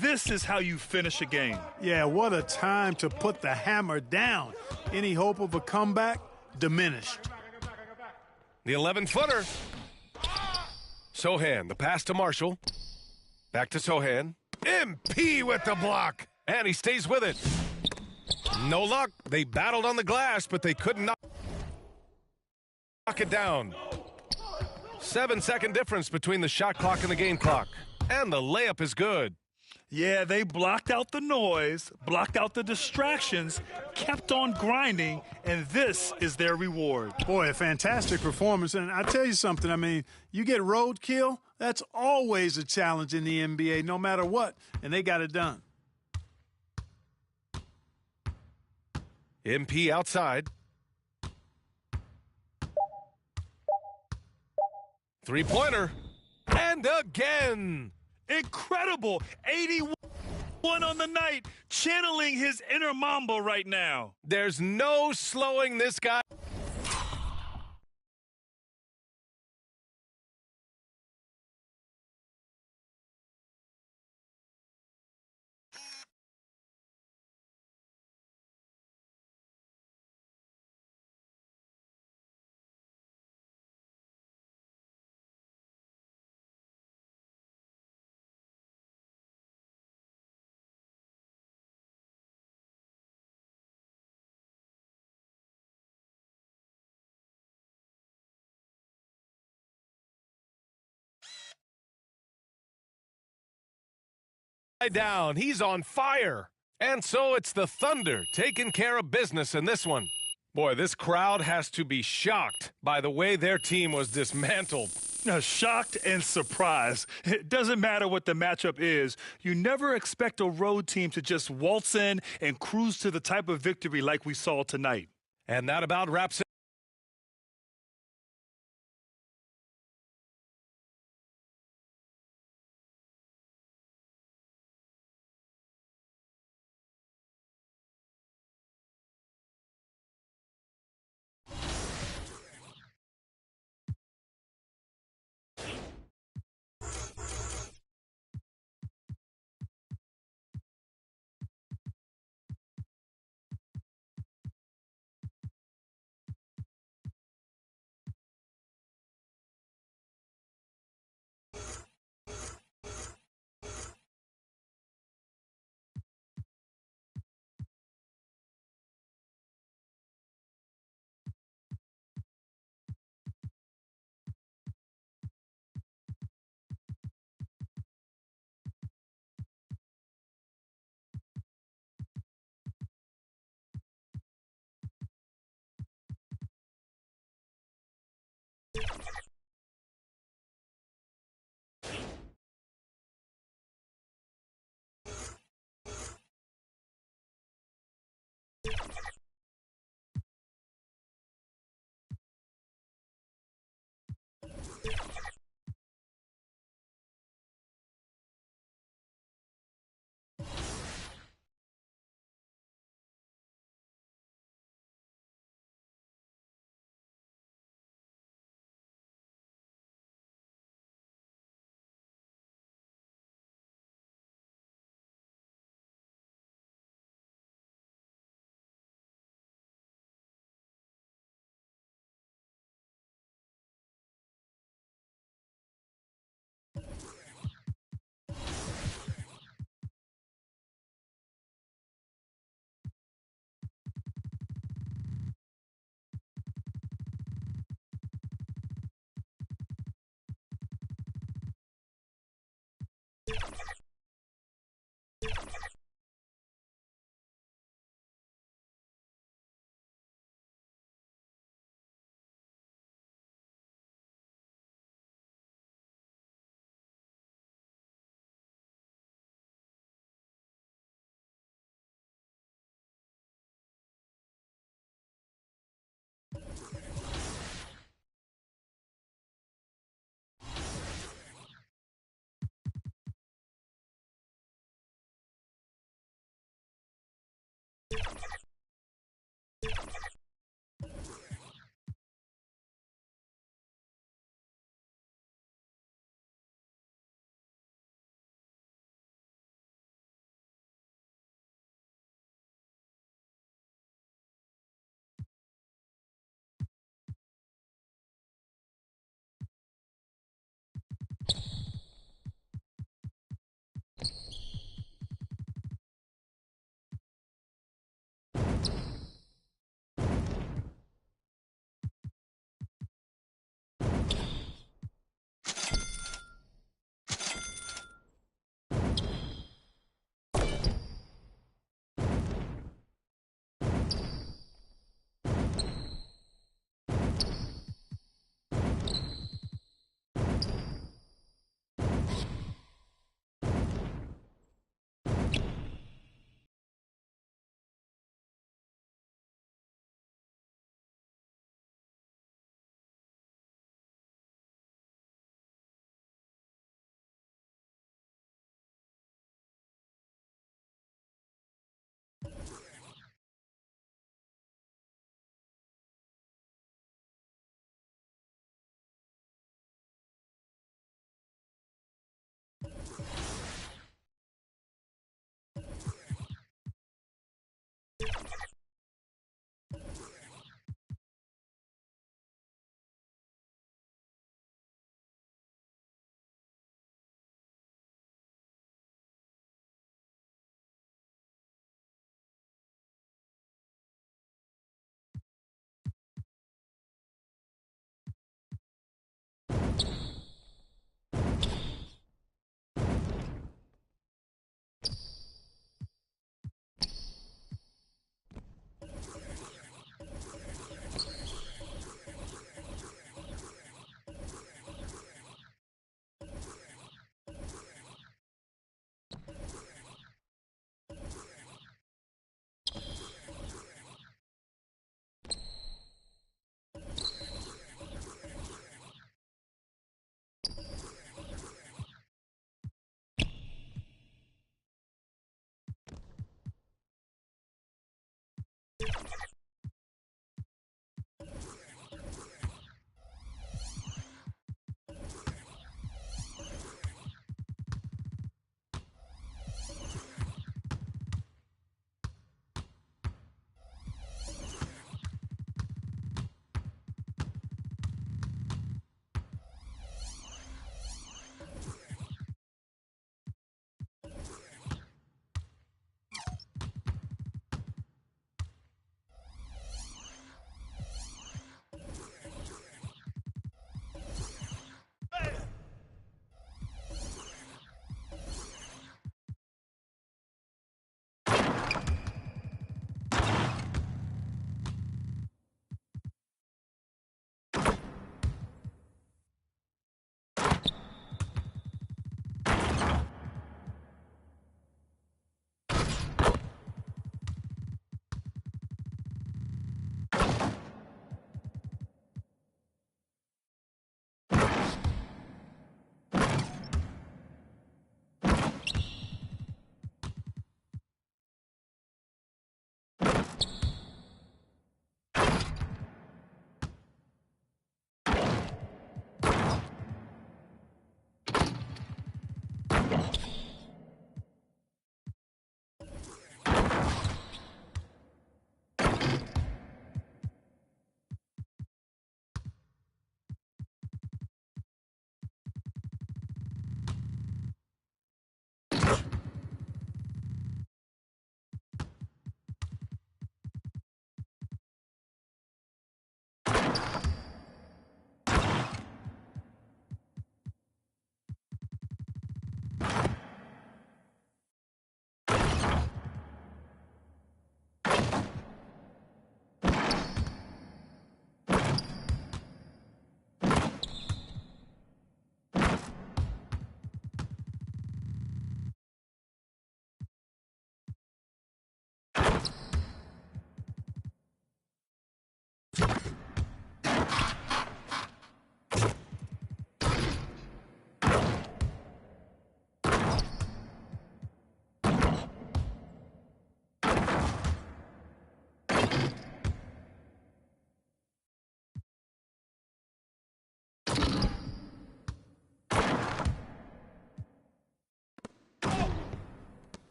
F: This is how you finish a game.
G: Yeah, what a time to put the hammer down. Any hope of a comeback diminished.
E: The 11-footer. Sohan, the pass to Marshall. Back to Sohan. MP with the block. And he stays with it. No luck. They battled on the glass, but they couldn't knock it down. 7-second difference between the shot clock and the game clock. And the layup is good.
F: Yeah, they blocked out the noise, blocked out the distractions, kept on grinding, and this is their reward.
G: Boy, a fantastic performance. And I tell you something, I mean, you get roadkill, that's always a challenge in the NBA, no matter what, and they got it done.
E: MP outside. Three-pointer. And again.
F: Incredible. 81 on the night, channeling his inner Mamba right now.
E: There's no slowing this guy. Down. He's on fire. And so it's the Thunder taking care of business in this one. Boy, this crowd has to be shocked by the way their team was dismantled.
F: Shocked and surprised. It doesn't matter what the matchup is. You never expect a road team to just waltz in and cruise to the type of victory like we saw tonight.
E: And that about wraps it.